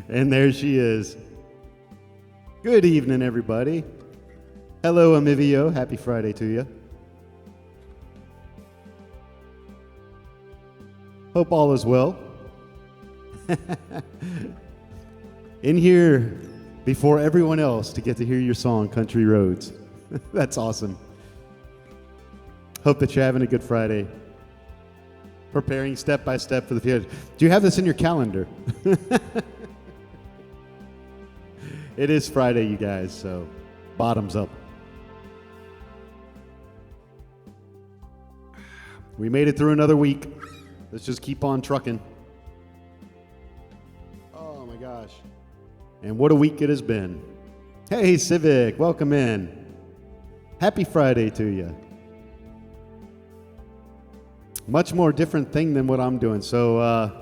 And there she is. Good evening, everybody. Hello, Amivio. Happy Friday to you. Hope all is well. In here before everyone else to get to hear your song, Country Roads. That's awesome. Hope that you're having a good Friday. Preparing step by step for the future. Do you have this in your calendar? It is Friday, you guys, so bottoms up. We made it through another week. Let's just keep on trucking. Oh my gosh. And what a week it has been. Hey, Civic, welcome in. Happy Friday to you. Much more different thing than what I'm doing. So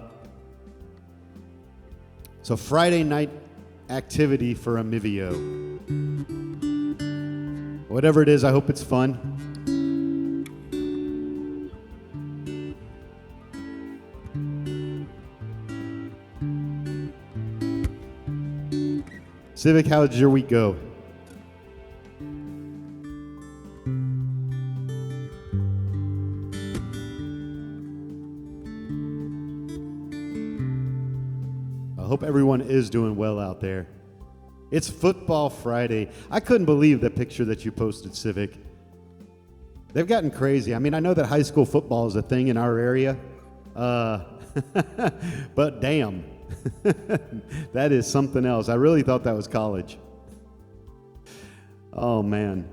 Friday night activity for Amivio. Whatever it is, I hope it's fun. Civic, how did your week go? I hope everyone is doing well out there. It's Football Friday. I couldn't believe the picture that you posted, Civic. They've gotten crazy. I mean, I know that high school football is a thing in our area, but damn. That is something else. I really thought that was college. Oh, man.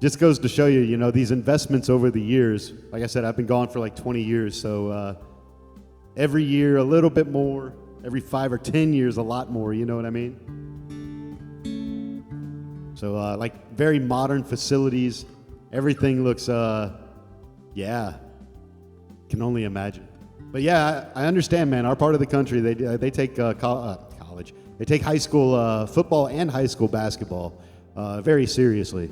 Just goes to show you, you know, these investments over the years. Like I said, I've been gone for like 20 years, so every year a little bit more, every 5 or 10 years a lot more, you know what I mean? So, like, very modern facilities. Everything looks, yeah, can only imagine. But yeah, I understand, man. Our part of the country, they take college. They take high school football and high school basketball very seriously.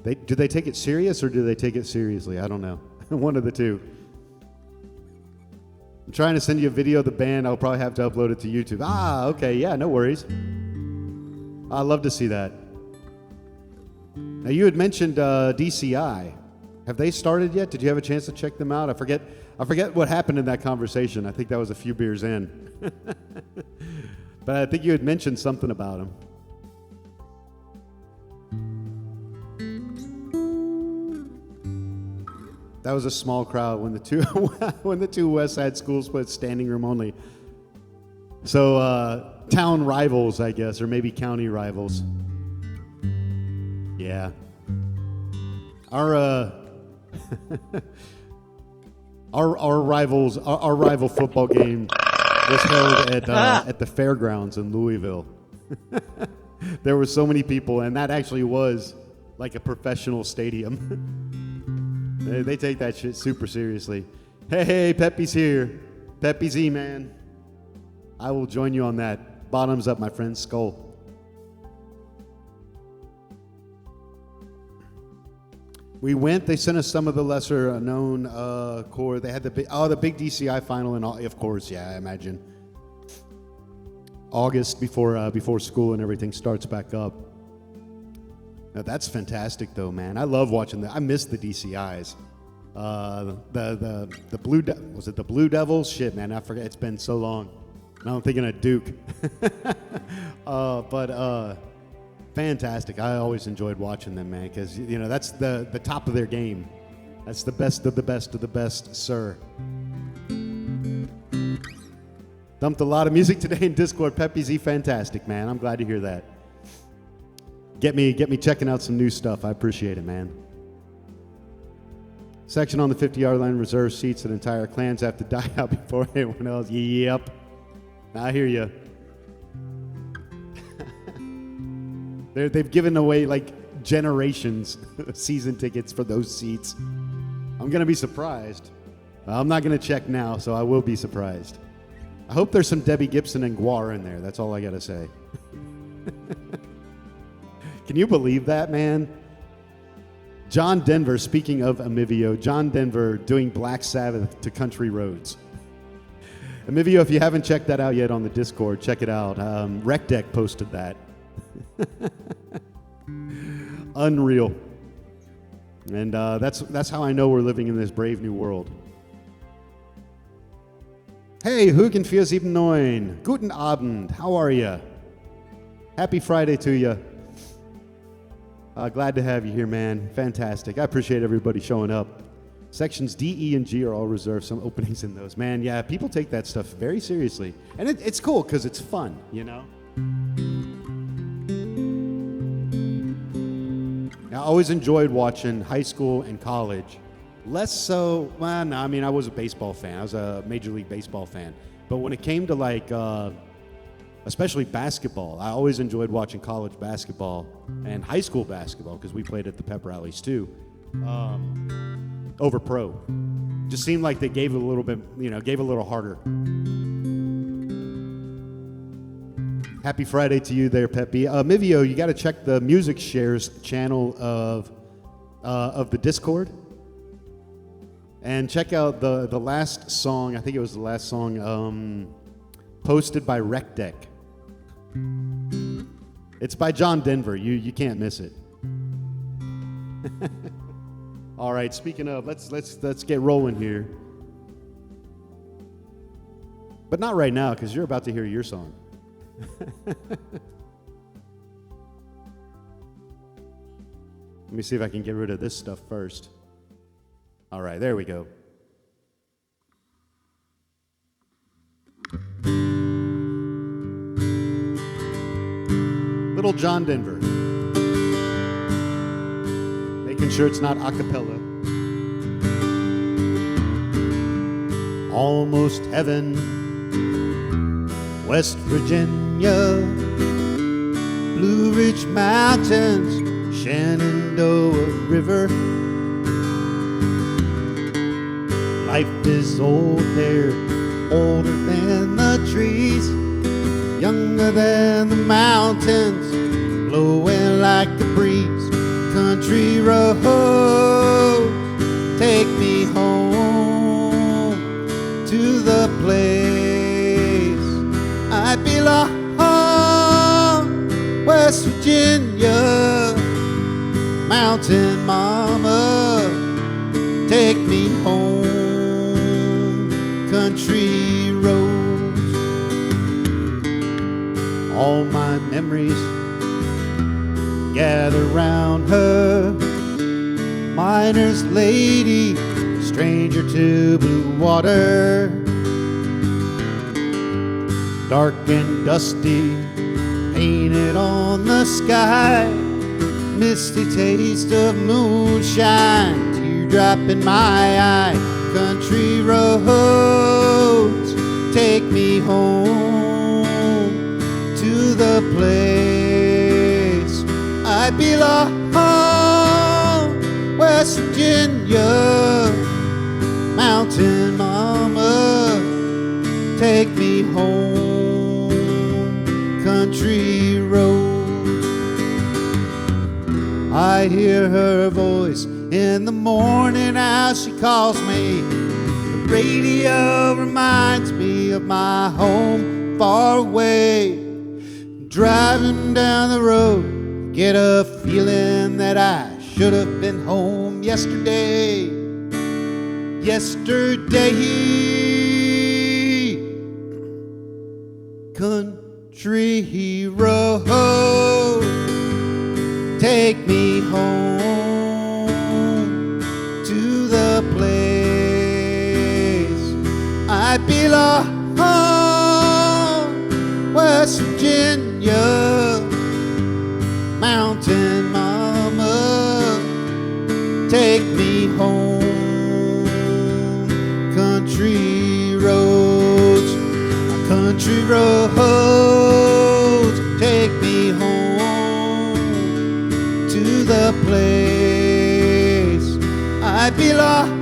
Do they take it serious or do they take it seriously? I don't know. One of the two. I'm trying to send you a video of the band. I'll probably have to upload it to YouTube. Ah, okay. Yeah, no worries. I'd love to see that. Now, you had mentioned DCI. Have they started yet? Did you have a chance to check them out? I forget what happened in that conversation. I think that was a few beers in. But I think you had mentioned something about them. That was a small crowd when the two West Side schools put standing room only. So town rivals, I guess, or maybe county rivals. Yeah. Our rival football game was held at the fairgrounds in Louisville. There were so many people, and that actually was like a professional stadium. They take that shit super seriously. Hey, Pepe's here. Pepe Z, man. I will join you on that. Bottoms up, my friend. Skull. We went. They sent us some of the lesser known core. They had the big DCI final, and of course, yeah, I imagine August before school and everything starts back up. Now, that's fantastic, though, man. I love watching that. I miss the DCIs. The Blue was it the Blue Devils? Shit, man, I forget. It's been so long. Now I'm thinking of Duke. But fantastic. I always enjoyed watching them, man, because you know that's the top of their game. That's the best of the best of the best, sir. Dumped a lot of music today in Discord. Pepe Z, fantastic, man. I'm glad to hear that. Get me checking out some new stuff. I appreciate it, man. Section on the 50-yard line, reserve seats, and entire clans have to die out before anyone else. Yep. I hear you. They've given away like generations season tickets for those seats. I'm going to be surprised. I'm not going to check now, so I will be surprised. I hope there's some Debbie Gibson and Guar in there. That's all I got to say. Can you believe that, man? John Denver, speaking of Amivio, John Denver doing Black Sabbath to Country Roads. Emivio, if you haven't checked that out yet on the Discord, check it out. RecDeck posted that. Unreal. And that's how I know we're living in this brave new world. Hey, Hugen 479. Guten Abend. How are you? Happy Friday to you. Glad to have you here, man. Fantastic. I appreciate everybody showing up. Sections D, E, and G are all reserved. Some openings in those. Man, yeah, people take that stuff very seriously. And it's cool because it's fun, you know? I always enjoyed watching high school and college. Less so, well, no, I mean, I was a baseball fan. I was a Major League Baseball fan. But when it came to like, especially basketball, I always enjoyed watching college basketball and high school basketball because we played at the pep rallies too, over pro. Just seemed like they gave it a little bit, gave it a little harder. Happy Friday to you there, Peppy. Mivio, you got to check the music shares channel of the Discord. And check out the last song, I think it was the last song, posted by RecDeck. It's by John Denver. You can't miss it. All right, speaking of, let's get rolling here. But not right now, because you're about to hear your song. Let me see if I can get rid of this stuff first. All right, there we go. Little John Denver. Making sure it's not a cappella. Almost heaven, West Virginia, Blue Ridge Mountains, Shenandoah River. Life is old there, older than the trees, younger than the mountains, blowing like the breeze. Country roads take me home to the place I belong. West Virginia, mountain mama, take me home. Country roads, all my memories gather round her. Miner's lady, stranger to blue water. Dark and dusty, painted on the sky. Misty taste of moonshine, teardrop in my eye. Country roads take me home to the place I belong. West Virginia, mountain mama, take me home. Country roads, I hear her voice in the morning as she calls me. The radio reminds me of my home far away. Driving down the road, get a feeling that I should have been home yesterday. Country road, take me home to the place I belong. West Virginia, mountain mama, take me home. Country roads, country roads, take me home to the place I belong.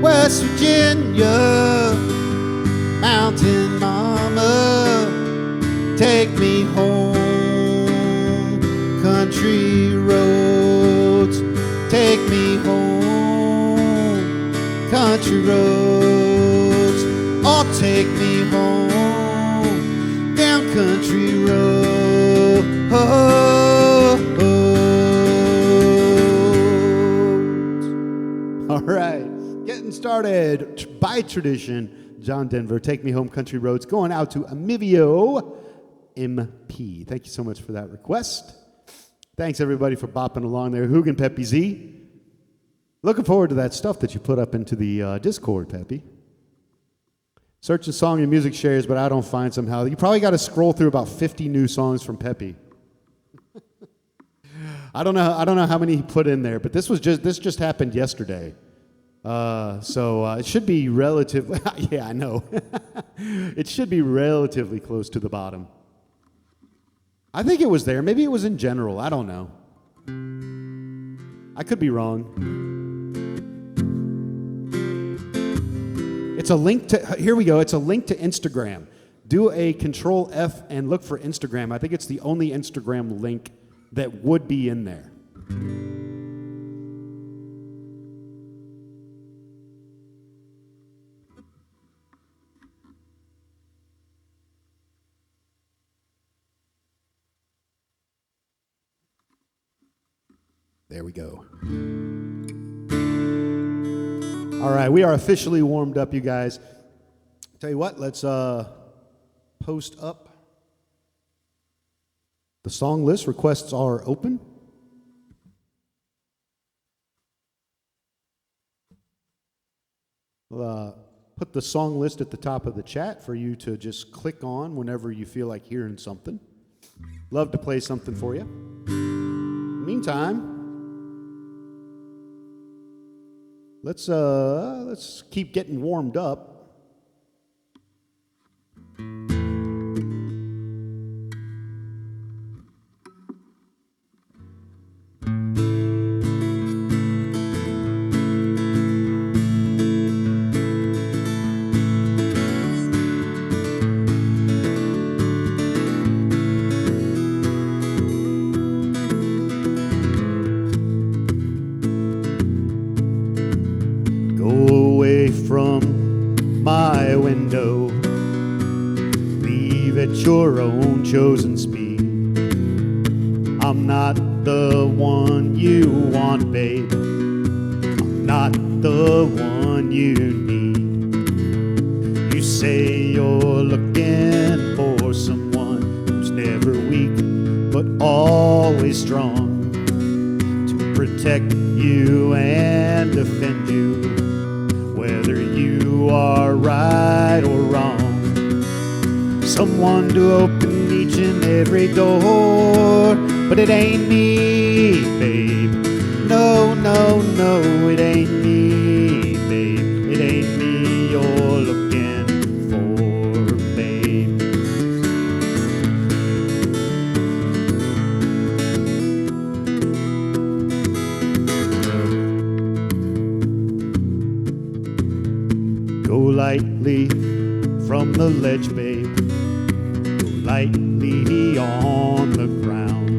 West Virginia, mountain mama, take me home. Country roads, take me home. Country roads, take me home down country road. All right, getting started by tradition. John Denver, Take Me Home Country Roads, going out to Amivio MP. Thank you so much for that request. Thanks everybody for bopping along there. Hugin Peppy Z. Looking forward to that stuff that you put up into the Discord, Peppy. Searching song and music shares, but I don't find somehow. You probably got to scroll through about 50 new songs from Peppy. I don't know how many he put in there, but this just happened yesterday. So it should be relatively, yeah, I know. It should be relatively close to the bottom. I think it was there. Maybe it was in general. I don't know. I could be wrong. It's a link to, here we go. It's a link to Instagram. Do a Control F and look for Instagram. I think it's the only Instagram link that would be in there. There we go. All right, we are officially warmed up, you guys. Tell you what, let's post up. The song list requests are open. We'll put the song list at the top of the chat for you to just click on whenever you feel like hearing something. Love to play something for you. Meantime, let's keep getting warmed up. Your own chosen speed. I'm not the one you want, babe. I'm not the one you need. You say you're looking for someone who's never weak but always strong, to protect you and defend you, whether you are right or wrong. Someone to open each and every door, but it ain't me, babe. No, no, no, it ain't me, babe. It ain't me you're looking for, babe. Go lightly from the ledge, babe. Lightly on the ground.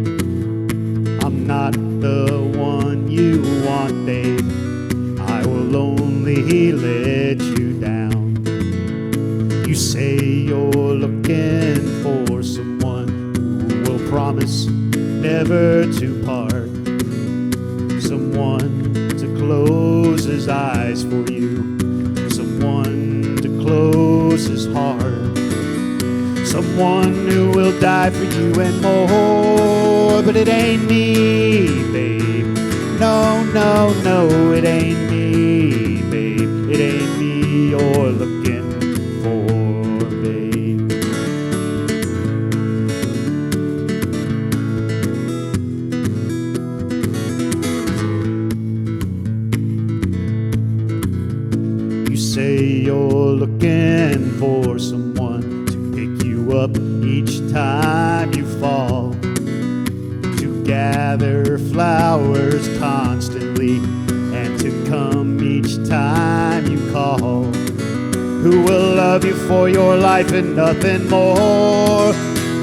I'm not the one you want, babe. I will only let you down. You say you're looking for someone who will promise never to part, someone to close his eyes for you, someone to close his heart, someone who will die for you and more. But it ain't me, babe. No, no, no, it ain't me, babe. It ain't me you're looking for, babe. You say you're looking for someone up each time you fall, to gather flowers constantly and to come each time you call, who will love you for your life and nothing more.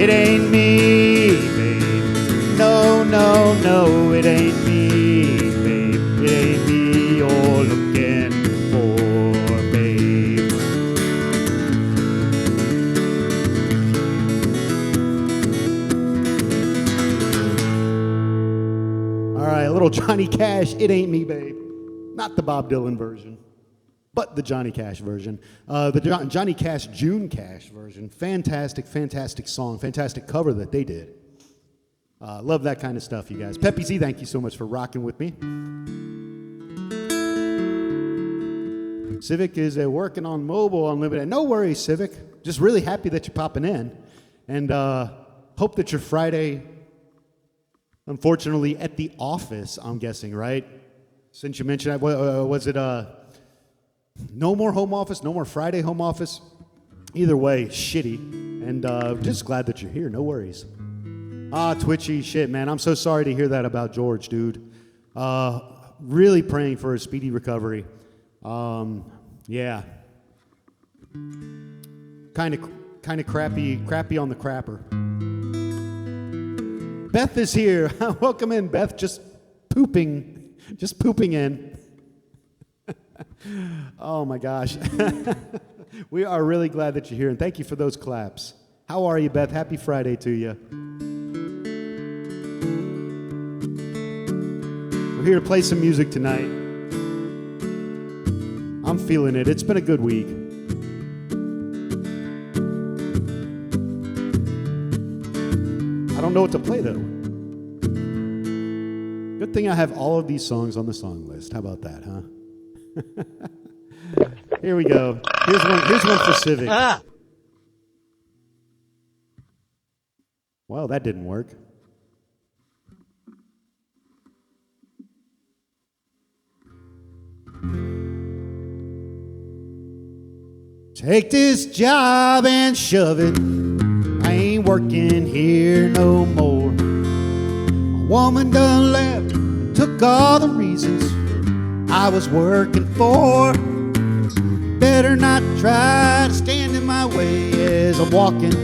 It ain't me, babe. No, no, no, it ain't me, babe. It ain't me you're looking for, babe. Cash, It Ain't Me, Babe. Not the Bob Dylan version, but the Johnny Cash version. The Johnny Cash, June Cash version. Fantastic, fantastic song. Fantastic cover that they did. Love that kind of stuff, you guys. Peppy Z, thank you so much for rocking with me. Civic is working on mobile unlimited. No worries, Civic. Just really happy that you're popping in. And hope that your Friday, unfortunately, at the office, I'm guessing, right? Since you mentioned that, was it no more home office, no more Friday home office? Either way, shitty. And just glad that you're here. No worries. Twitchy shit, man. I'm so sorry to hear that about George, dude. Really praying for a speedy recovery. Yeah. Kind of crappy on the crapper. Beth is here. Welcome in, Beth. Just pooping in. Oh my gosh. We are really glad that you're here, and thank you for those claps. How are you, Beth? Happy Friday to you. We're here to play some music tonight. I'm feeling it. It's been a good week. I don't know what to play, though. Good thing I have all of these songs on the song list. How about that, huh? Here we go. Here's one for Civic. Well, that didn't work. Take this job and shove it. I ain't working here no more. A woman done left and took all the reasons I was working for. Better not try to stand in my way as I'm walking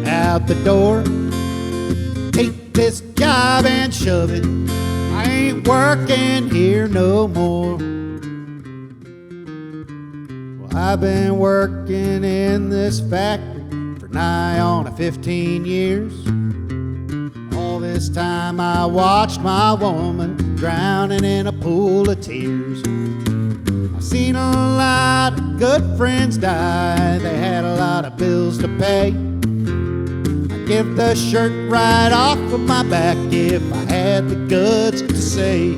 out the door. Take this job and shove it. I ain't working here no more. Well, I've been working in this factory for nigh on 15 years. All this time I watched my woman drowning in a pool of tears. I've seen a lot of good friends die. They had a lot of bills to pay. I'd give the shirt right off of my back if I had the guts to say,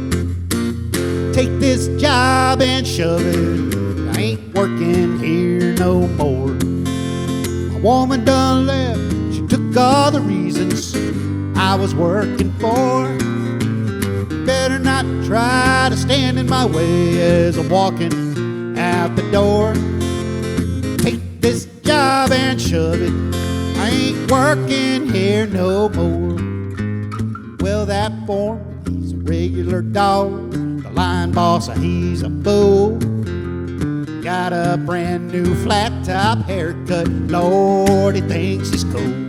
take this job and shove it. I ain't working here no more. A woman done left. She took all the reasons I was working for. Better not try to stand in my way as I'm walking out the door. Take this job and shove it. I ain't working here no more. Well, that foreman, he's a regular dog. The line boss, he's a fool. Got a brand new flat top haircut. Lord, he thinks he's cool.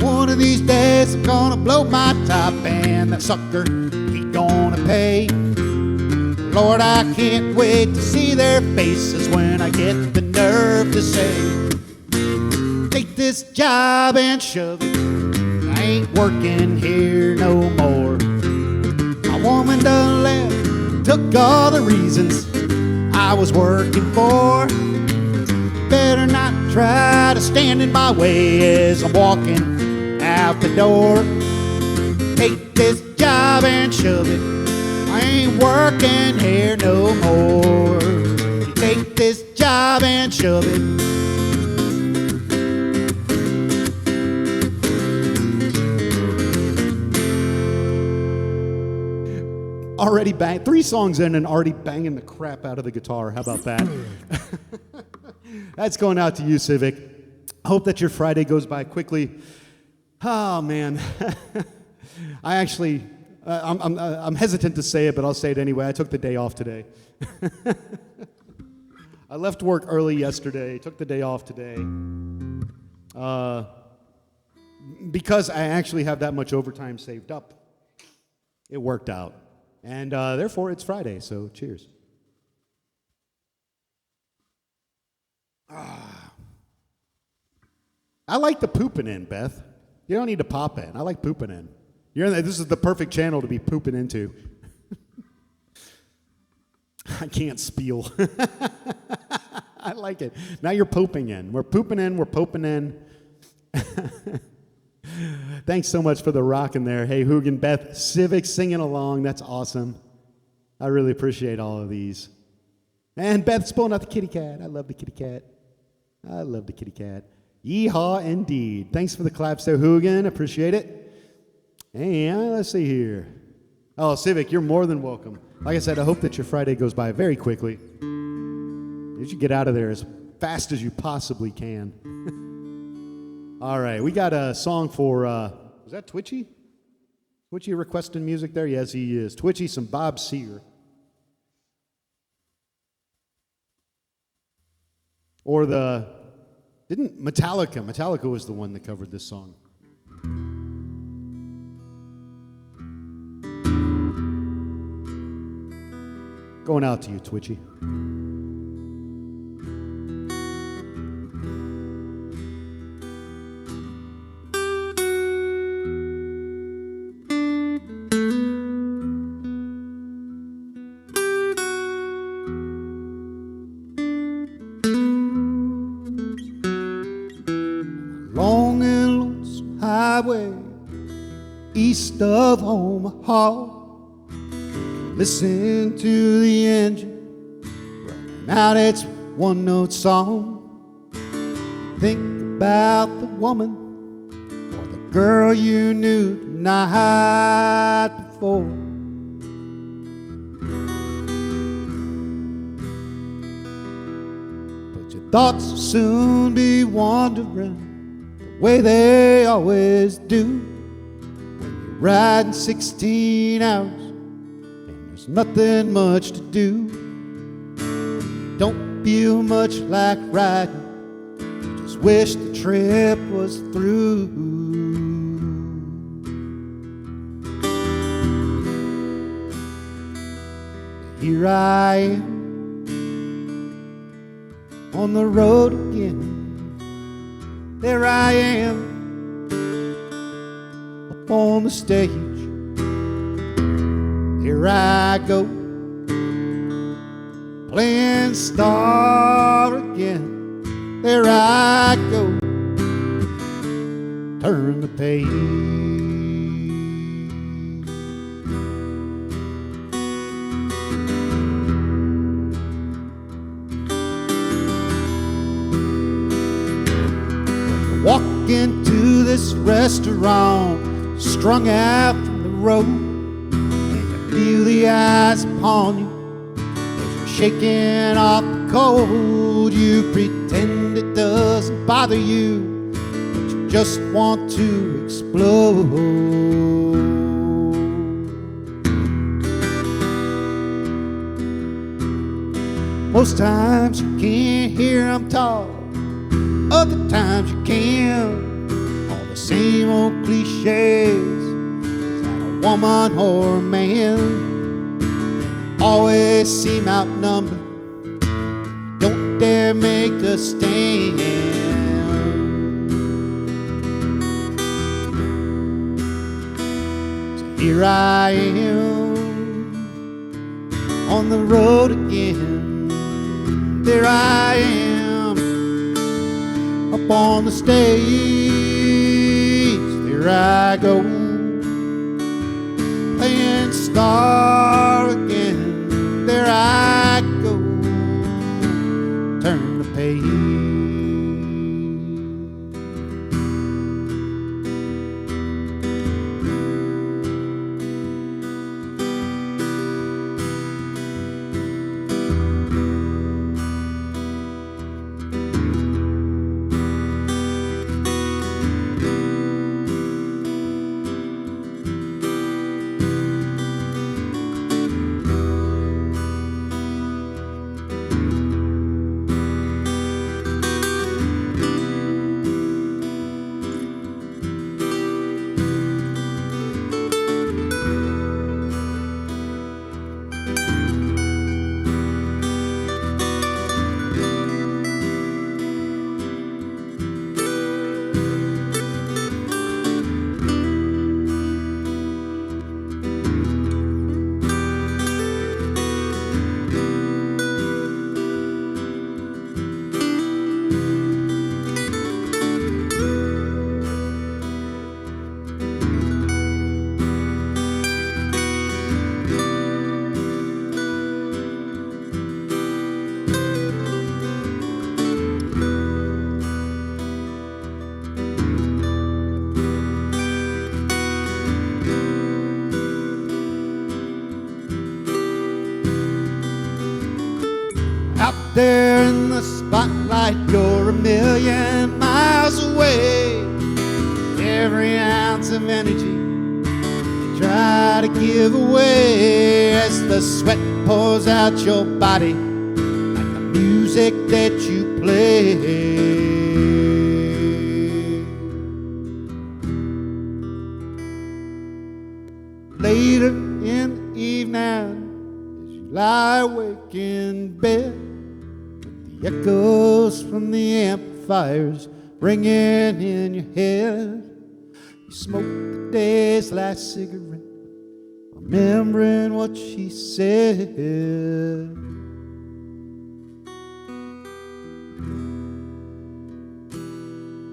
One of these days I'm gonna blow my top and that sucker, he gonna pay. Lord, I can't wait to see their faces when I get the nerve to say, take this job and shove it. I ain't working here no more. My woman done left, took all the reasons I was working for. Better not try to stand in my way as I'm walking out the door. Take this job and shove it. I ain't working here no more. Take this job and shove it. Already 3 songs in and already banging the crap out of the guitar. How about that? That's going out to you, Civic. I hope that your Friday goes by quickly. Oh, man. I actually, I'm hesitant to say it, but I'll say it anyway. I took the day off today. I left work early yesterday, took the day off today. Because I actually have that much overtime saved up. It worked out. And therefore, it's Friday, so cheers. I like the pooping in, Beth. You don't need to pop in. I like pooping in. This is the perfect channel to be pooping into. I can't spiel. I like it. Now you're pooping in. We're pooping in. We're poping in. Thanks so much for the rockin' there. Hey, Hoogan, Beth, Civic singing along. That's awesome. I really appreciate all of these. And Beth's pulling out the kitty cat. I love the kitty cat. I love the kitty cat. Yeehaw indeed. Thanks for the claps there, Hoogan. Appreciate it. And let's see here. Oh, Civic, you're more than welcome. Like I said, I hope that your Friday goes by very quickly. You should get out of there as fast as you possibly can. All right, we got a song for, is that Twitchy? Twitchy requesting music there? Yes, he is. Twitchy, some Bob Seger. Or didn't Metallica was the one that covered this song. Going out to you, Twitchy. Long and lonesome highway east of Omaha. Listen to the engine running out its one-note song. Think about the woman or the girl you knew the night before. But your thoughts will soon be wandering the way they always do when you're riding 16 hours. There's nothing much to do. Don't feel much like riding. You just wish the trip was through. Here I am on the road again. There I am up on the stage. Here I go, playing star again. There I go, turn the page. Walk into this restaurant, strung out from the road. Feel the eyes upon you as you're shaking off the cold. You pretend it doesn't bother you, but you just want to explode. Most times you can't hear them talk, other times you can. All the same old cliches, woman or a man, always seem outnumbered. Don't dare make a stand. So here I am on the road again. There I am up on the stage. There I go, playing star again. There I go, turn the page. there in the spotlight, you're a million miles away. Every ounce of energy you try to give away as the sweat pours out your body like the music that you play. Later in the evening, as you lie awake in bed, with the echoes from the amplifiers ringing in your head, you smoke the day's last cigarette, remembering what she said.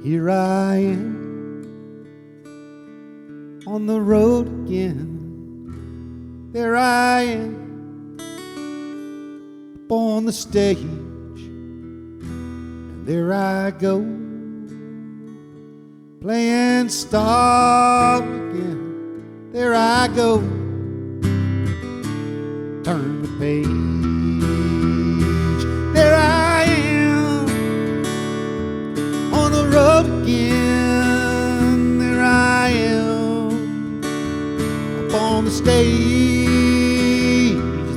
Here I am on the road again. There I am up on the stage, and there I go playing star again. There I go, turn the page. There I am on the road again. There I am up on the stage.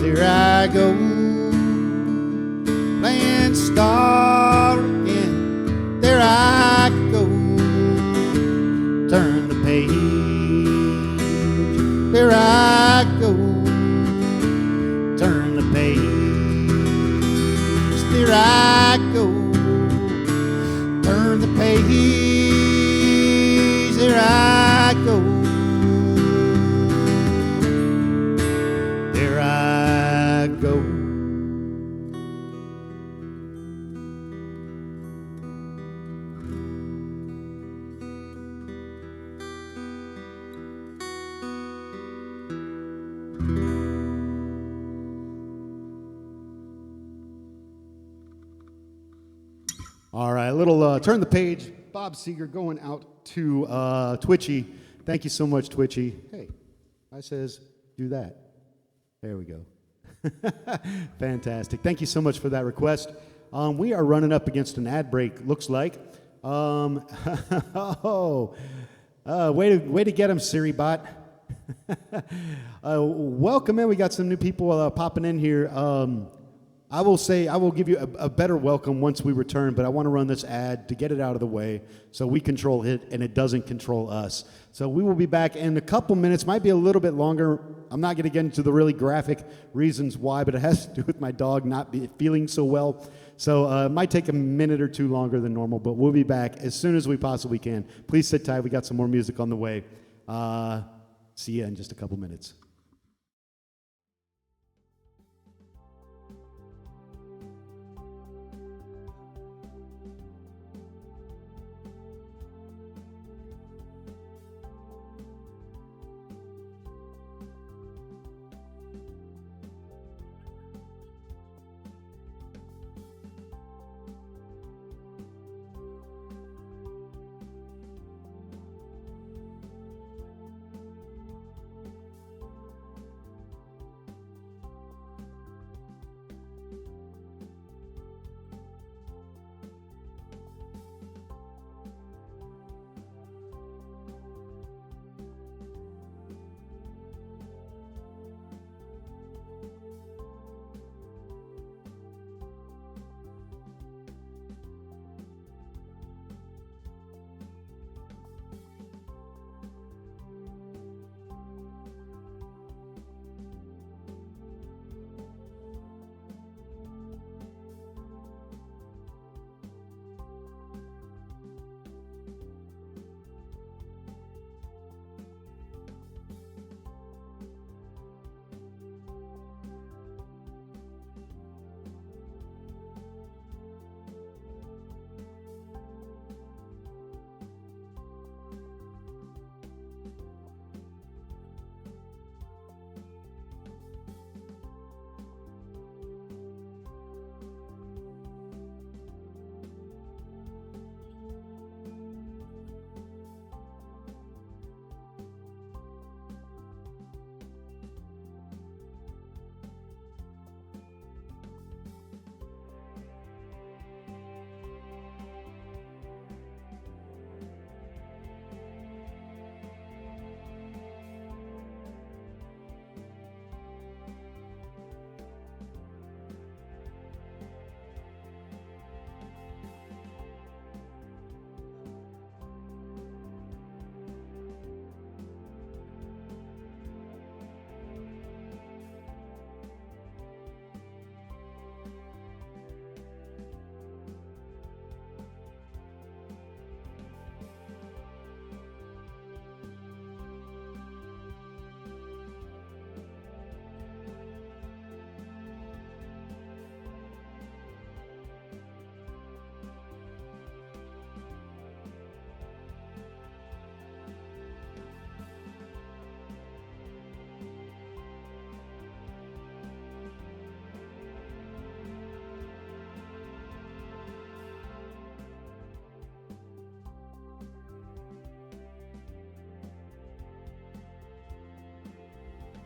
There I go, playing star again. There I go, turn the page. There I go, turn the page. There I go, turn the page. There I go. Go. All right, a little turn the page. Bob Seger going out to Twitchy. Thank you so much, Twitchy. Hey, I says do that. There we go. Fantastic. Thank you so much for that request. We are running up against an ad break, looks like. Way to get him, Siri bot. Welcome in. We got some new people popping in here. I will give you a better welcome once we return, but I want to run this ad to get it out of the way so we control it and it doesn't control us. So we will be back in a couple minutes, might be a little bit longer. I'm not going to get into the really graphic reasons why, but it has to do with my dog not feeling so well. So it might take a minute or two longer than normal, but we'll be back as soon as we possibly can. Please sit tight. We got some more music on the way. See you in just a couple minutes.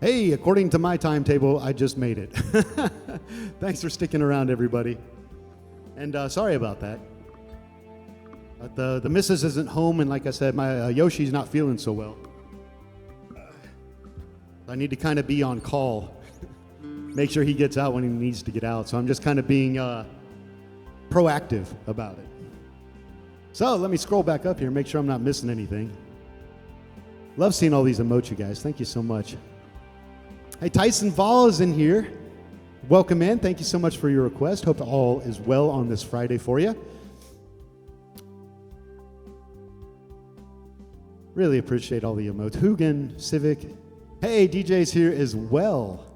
Hey, according to my timetable, I just made it. Thanks for sticking around, everybody. And sorry about that. The missus isn't home, and like I said, my Yoshi's not feeling so well. I need to kind of be on call. Make sure he gets out when he needs to get out. So I'm just kind of being proactive about it. So let me scroll back up here, make sure I'm not missing anything. Love seeing all these emoji, guys. Thank you so much. Hey, Tyson Vol is in here. Welcome in. Thank you so much for your request. Hope all is well on this Friday for you. Really appreciate all the emotes. Hugin, Civic. Hey, DJ's here as well.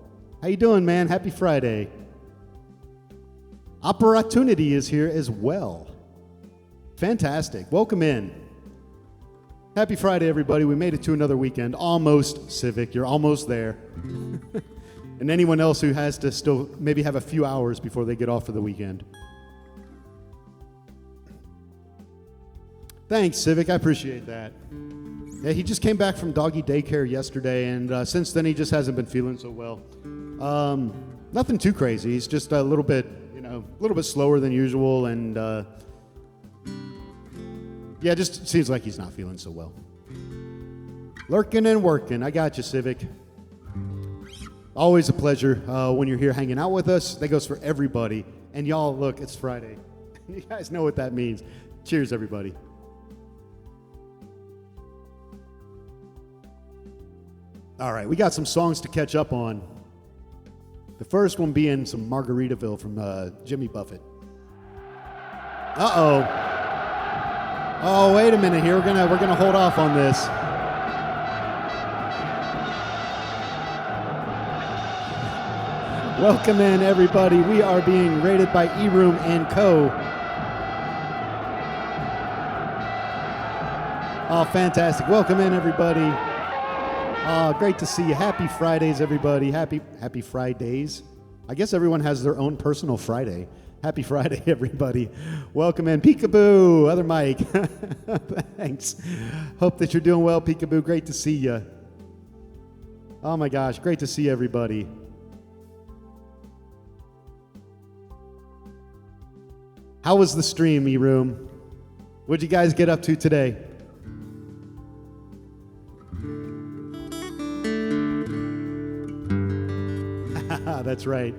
How you doing, man? Happy Friday. Opportunity is here as well. Fantastic. Welcome in. Happy Friday, everybody. We made it to another weekend. Almost, Civic. You're almost there. And anyone else who has to still maybe have a few hours before they get off for the weekend. Thanks, Civic. I appreciate that. Yeah, he just came back from doggy daycare yesterday, and since then he just hasn't been feeling so well. Nothing too crazy. He's just a little bit slower than usual, and yeah, just seems like he's not feeling so well. Lurking and working. I got you, Civic. Always a pleasure when you're here hanging out with us. That goes for everybody. And y'all, look, it's Friday. You guys know what that means. Cheers, everybody. All right, we got some songs to catch up on. The first one being some Margaritaville from Jimmy Buffett. Uh-oh. Oh, wait a minute here. We're gonna hold off on this. Welcome in, everybody. We are being rated by eRoom and Co. Oh, fantastic. Welcome in, everybody. Oh, great to see you. Happy Fridays, everybody. Happy Fridays. I guess everyone has their own personal Friday. Happy Friday, everybody. Welcome in. Peekaboo, other Mike. Thanks. Hope that you're doing well, Peekaboo. Great to see you. Oh, my gosh. Great to see everybody. How was the stream, eRoom? What'd you guys get up to today? That's right.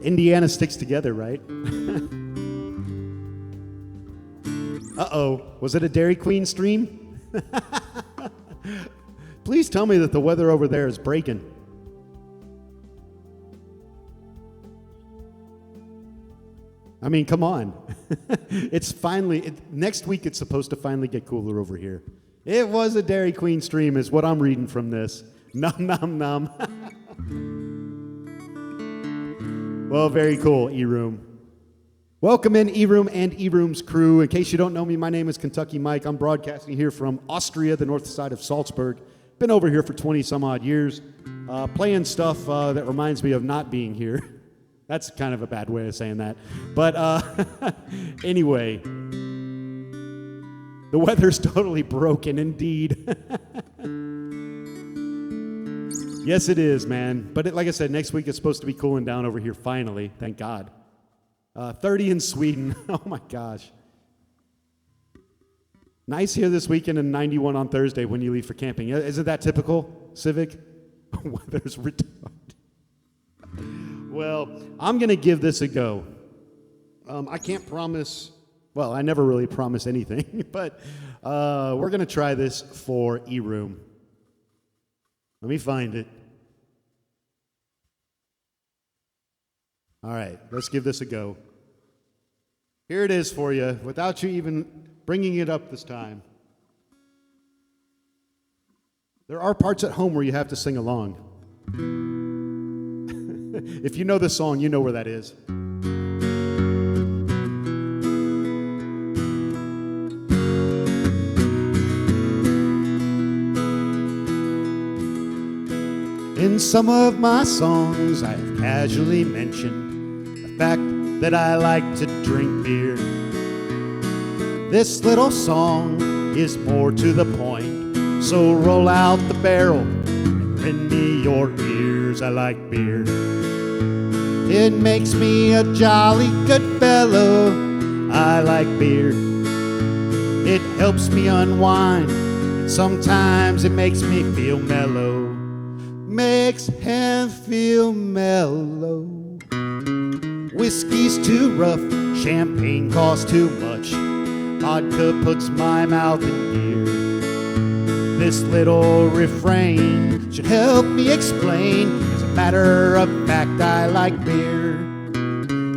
Indiana sticks together, right? Uh-oh. Was it a Dairy Queen stream? Please tell me that the weather over there is breaking. I mean, come on. It's finally, next week it's supposed to finally get cooler over here. It was a Dairy Queen stream is what I'm reading from this. Nom, nom, nom. Well, very cool, eRoom. Welcome in, eRoom and eRoom's crew. In case you don't know me, my name is Kentucky Mike. I'm broadcasting here from Austria, the north side of Salzburg. Been over here for 20 some odd years, playing stuff that reminds me of not being here. That's kind of a bad way of saying that. But anyway, the weather's totally broken indeed. Yes, it is, man. But like I said, next week it's supposed to be cooling down over here finally. Thank God. 30 in Sweden. Oh, my gosh. Nice here this weekend and 91 on Thursday when you leave for camping. Isn't that typical, Civic? Weather's retarded. Well, I'm going to give this a go. I can't promise, well, I never really promise anything, but we're going to try this for eRoom. Let me find it. All right, let's give this a go. Here it is for you, without you even bringing it up this time. There are parts at home where you have to sing along. If you know this song, you know where that is. In some of my songs, I have casually mentioned the fact that I like to drink beer. This little song is more to the point. So roll out the barrel and lend me your ears. I like beer. It makes me a jolly good fellow. I like beer. It helps me unwind, and sometimes it makes me feel mellow. Makes him feel mellow. Whiskey's too rough, Champagne costs too much. Vodka puts my mouth in gear. This little refrain should help me explain. As a matter of fact, I like beer.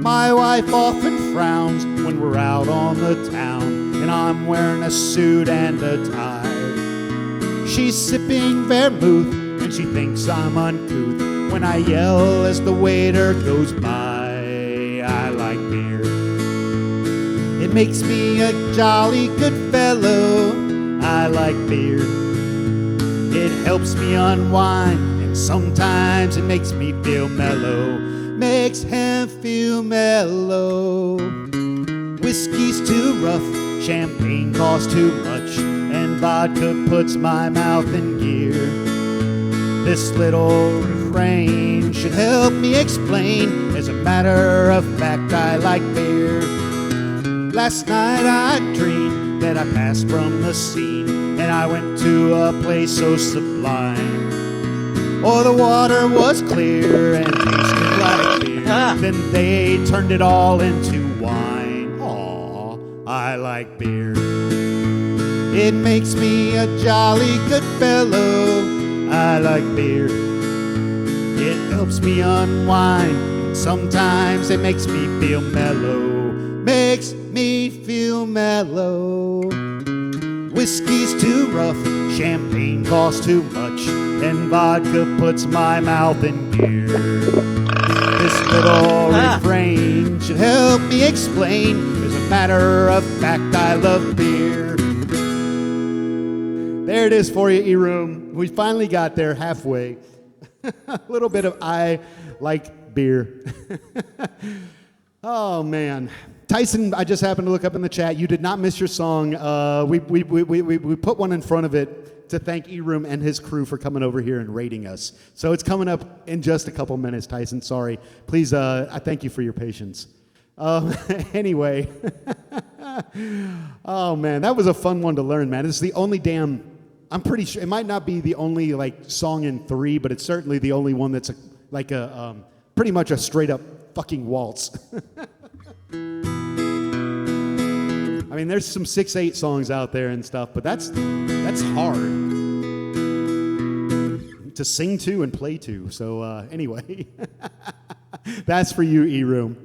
My wife often frowns When we're out on the town and I'm wearing a suit and a tie. She's sipping vermouth And she thinks I'm uncouth when I yell as the waiter goes by. I like beer. It makes me a jolly good fellow. I like beer. It helps me unwind, and sometimes it makes me feel mellow. Makes him feel mellow. Whiskey's too rough, Champagne costs too much, and vodka puts my mouth in gear. This little refrain should help me explain. As a matter of fact, I like beer. Last night I dreamed that I passed from the scene, and I went to a place so sublime. Oh, the water was clear and tasted like beer. Then they turned it all into wine. Aw, I like beer. It makes me a jolly good fellow. I like beer. It helps me unwind, and sometimes it makes me feel mellow. Makes me feel mellow. Whiskey's too rough, Champagne costs too much, and vodka puts my mouth in gear. This little refrain should help me explain. As a matter of fact, I love beer. There it is for you, E-Room. We finally got there halfway. A little bit of I like beer. Oh, man. Tyson, I just happened to look up in the chat. You did not miss your song. We put one in front of it to thank E-Room and his crew for coming over here and rating us. So it's coming up in just a couple minutes, Tyson. Sorry. Please, I thank you for your patience. Anyway. Oh, man. That was a fun one to learn, man. It's the only I'm pretty sure, it might not be the only, song in 3, but it's certainly the only one that's pretty much a straight-up fucking waltz. I mean, there's some 6/8 songs out there and stuff, but that's hard to sing to and play to. So anyway, that's for you, E-Room.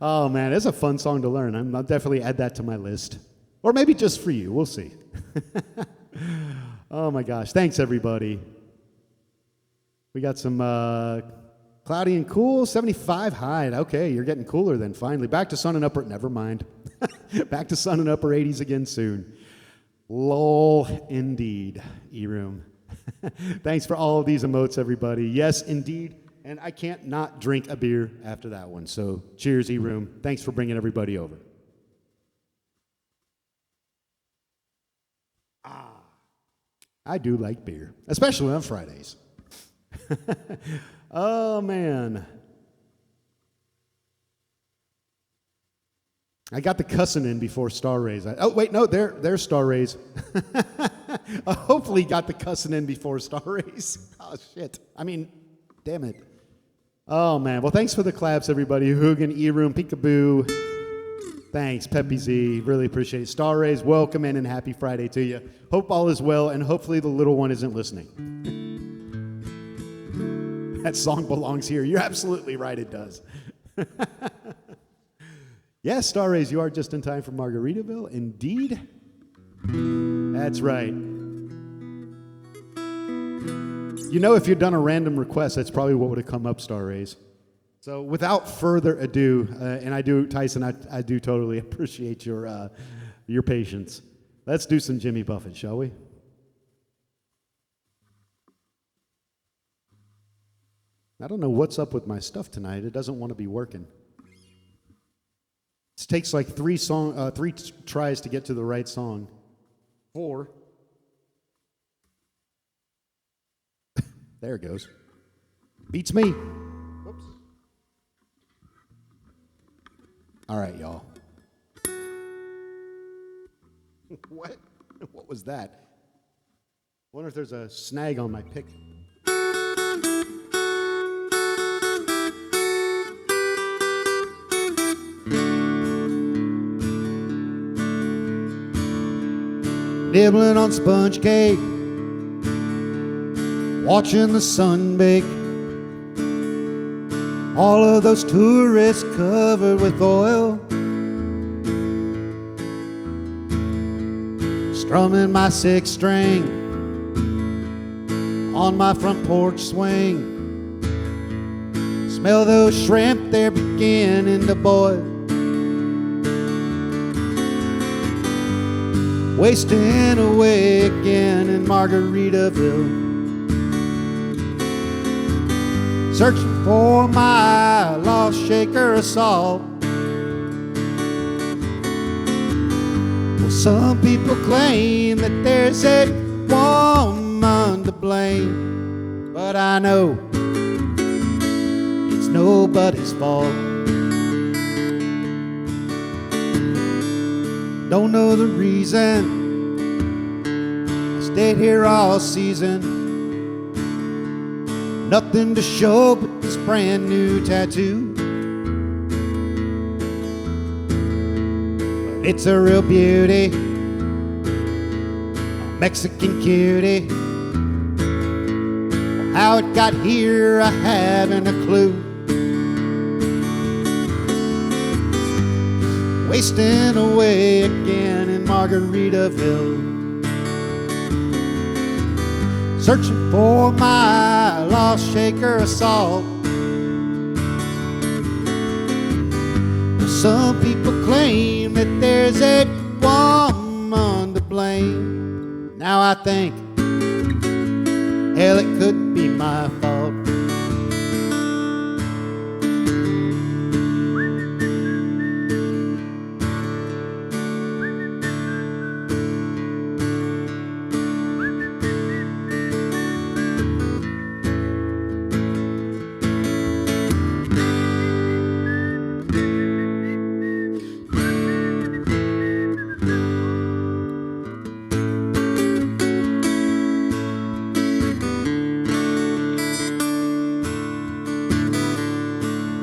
Oh man, it's a fun song to learn. I'll definitely add that to my list, or maybe just for you. We'll see. Oh my gosh, thanks everybody. We got some. Cloudy and cool, 75 high. Okay, you're getting cooler then, finally. Back to sun and upper, never mind. Back to sun and upper 80s again soon. Lol, indeed, E-Room. Thanks for all of these emotes, everybody. Yes, indeed. And I can't not drink a beer after that one. So cheers, E-Room. Thanks for bringing everybody over. I do like beer, especially on Fridays. Oh, man. I got the cussing in before Star Rays. Oh, wait, no, there's Star Rays. I hopefully got the cussing in before Star Rays. Oh, shit. I mean, damn it. Oh, man. Well, thanks for the claps, everybody. Hoogan, E-Room, Peekaboo. Thanks, Peppy Z. Really appreciate it. Star Rays, welcome in and happy Friday to you. Hope all is well, and hopefully the little one isn't listening. That song belongs here. You're absolutely right, it does. Yes, Star Rays, you are just in time for Margaritaville. Indeed. That's right. You know, if you'd done a random request, that's probably what would have come up, Star Rays. So without further ado, and I do, Tyson, I do totally appreciate your patience. Let's do some Jimmy Buffett, shall we? I don't know what's up with my stuff tonight. It doesn't want to be working. It takes like three tries to get to the right song. 4. There it goes. Beats me. Whoops. All right, y'all. What? What was that? Wonder if there's a snag on my pick. Nibbling on sponge cake, watching the sun bake. All of those tourists covered with oil, strumming my six string on my front porch swing. Smell those shrimp, they're beginning to boil. Wasting away again in Margaritaville, searching for my lost shaker of salt. Well, some people claim that there's a woman to blame, but I know it's nobody's fault. Don't know the reason I stayed here all season. Nothing to show but this brand new tattoo. But it's a real beauty, a Mexican cutie. Well, how it got here I haven't a clue. Wasting away again in Margaritaville, searching for my lost shaker of salt. Well, some people claim that there's a woman to blame. Now I think, hell, it could be my fault.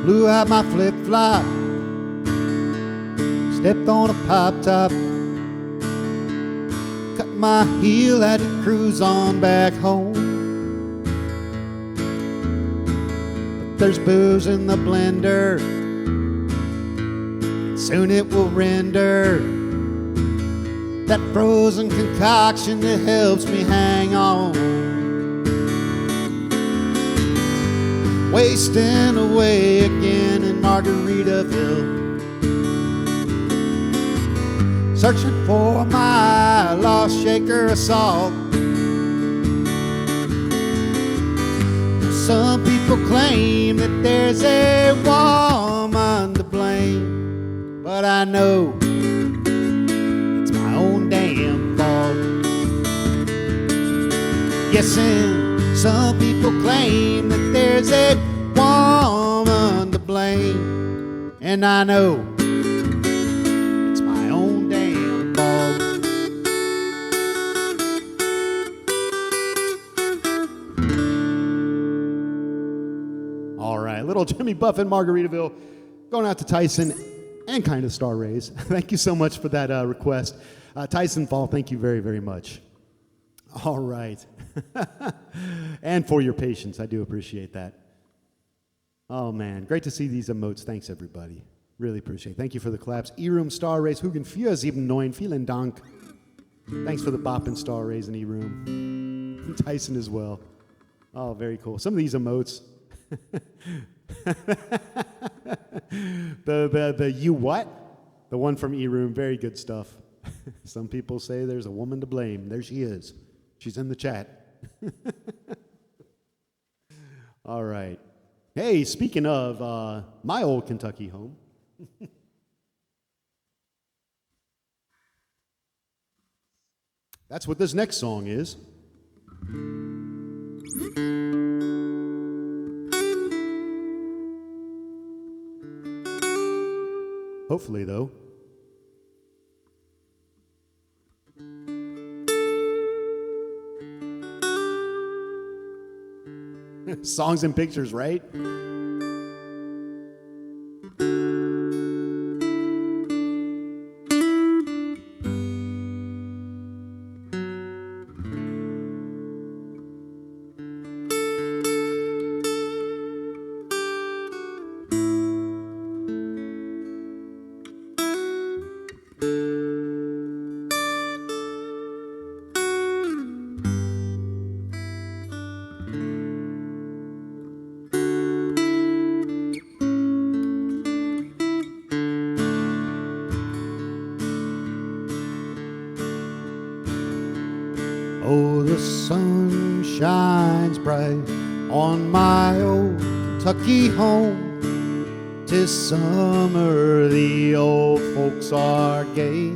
Blew out my flip-flop, stepped on a pop top, cut my heel, had to cruise on back home. But there's booze in the blender, and soon it will render that frozen concoction that helps me hang on. Wasting away again in Margaritaville, searching for my lost shaker of salt. Some people claim that there's a woman to blame, but I know it's my own damn fault. Yes, and some people claim that there's a woman to blame, and I know it's my own damn fault. All right, little Jimmy Buffett, Margaritaville, going out to Tyson and kind of Star Rays. Thank you so much for that request. Tyson Fall, thank you very, very much. All right. And for your patience, I do appreciate that. Oh, man. Great to see these emotes. Thanks, everybody. Really appreciate it. Thank you for the claps. E-Room, Star Rays, Hugen für 7-9, vielen Dank. Thanks for the bopping Star Rays in E-Room. Tyson as well. Oh, very cool. Some of these emotes. the you what? The one from E-Room, very good stuff. Some people say there's a woman to blame. There she is. She's in the chat. All right. Hey, speaking of my old Kentucky home. That's what this next song is. Hopefully, though. Songs and pictures, right? Oh, the sun shines bright on my old Kentucky home. 'Tis summer, the old folks are gay,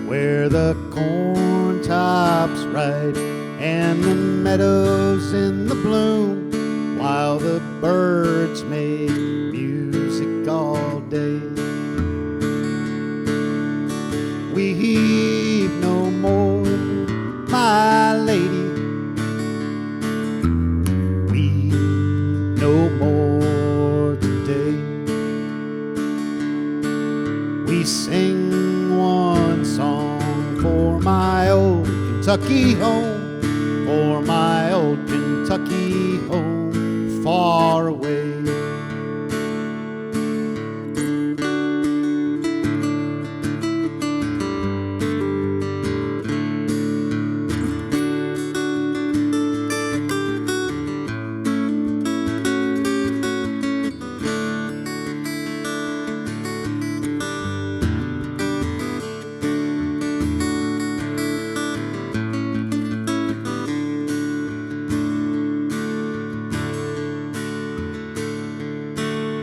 where the corn tops ripe and the meadows in the bloom, while the birds make music all day. Weep no more, my lady. Weep no more today. We sing one song for my old Kentucky home, for my old Kentucky home, far away.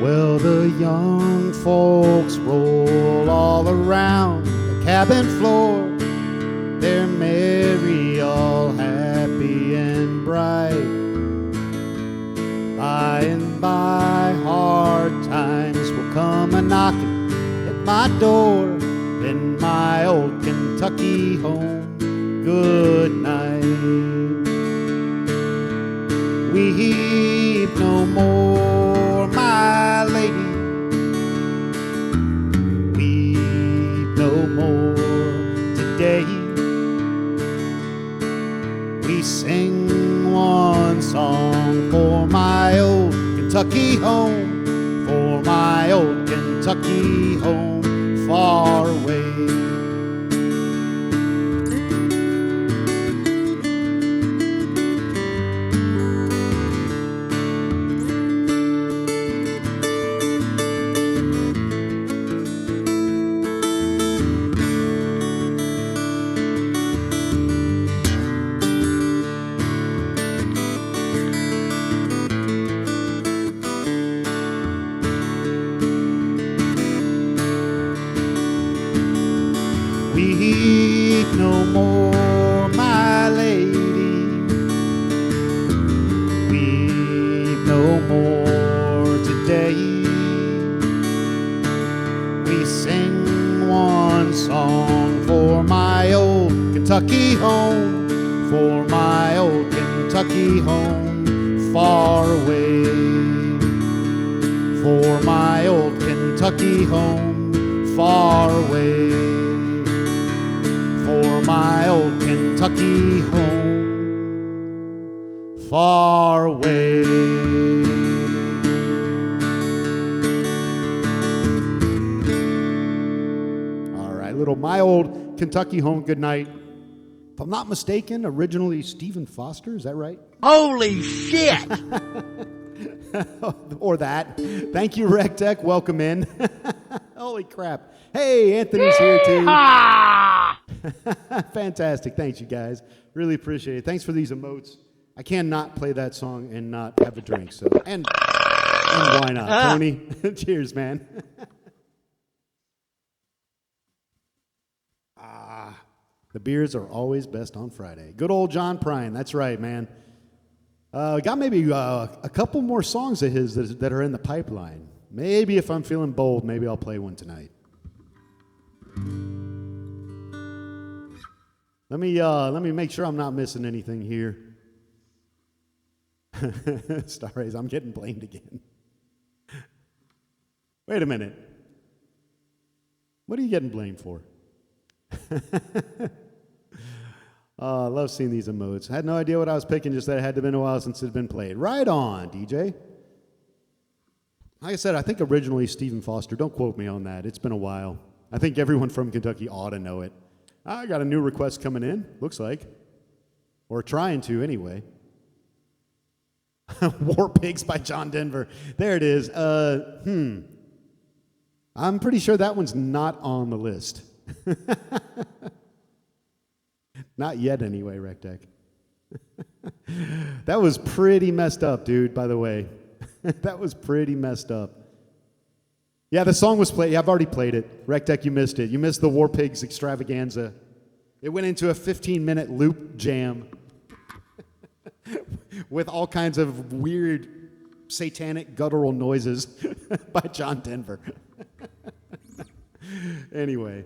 Well, the young folks roll all around the cabin floor. They're merry, all happy and bright. By and by, hard times will come a-knocking at my door. Then my old Kentucky home, good night. Weep no more, my lady. Weep no more today. We sing one song for my old Kentucky home, for my old Kentucky home, far away. Weep no more, my lady. Weep no more today. We sing one song for my old Kentucky home, for my old Kentucky home, far away. For my old Kentucky home, far away. For my old Kentucky home, far away. All right, little My Old Kentucky Home, Good Night. If I'm not mistaken, originally Stephen Foster, is that right? Holy shit! Or that. Thank you, Rec Tech. Welcome in. Holy crap. Hey, Anthony's here too. Fantastic. Thanks, you guys. Really appreciate it. Thanks for these emotes. I cannot play that song and not have a drink. So, and why not, Tony? Cheers, man. The beers are always best on Friday. Good old John Prine. That's right, man. Got maybe a couple more songs of his that are in the pipeline. Maybe if I'm feeling bold, maybe I'll play one tonight. Let me make sure I'm not missing anything here. Starrays, I'm getting blamed again. Wait a minute. What are you getting blamed for? I love seeing these emotes. I had no idea what I was picking, just that it had to have been a while since it had been played. Right on, DJ. Like I said, I think originally Stephen Foster. Don't quote me on that. It's been a while. I think everyone from Kentucky ought to know it. I got a new request coming in, looks like. Or trying to, anyway. War Pigs by John Denver. There it is. I'm pretty sure that one's not on the list. Not yet, anyway, Rectech. That was pretty messed up, dude, by the way. That was pretty messed up. Yeah, the song was played. Yeah, I've already played it. Rectech, you missed it. You missed the War Pigs extravaganza. It went into a 15-minute loop jam with all kinds of weird, satanic, guttural noises by John Denver. Anyway,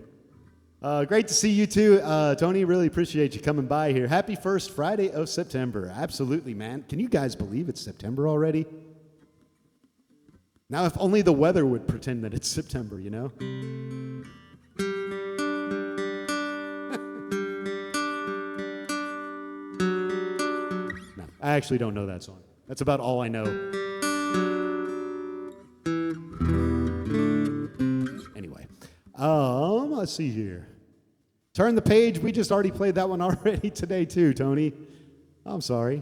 great to see you too, Tony. Really appreciate you coming by here. Happy first Friday of September. Absolutely, man. Can you guys believe it's September already? Now, if only the weather would pretend that it's September, you know? No, I actually don't know that song. That's about all I know. Anyway, let's see here. Turn the page. We just already played that one already today too, Tony. I'm sorry.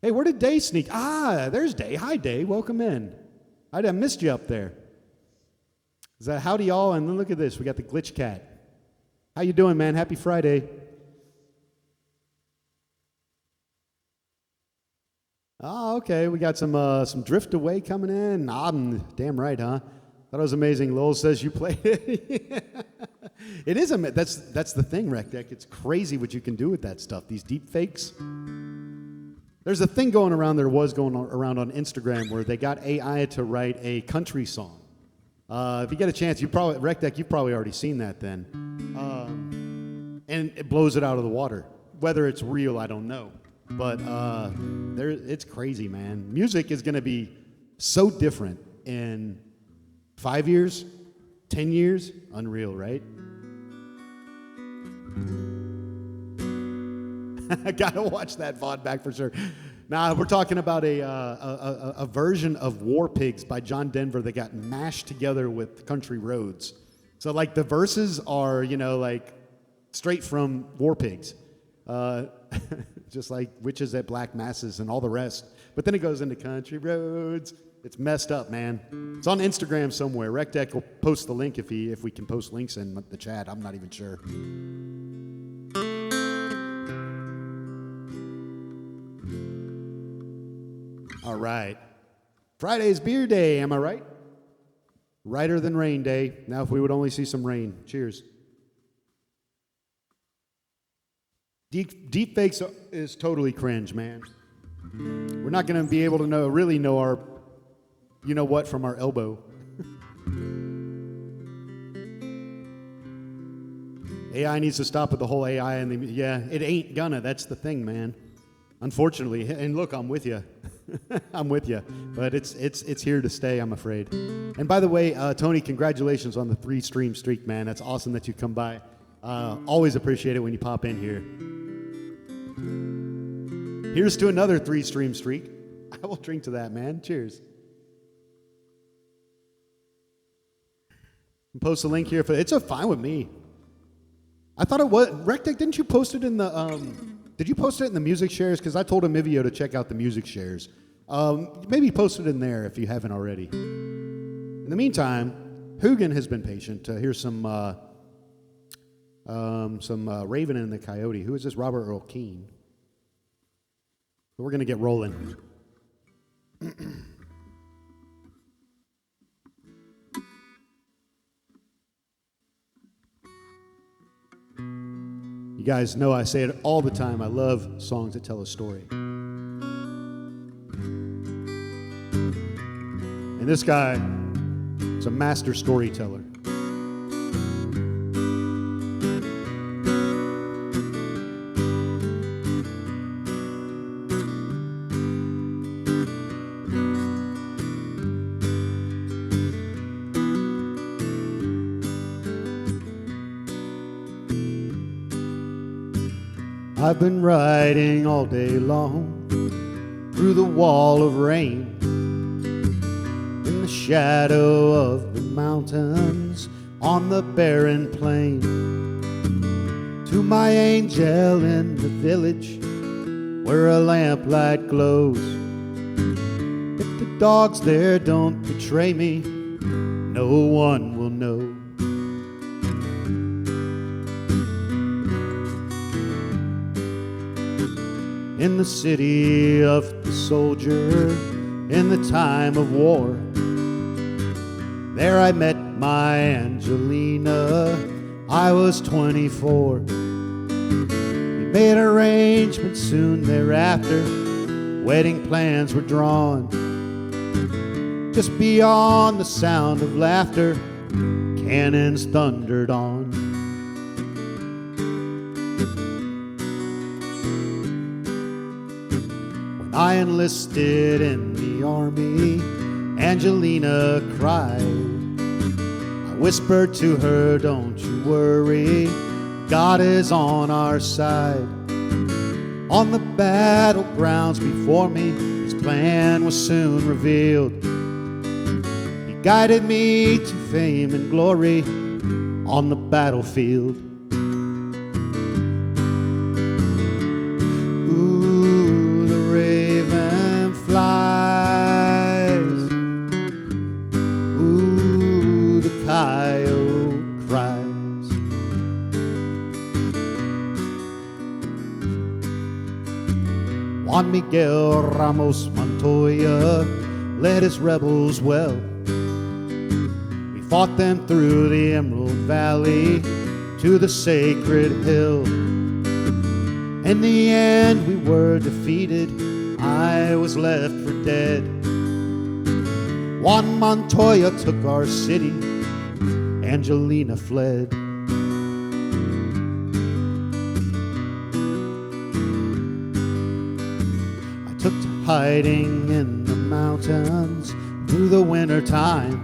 Hey, where did Day sneak? There's Day. Hi, Day. Welcome in. I missed you up there. Is that howdy, y'all? And then look at this. We got the Glitch Cat. How you doing, man? Happy Friday. Oh, okay. We got some Drift Away coming in. Damn right, huh? That was amazing. Lowell says you played it. It is that's the thing, Rectech. It's crazy what you can do with that stuff. These deep fakes. There's a thing going around on Instagram where they got AI to write a country song. If you get a chance, Rectech, you've probably already seen that then. And it blows it out of the water. Whether it's real, I don't know. But it's crazy, man. Music is going to be so different in 5 years, 10 years. Unreal, right? I gotta watch that VOD back for sure. Now we're talking about a version of War Pigs by John Denver that got mashed together with Country Roads. So like the verses are, like straight from War Pigs, just like Witches at Black Masses and all the rest. But then it goes into Country Roads. It's messed up, man. It's on Instagram somewhere. Rectech will post the link if we can post links in the chat. I'm not even sure. All right. Friday's beer day, am I right? Righter than rain day. Now if we would only see some rain. Cheers. Deep fakes is totally cringe, man. We're not going to be able to really know our you-know-what from our elbow. AI needs to stop with the whole AI. It ain't gonna. That's the thing, man. Unfortunately. And look, I'm with you. I'm with you, but it's here to stay, I'm afraid. And by the way, Tony, congratulations on the 3-stream streak, man. That's awesome that you come by. Always appreciate it when you pop in here. Here's to another 3-stream streak. I will drink to that, man. Cheers. Post a link here it's fine with me. I thought it was Rectech. Didn't you post it in the? Did you post it in the music shares? Because I told Emivio to check out the music shares. Maybe post it in there if you haven't already. In the meantime, Hugin has been patient. Here's some Raven and the Coyote. Who is this? Robert Earl Keane. But we're gonna get rolling. You guys know I say it all the time. I love songs that tell a story. this guy is a master storyteller. I've been riding all day long through the wall of rain, in the shadow of the mountains on the barren plain, to my angel in the village where a lamplight glows. If the dogs there don't betray me, no one will know. In the city of the soldier, in the time of war, there I met my Angelina. I was 24. We made arrangements soon thereafter. Wedding plans were drawn. Just beyond the sound of laughter, cannons thundered on. I enlisted in the army, Angelina cried. I whispered to her, don't you worry, God is on our side. On the battlegrounds before me, his plan was soon revealed. He guided me to fame and glory on the battlefield. Coyote cries. Juan Miguel Ramos Montoya led his rebels well. We fought them through the Emerald Valley to the Sacred Hill. In the end we were defeated, I was left for dead. Juan Montoya took our city, Angelina fled. I took to hiding in the mountains through the winter time.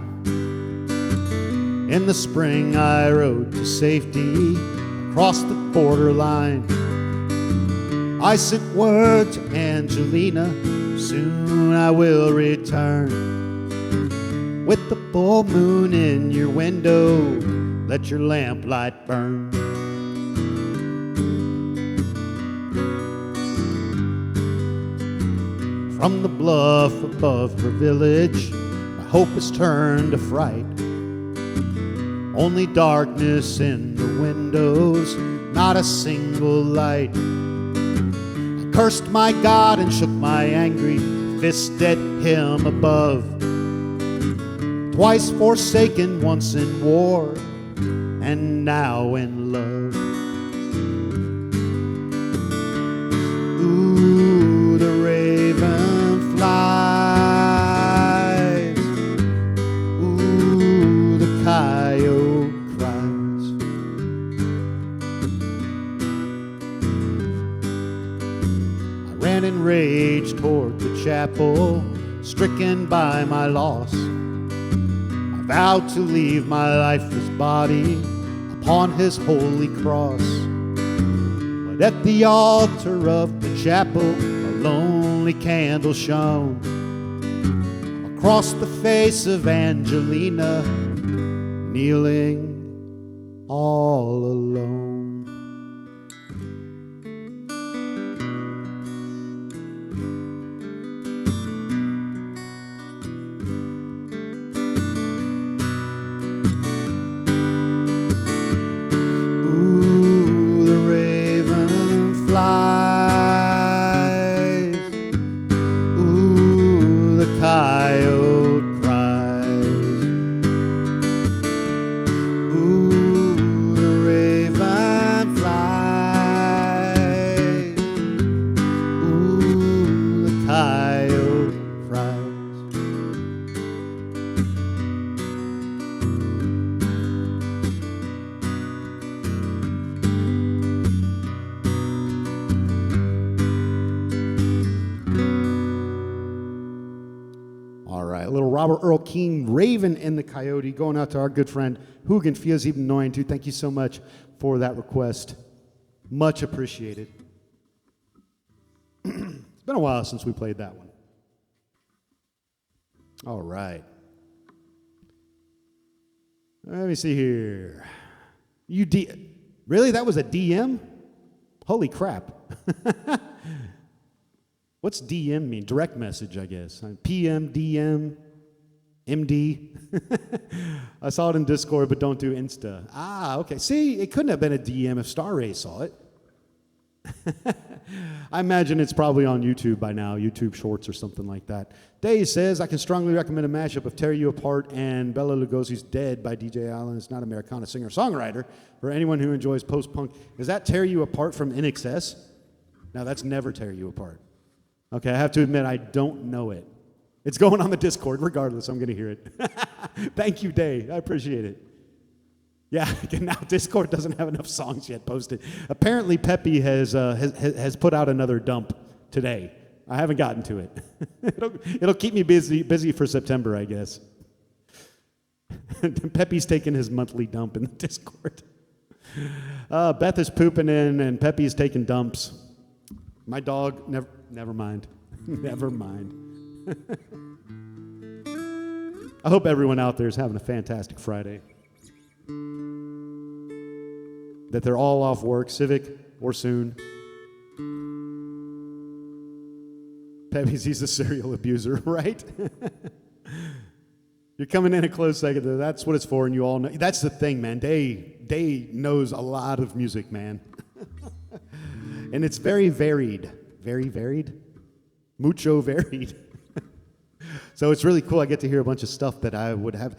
In the spring I rode to safety across the borderline. I sent word to Angelina, soon I will return. With the full moon in your window, let your lamplight burn. From the bluff above her village, my hope is turned to fright. Only darkness in the windows, not a single light. I cursed my God and shook my angry fist at him above. Twice forsaken, once in war, and now in love. Ooh, the raven flies. Ooh, the coyote cries. I ran in rage toward the chapel, stricken by my loss. Vowed to leave my lifeless body upon his holy cross. But at the altar of the chapel, a lonely candle shone across the face of Angelina, kneeling all alone. right, a little Robert Earl Keen, Raven in the Coyote, going out to our good friend Hugin Feels Even Nine too. Thank you so much for that request. Much appreciated. It's been a while since we played that one. All right. Let me see here. Really? That was a DM? Holy crap. What's DM mean? Direct message, I guess. PM, DM, MD. I saw it in Discord, but don't do Insta. Ah, okay. See, it couldn't have been a DM if Star Ray saw it. I imagine it's probably on YouTube by now, YouTube Shorts or something like that. Dave says, I can strongly recommend a mashup of Tear You Apart and Bela Lugosi's Dead by DJ Allen. It's not Americana singer-songwriter for anyone who enjoys post-punk. Is that Tear You Apart from INXS? No, that's never Tear You Apart. Okay, I have to admit, I don't know it. It's going on the Discord. Regardless, I'm going to hear it. Thank you, Dave. I appreciate it. Yeah, now Discord doesn't have enough songs yet posted. Apparently, Peppy has put out another dump today. I haven't gotten to it. It'll keep me busy for September, I guess. Peppy's taking his monthly dump in the Discord. Beth is pooping in, and Peppy's taking dumps. My dog, never mind. Never mind. I hope everyone out there is having a fantastic Friday. That they're all off work, civic or soon. Peppy's, he's a serial abuser, right? You're coming in a close second. That's what it's for, and you all know. That's the thing, man. Day knows a lot of music, man. And it's very varied. Very varied. Mucho varied. So it's really cool. I get to hear a bunch of stuff that I would have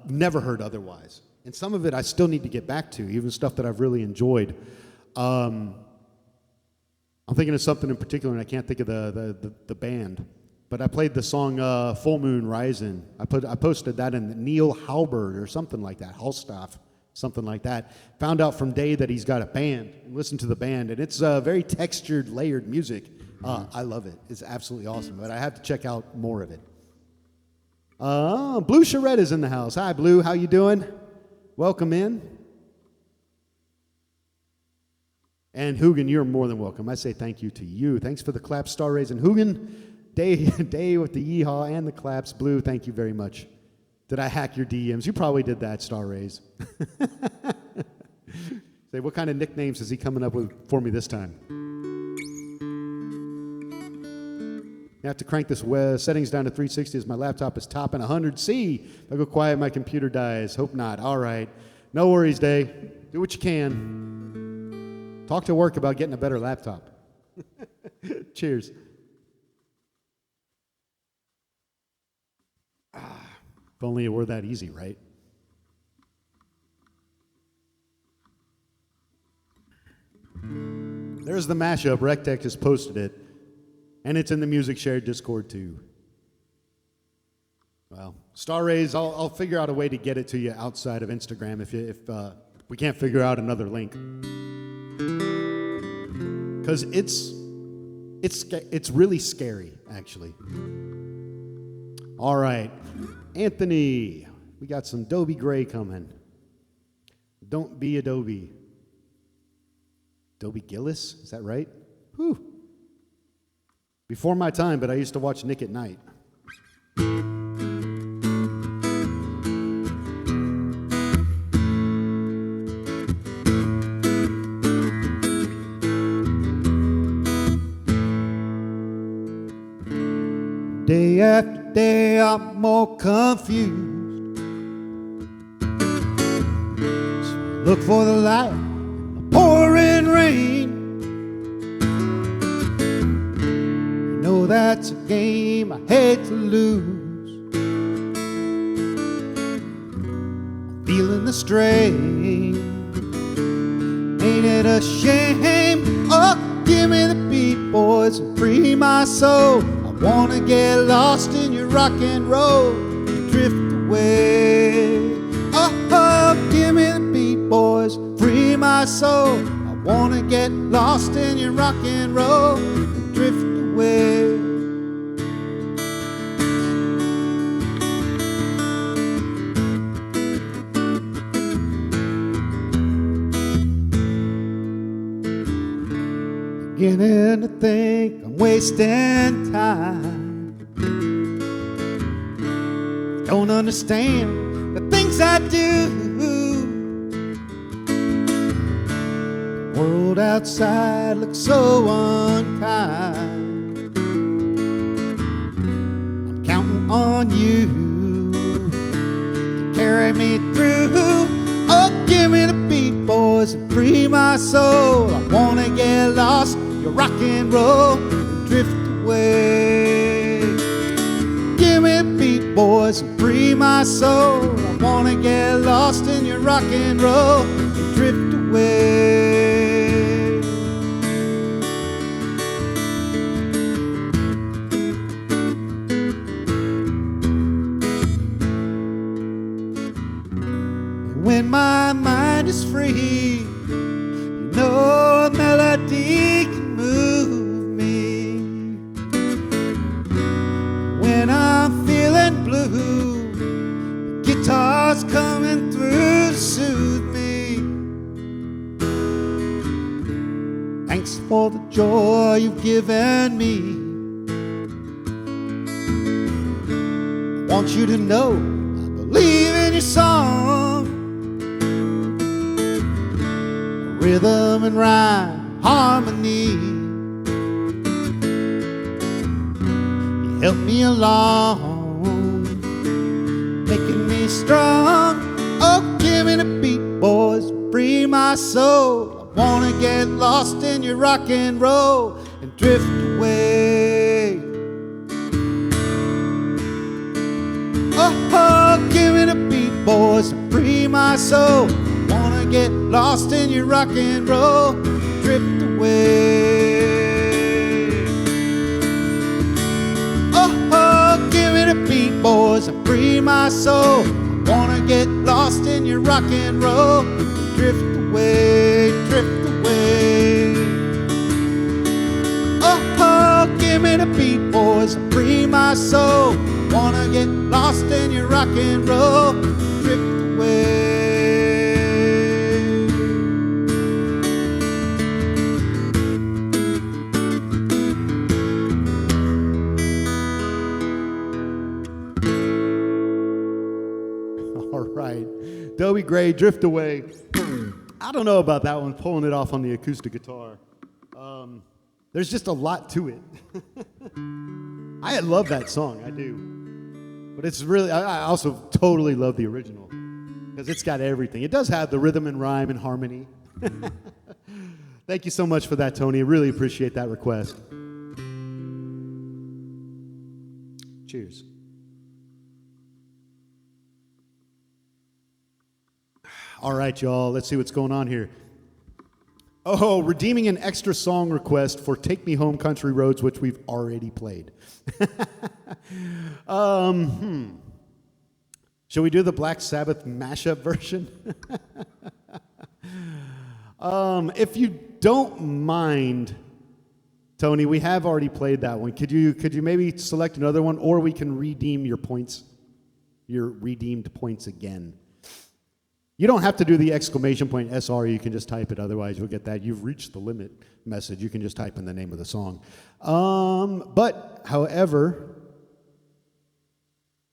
never heard otherwise. And some of it I still need to get back to, even stuff that I've really enjoyed. I'm thinking of something in particular, and I can't think of the band. But I played the song Full Moon Rising. I posted that in Neil Halbert or something like that, Halstaff, something like that. Found out from Day that he's got a band, and listened to the band, and it's very textured, layered music. I love it. It's absolutely awesome, but I have to check out more of it. Blue Charette is in the house. Hi, Blue. How you doing? Welcome in. And Hugin, you're more than welcome. I say thank you to you. Thanks for the claps, Star Rays, and Hugin. Day with the yeehaw and the claps. Blue, thank you very much. Did I hack your DMs? You probably did that, Star Rays. Say, what kind of nicknames is he coming up with for me this time? I have to crank this settings down to 360 as my laptop is topping 100C. If I go quiet, my computer dies. Hope not. All right. No worries, Day. Do what you can. Talk to work about getting a better laptop. Cheers. If only it were that easy, right? There's the mashup. Rectech has posted it. And it's in the Music Shared Discord, too. Well, Star Rays, I'll figure out a way to get it to you outside of Instagram if we can't figure out another link. Because it's really scary, actually. All right. Anthony, we got some Dobie Gray coming. Don't be a Dobie. Dobie Gillis, is that right? Whew. Before my time, but I used to watch Nick at Night. Day after day, I'm more confused. So I look for the light in the pouring rain. I know that's a game I hate to lose. I'm feeling the strain. Ain't it a shame? Oh, give me the beat, boys, and free my soul. Wanna get lost in your rock and roll and drift away. Oh, give me the beat, boys, free my soul. I wanna get lost in your rock and roll and drift away. beginning to think I'm wasting time. Don't understand the things I do. The world outside looks so unkind. I'm counting on you to carry me through. Oh, give me the beat, boys, and free my soul. I wanna get lost in your rock and roll and drift away. Give me the beat, boys, and free my soul. I wanna get lost in your rock and roll and drift away. When my mind is free, you know a melody can move me. When I'm feeling blue, the guitar's coming through to soothe me. Thanks for the joy you've given me. I want you to know I believe in your song. Rhythm and rhyme, harmony. You help me along, making me strong. Oh, give me the beat, boys, free my soul. I wanna get lost in your rock and roll and drift away. Oh, give me the beat, boys, free my soul. Wanna get lost in your rock and roll, drift away. Oh, give me the beat, boys, and free my soul. Wanna get lost in your rock and roll, drift away, drift away. Oh, give me the beat, boys, and free my soul. Wanna get lost in your rock and roll, drift away. Dobie Gray, Drift Away. I don't know about that one, pulling it off on the acoustic guitar. There's just a lot to it. I love that song, I do. But it's really, I also totally love the original because it's got everything. It does have the rhythm and rhyme and harmony. Thank you so much for that, Tony. I really appreciate that request. Cheers. All right, y'all, let's see what's going on here. Oh, redeeming an extra song request for Take Me Home Country Roads, which we've already played. Shall we do the Black Sabbath mashup version? If you don't mind, Tony, we have already played that one. Could you maybe select another one, or we can redeem your points, your redeemed points again? You don't have to do the exclamation point SR. You can just type it. Otherwise, you'll get that "You've reached the limit" message. You can just type in the name of the song. But however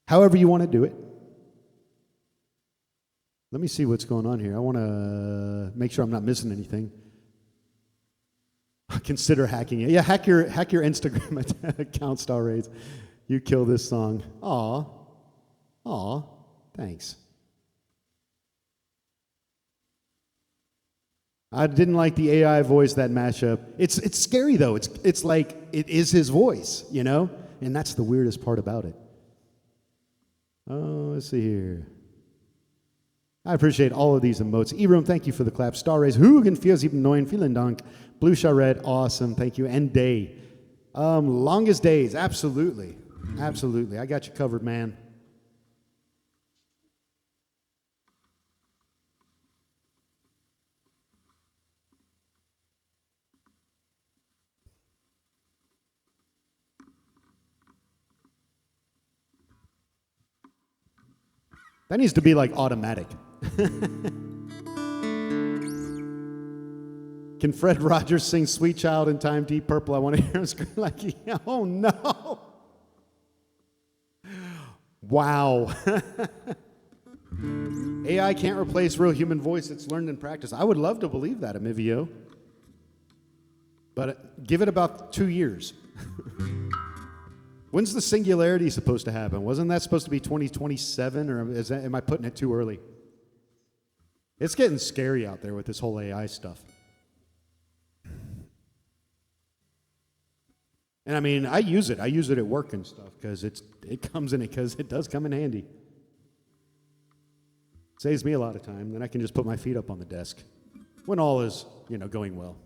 you want to do it. Let me see what's going on here. I want to make sure I'm not missing anything. Consider hacking it. Yeah, hack your Instagram account, Star Rays. You kill this song. Aw, thanks. I didn't like the AI voice, that mashup. It's scary though. It's like it is his voice, you know? And that's the weirdest part about it. Oh, let's see here. I appreciate all of these emotes. E-Room, thank you for the clap. Star Rays, Hugen, Feels Even Neun, Vielen Dank. Blue Charette, awesome, thank you. And Day. Longest Days, absolutely. Absolutely. I got you covered, man. That needs to be like automatic. Can Fred Rogers sing Sweet Child in Time Deep Purple? I want to hear him scream like, yeah, oh no. Wow. AI can't replace real human voice. It's learned in practice. I would love to believe that, Emivio. But give it about 2 years. When's the singularity supposed to happen? Wasn't that supposed to be 2027, or am I putting it too early? It's getting scary out there with this whole AI stuff. And I mean, I use it. I use it at work and stuff because it does come in handy. Saves me a lot of time. Then I can just put my feet up on the desk when all is, going well.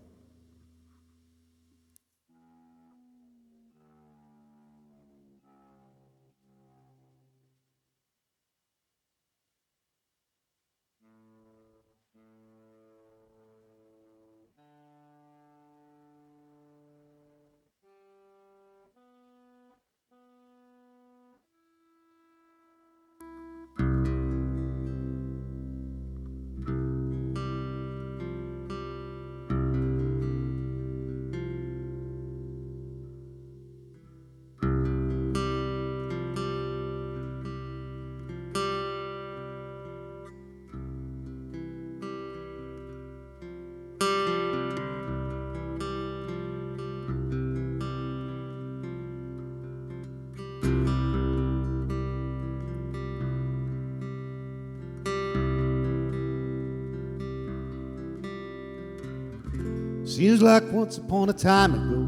Seems like once upon a time ago,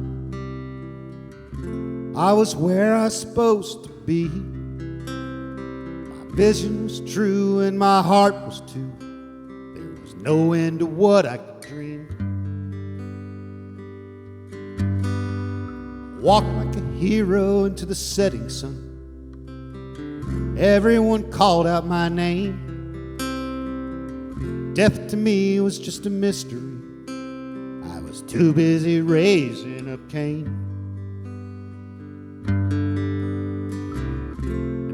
I was where I was supposed to be. My vision was true and my heart was too. There was no end to what I could dream. I walked like a hero into the setting sun. Everyone called out my name. Death to me was just a mystery. Too busy raising up Cain.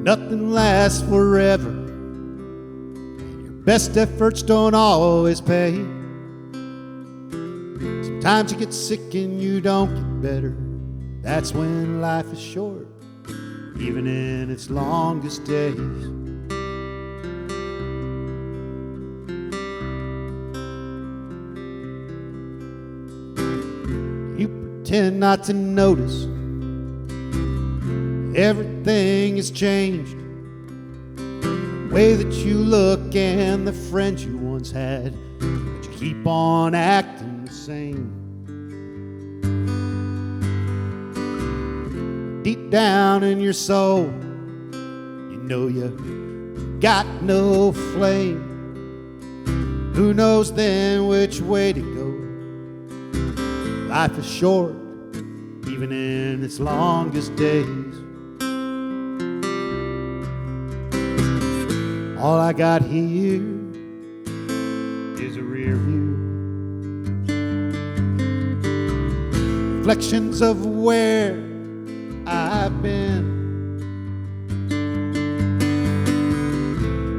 Nothing lasts forever, and your best efforts don't always pay. Sometimes you get sick and you don't get better. That's when life is short, even in its longest days. Tend not to notice everything has changed. The way that you look and the friends you once had, but you keep on acting the same. Deep down in your soul, you know you got no flame. Who knows then which way to go? Life is short, even in its longest days. All I got here is a rear view. Reflections of where I've been.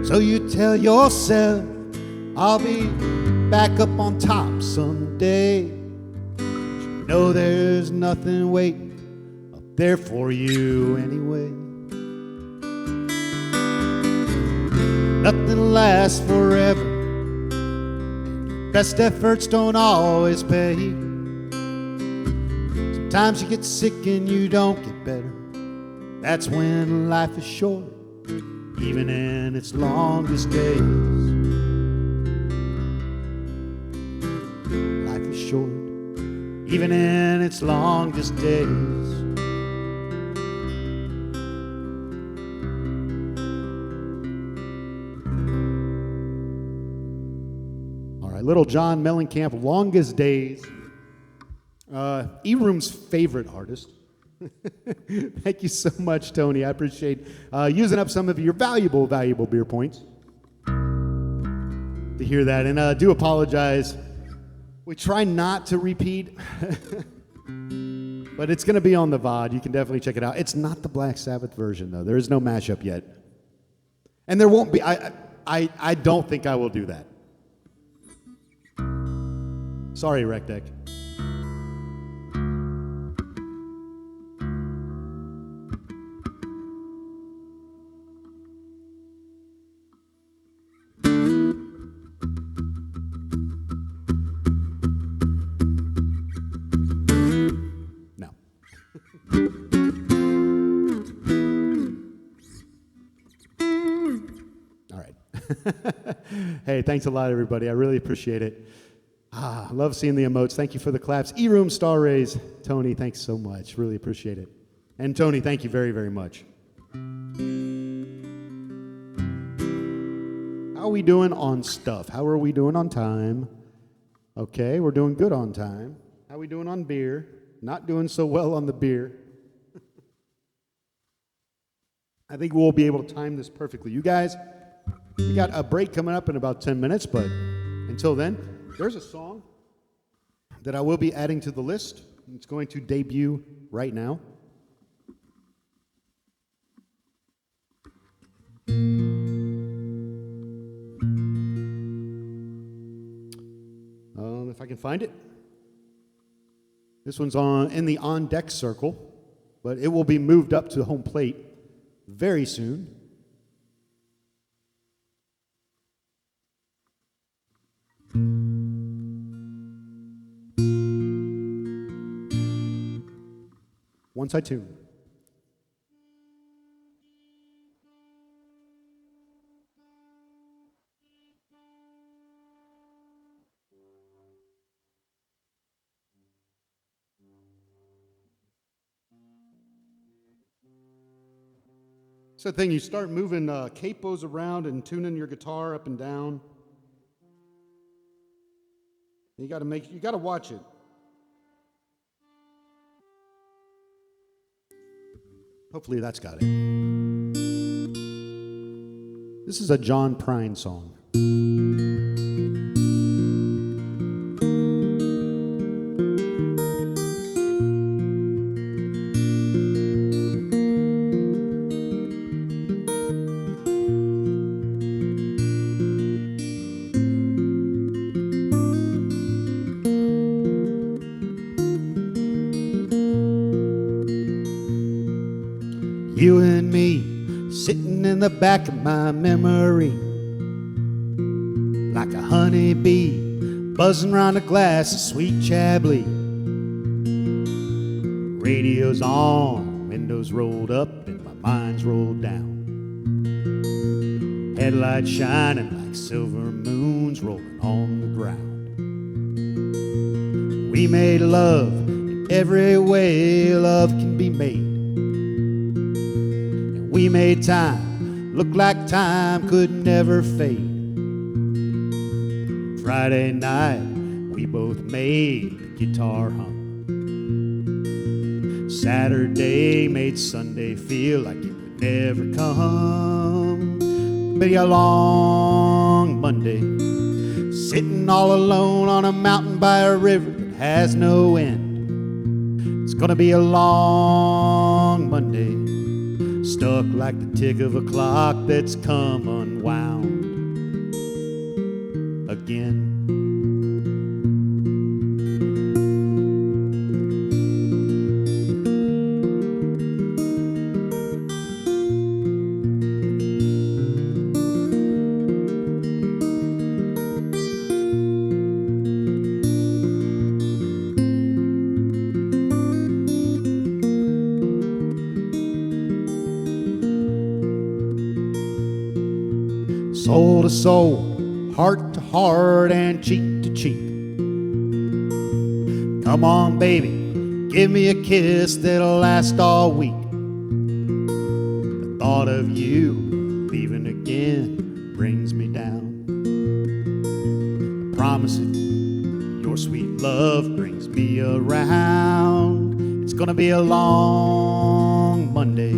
So you tell yourself I'll be back up on top someday. No, there's nothing waiting up there for you anyway. Nothing lasts forever, and your best efforts don't always pay. Sometimes you get sick and you don't get better. That's when life is short, even in its longest days. Life is short, even in its longest days. All right, Little John Mellencamp, Longest Days. E-Room's favorite artist. Thank you so much, Tony. I appreciate using up some of your valuable beer points to hear that. And do apologize. We try not to repeat, but it's going to be on the VOD. You can definitely check it out. It's not the Black Sabbath version, though. There is no mashup yet. And there won't be. I don't think I will do that. Sorry, Rec Deck. No. All right. Hey, thanks a lot, everybody. I really appreciate it. I love seeing the emotes. Thank you for the claps. E-Room star raise. Tony, thanks so much. Really appreciate it. And Tony, thank you very, very much. How are we doing on stuff? How are we doing on time? Okay, we're doing good on time. How are we doing on beer? Not doing so well on the beer. I think we'll be able to time this perfectly. You guys, we got a break coming up in about 10 minutes, but until then, there's a song that I will be adding to the list. It's going to debut right now. If I can find it. This one's in the on deck circle, but it will be moved up to home plate very soon. Once I tune. It's the thing, you start moving capos around and tuning your guitar up and down. You gotta watch it. Hopefully that's got it. This is a John Prine song. You and me sitting in the back of my memory, like a honeybee buzzing around a glass of sweet Chablis. Radio's on, windows rolled up, and my mind's rolled down. Headlights shining like silver moons rolling on the ground. We made love in every way love can be made. We made time look like time could never fade. Friday night, we both made the guitar hum. Saturday made Sunday feel like it would never come. But a long Monday, sitting all alone on a mountain by a river that has no end. It's gonna be a long Monday, stuck like the tick of a clock that's come unwound again. Soul to soul, heart to heart, and cheek to cheek. Come on, baby, give me a kiss that'll last all week. The thought of you leaving again brings me down. I promise it, your sweet love brings me around. It's gonna be a long Monday,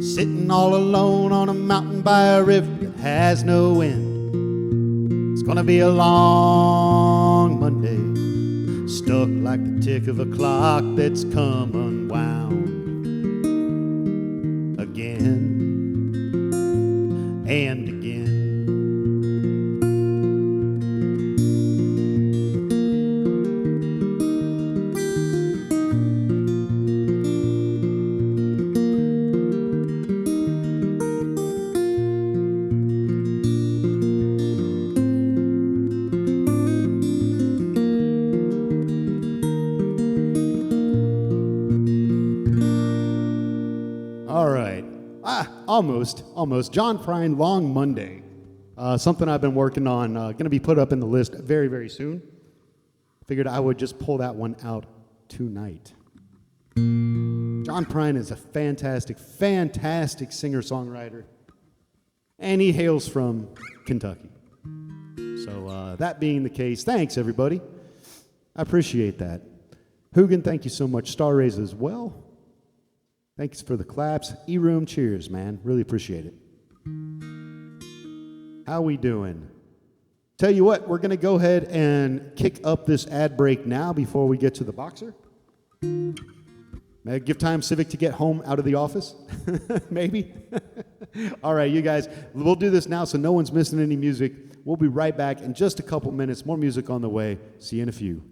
sitting all alone on a mountain by a river has no end. It's gonna be a long Monday, stuck like the tick of a clock that's come unwound again and again. All right. Almost. John Prine, Long Monday. Something I've been working on. Going to be put up in the list very, very soon. Figured I would just pull that one out tonight. John Prine is a fantastic, fantastic singer-songwriter. And he hails from Kentucky. So that being the case, thanks, everybody. I appreciate that. Hugin, thank you so much. Star Rays as well. Thanks for the claps. E-Room, cheers, man. Really appreciate it. How we doing? Tell you what, we're going to go ahead and kick up this ad break now before we get to the boxer. May I give time Civic to get home out of the office? Maybe? All right, you guys, we'll do this now so no one's missing any music. We'll be right back in just a couple minutes. More music on the way. See you in a few.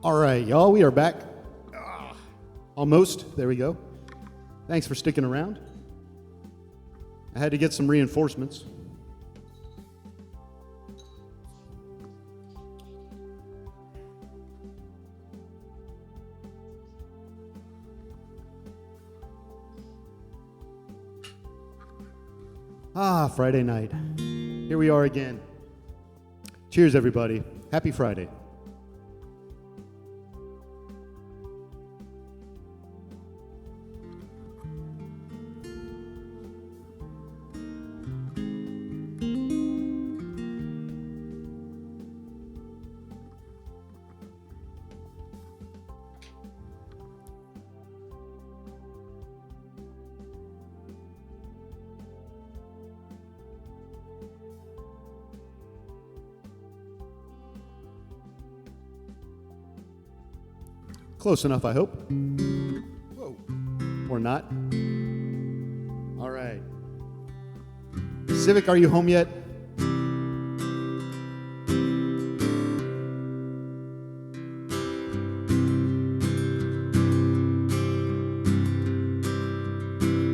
All right, y'all, we are back. Almost. There we go. Thanks for sticking around. I had to get some reinforcements. Friday night. Here we are again. Cheers, everybody. Happy Friday. Close enough, I hope. Whoa. Or not. All right. Civic, are you home yet?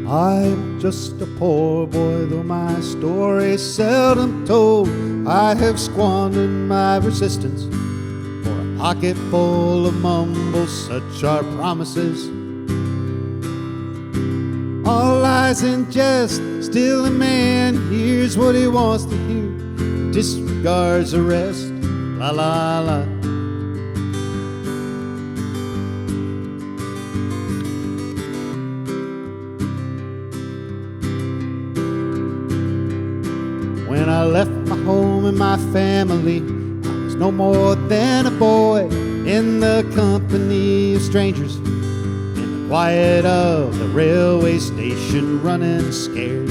I'm just a poor boy, though my story's seldom told. I have squandered my resistance for a pocket full of mumbles, such are promises. All lies and jest, still a man hears what he wants to hear, disregards the rest, la la la. When I left my home and my family, I was no more than a boy in the company of strangers, in the quiet of the railway station, running scared,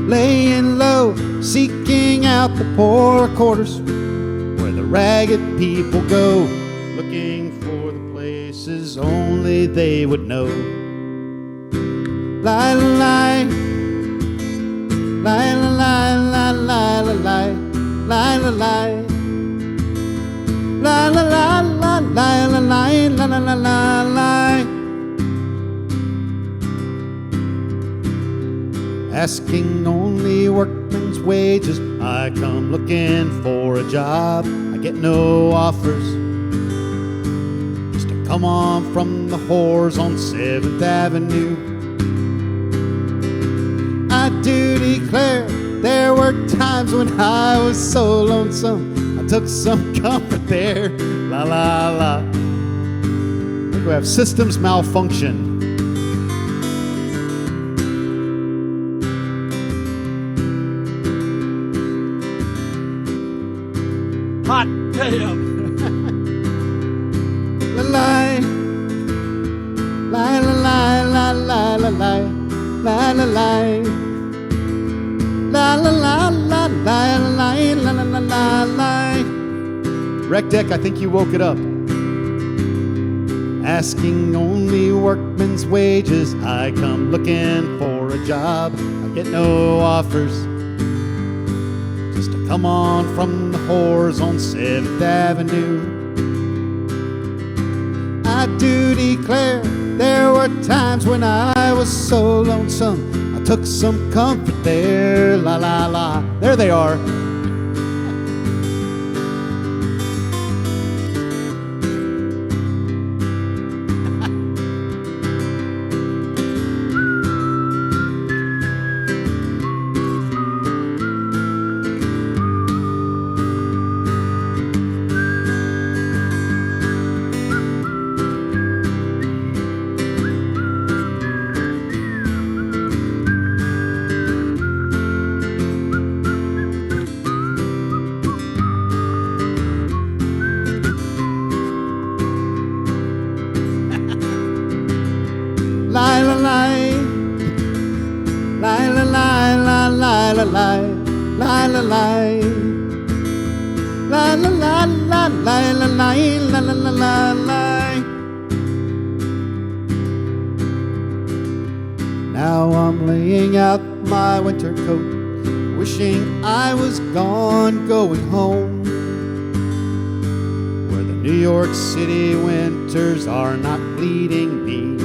laying low, seeking out the poorer quarters where the ragged people go, looking for the places only they would know. Lie, lie, lie, lie, lie, lie, lie, lie, lie, lie, lie. La la la la la la la la la la la. Asking only workmen's wages, I come looking for a job. I get no offers, just to come on from the whores on 7th Avenue. I do declare there were times when I was so lonesome, I took some comfort there. La la la. I think we have systems malfunction. Hot damn. La la la la la la la la la la la la la la la la la la. Rec Deck, I think you woke it up. Asking only workmen's wages, I come looking for a job. I get no offers, just to come on from the whores on 7th Avenue. I do declare there were times when I was so lonesome, I took some comfort there. La la la. There they are. Now I'm laying out my winter coat, wishing I was gone, going home, where the New York City winters are not bleeding me,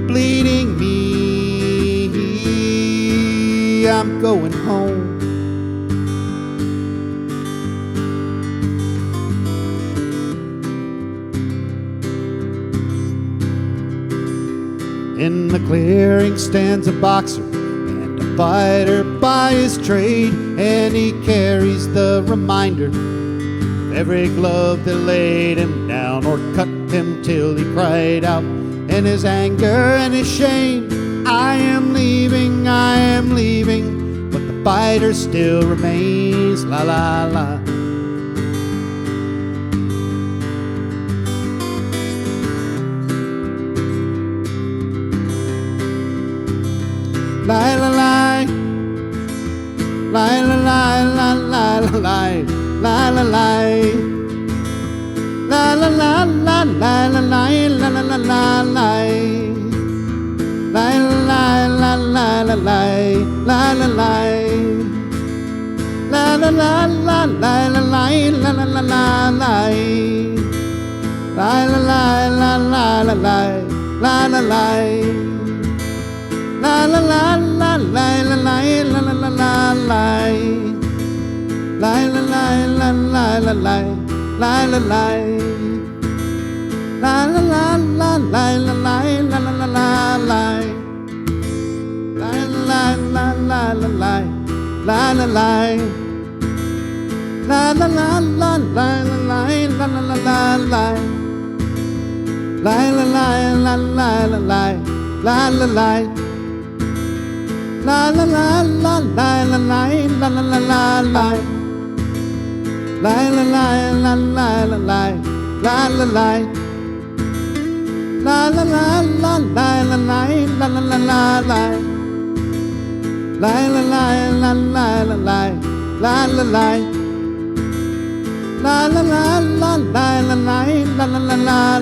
bleeding me. I'm going home. In the clearing stands a boxer and a fighter by his trade, and he carries the reminder of every glove that laid him down or cut him till he cried out in his anger and his shame, I am leaving, but the fighter still remains. La la la. Lie, la, lie. Lie, la, lie, la, lie, la, lie. Lie, la, lie. La, la, la, la, lie, la, lie, la, la, la, la, lie. Lie, la, lie, la, la la la la la. La la la la la la la la la la la la. La la la la la la la la la la. La la la la la la la la la la la. La la la la la la la la la la. La la la la la la la la la la la. La la la la la la la la la. La la la la la la la la la la la. La la la la la la la la la la. La la la la la la la la la la la. La la la la la la la la la la. La la la la la la la la la la la. La la la la la la la la la la. La la la la la la la la la la.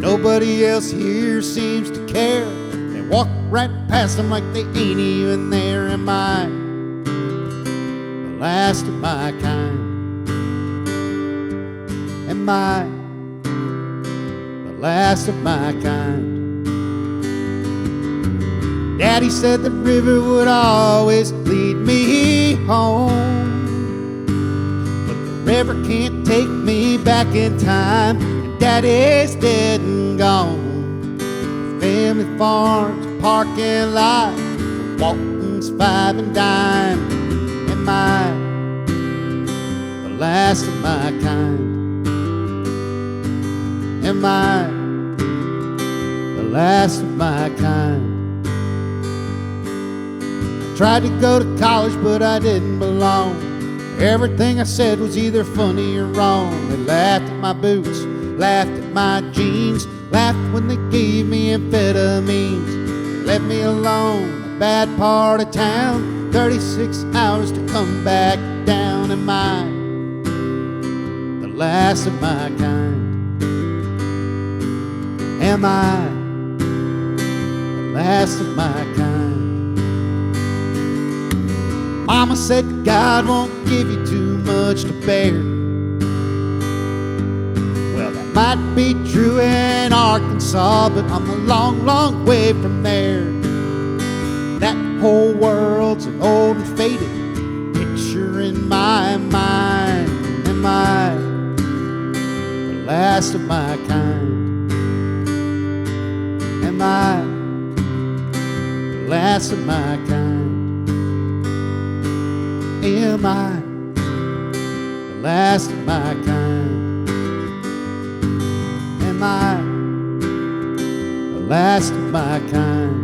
Nobody else here seems to care. They walk right past them like they ain't even there. Am I the last of my kind? Am I the last of my kind? Daddy said the river would always lead me home, but the river can't take me back in time, and Daddy's dead and gone. The family farm's a parking lot, the Walton's 5 and dime. Am I the last of my kind? Am I the last of my kind? Tried to go to college, but I didn't belong. Everything I said was either funny or wrong. They laughed at my boots, laughed at my jeans, laughed when they gave me amphetamines. They left me alone, a bad part of town, 36 hours to come back down. Am I the last of my kind? Am I the last of my kind? Mama said God won't give you too much to bear. Well, that might be true in Arkansas, but I'm a long, long way from there. That whole world's an old and faded picture in my mind. Am I the last of my kind? Am I the last of my kind? Am I the last of my kind? Am I the last of my kind?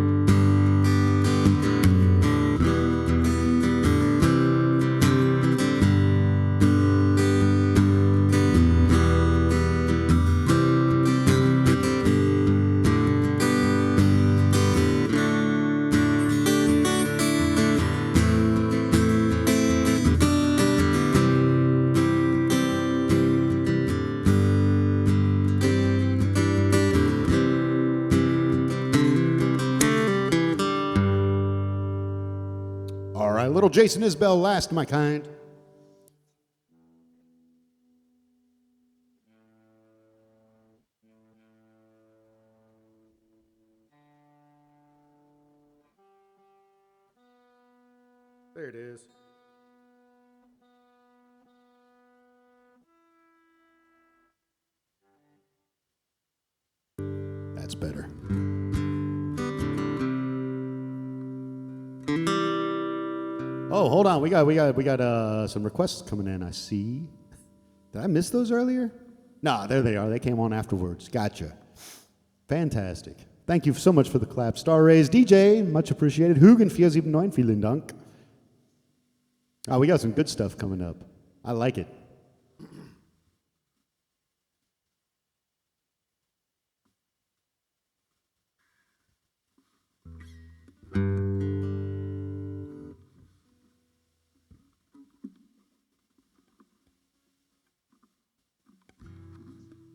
Little Jason Isbell, last of my kind. There it is. That's better. Oh, hold on. We got some requests coming in, I see. Did I miss those earlier? No, there they are. They came on afterwards. Gotcha. Fantastic. Thank you so much for the clap. Star Rays, DJ, much appreciated. Hugen, vielen Dank. Oh, we got some good stuff coming up. I like it.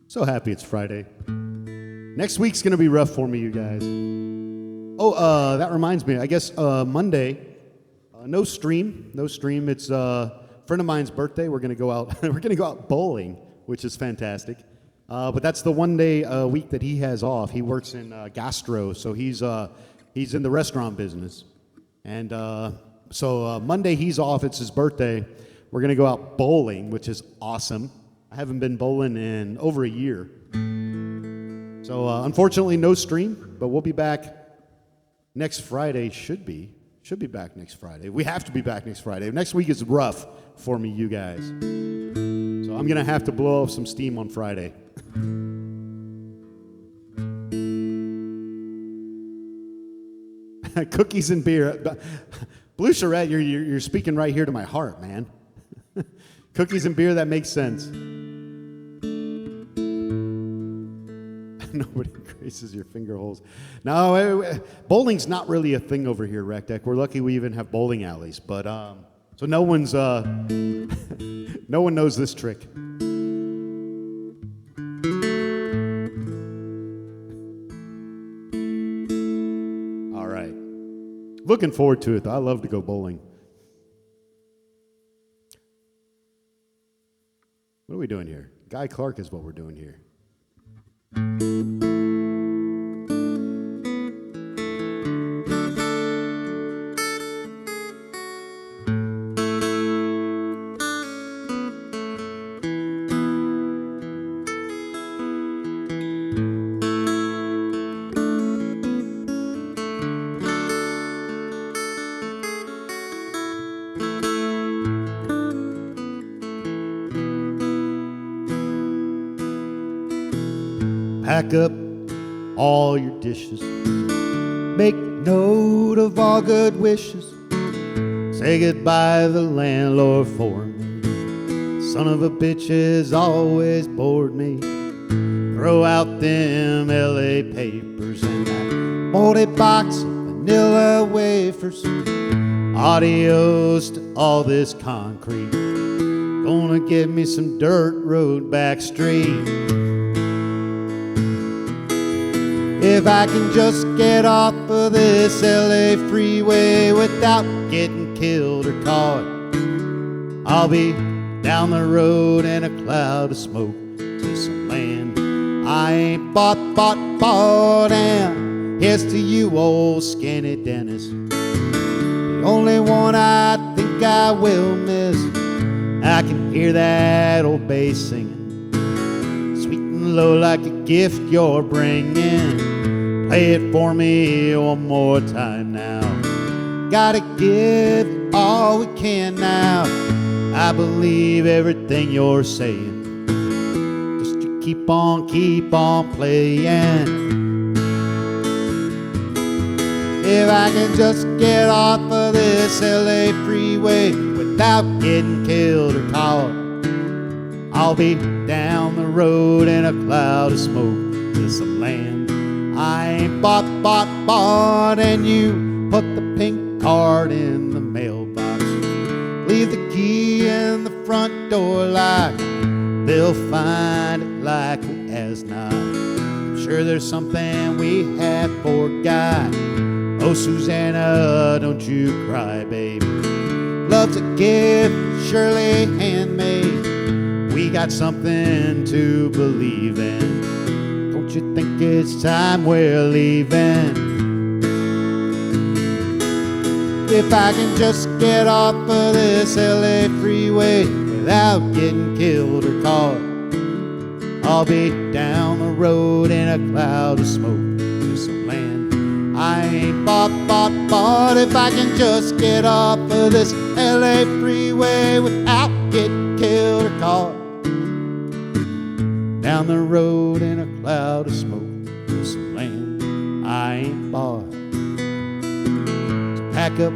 So happy it's Friday. Next week's going to be rough for me, you guys. Oh, that reminds me. I guess Monday, no stream. It's a friend of mine's birthday. We're going to go out. We're going to go out bowling, which is fantastic. But that's the one day a week that he has off. He works in gastro, so he's in the restaurant business. And so Monday he's off. It's his birthday. We're going to go out bowling, which is awesome. I haven't been bowling in over a year. So unfortunately, no stream, but we'll be back next Friday. Should be back next Friday. We have to be back next Friday. Next week is rough for me, you guys. So I'm going to have to blow off some steam on Friday. Cookies and beer. Blue Charette, you're speaking right here to my heart, man. Cookies and beer, that makes sense. Nobody graces your finger holes. No, bowling's not really a thing over here, Rec Deck. We're lucky we even have bowling alleys, but so no one's no one knows this trick. Looking forward to it, though. I love to go bowling. What are we doing here? Guy Clark is what we're doing here. Pack up all your dishes. Make note of all good wishes. Say goodbye to the landlord for me. Son of a bitch has always bored me. Throw out them LA papers and that moldy box of vanilla wafers. Adios to all this concrete. Gonna give me some dirt road back street. If I can just get off of this LA freeway without getting killed or caught, I'll be down the road in a cloud of smoke to some land I ain't bought. And here's to you, old skinny Dennis, the only one I think I will miss. I can hear that old bass singing, sweet and low like a gift you're bringing. Play it for me one more time now. Gotta give all we can now. I believe everything you're saying. Just to keep on playing. If I can just get off of this LA freeway without getting killed or caught, I'll be down the road in a cloud of smoke to some land I ain't bought. And you put the pink card in the mailbox. Leave the key in the front door lock. They'll find it likely as not. I'm sure there's something we have forgot. Oh, Susanna, don't you cry, baby. Love's a gift, surely handmade. We got something to believe in. Don't you think it's time we're leaving? If I can just get off of this LA freeway without getting killed or caught, I'll be down the road in a cloud of smoke to some land I ain't bought. If I can just get off of this LA freeway without getting killed or caught, down the road in a cloud of smoke to some land I ain't bought. So pack up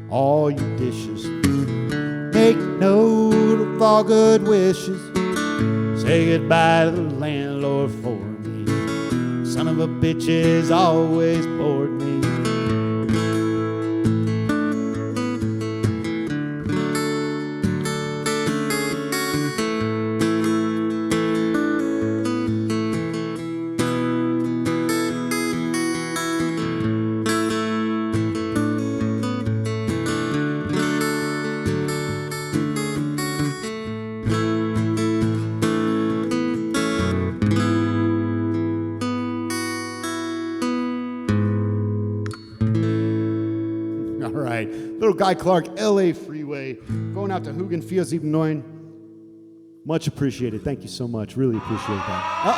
all your dishes. Make note of all good wishes. Say goodbye to the landlord for me. Son of a bitch has always bored me. Little Guy Clark, LA Freeway, going out to Hoogan Fields, even knowing. Much appreciated. Thank you so much. Really appreciate that.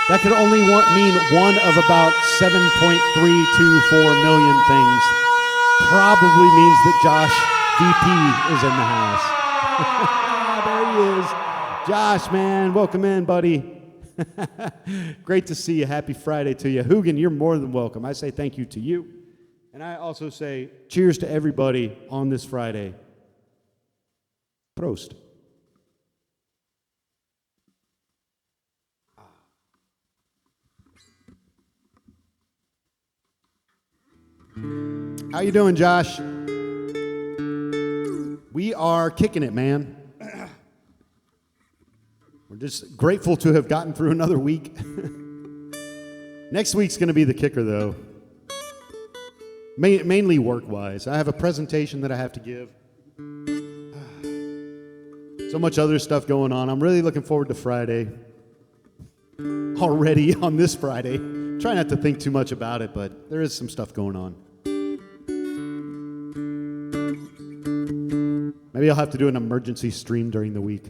That could only mean one of about 7.324 million things. Probably means that Josh VP is in the house. There he is. Josh, man, welcome in, buddy. Great to see you. Happy Friday to you. Hoogan, you're more than welcome. I say thank you to you. And I also say cheers to everybody on this Friday. Prost. How you doing, Josh? We are kicking it, man. We're just grateful to have gotten through another week. Next week's going to be the kicker, though. Mainly work-wise. I have a presentation that I have to give. So much other stuff going on. I'm really looking forward to Friday. Already on this Friday. Try not to think too much about it, but there is some stuff going on. Maybe I'll have to do an emergency stream during the week.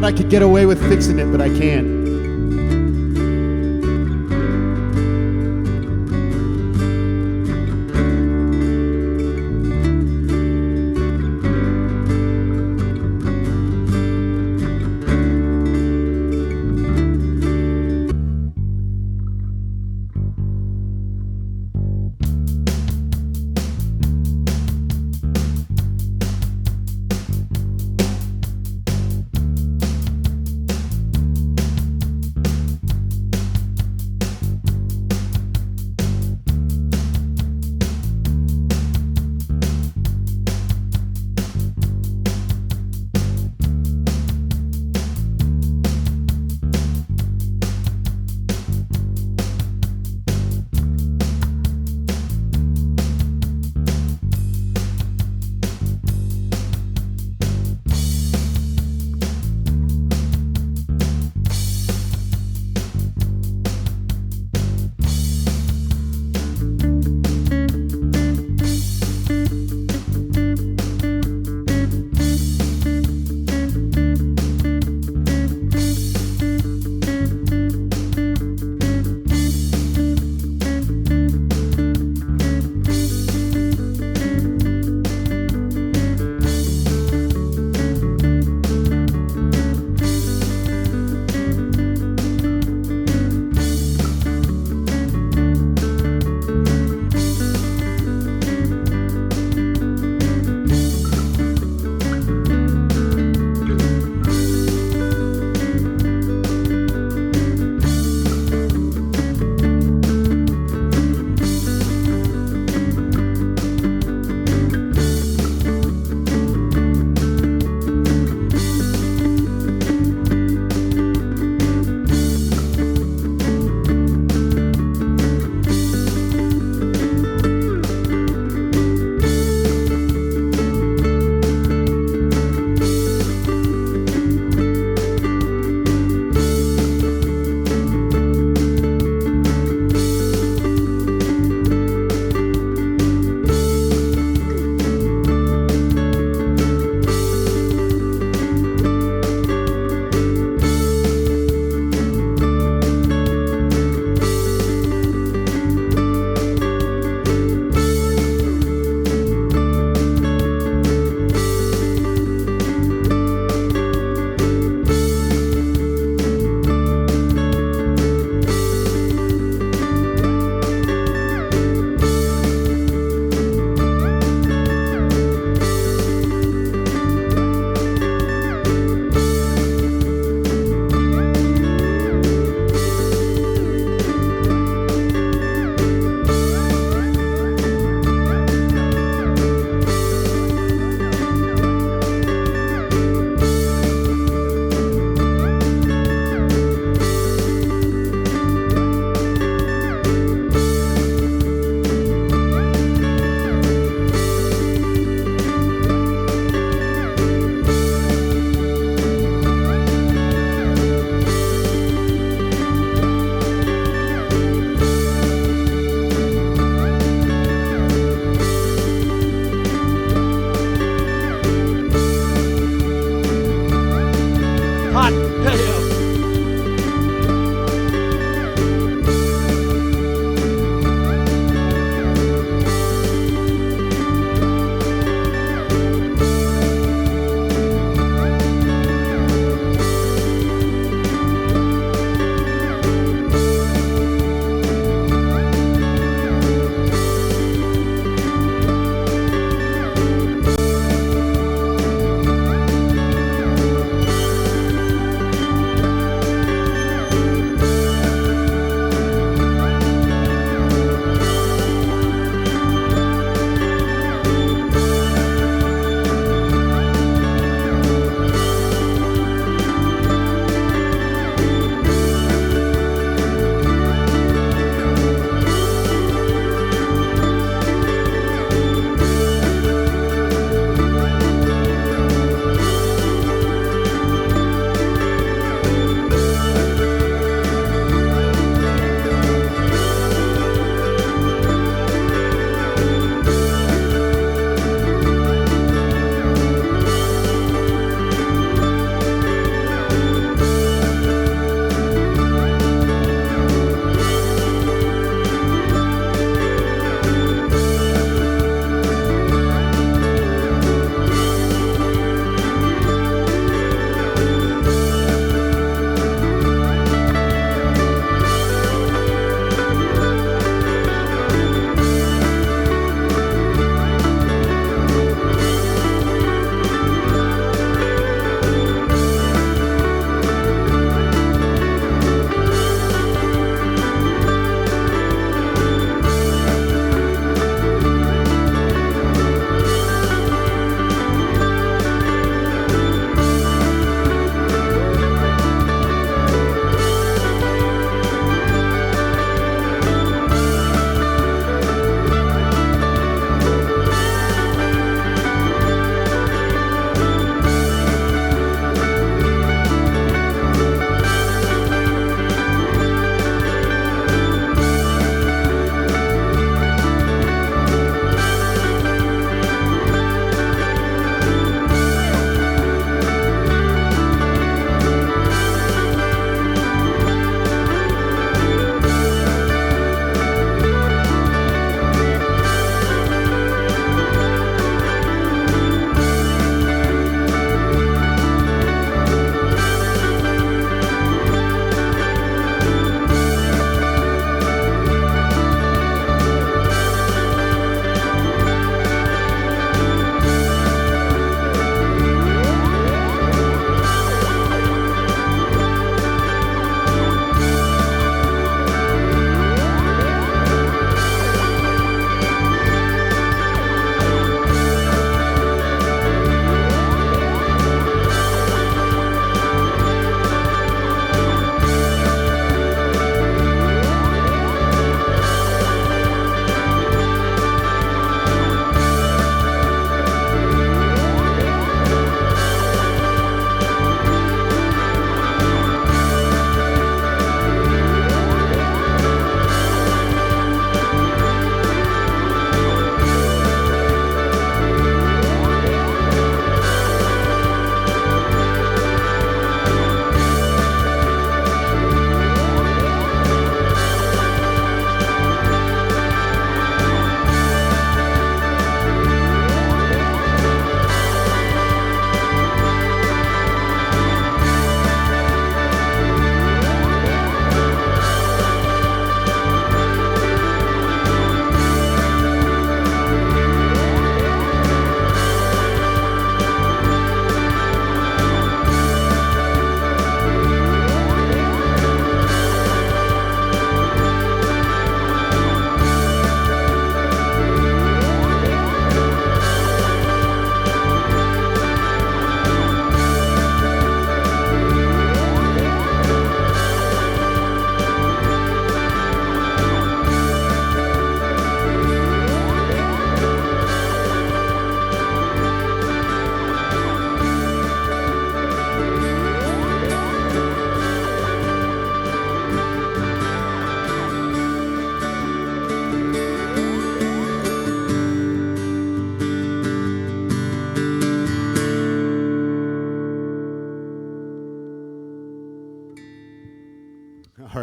I could get away with fixing it, but I can't.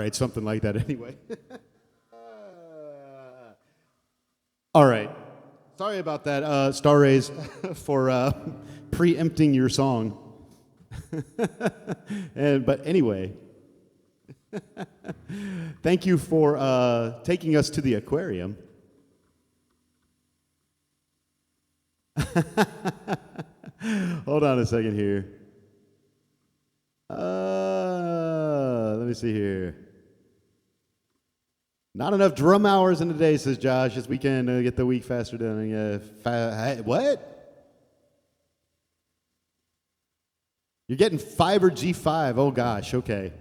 right, something like that anyway. All right. Sorry about that, Star Rays, for preempting your song. But anyway, thank you for taking us to the aquarium. Hold on a second here. Let me see here. Not enough drum hours in a day, says Josh. This weekend, get the week faster done. What? You're getting fiber G5. Oh gosh. Okay.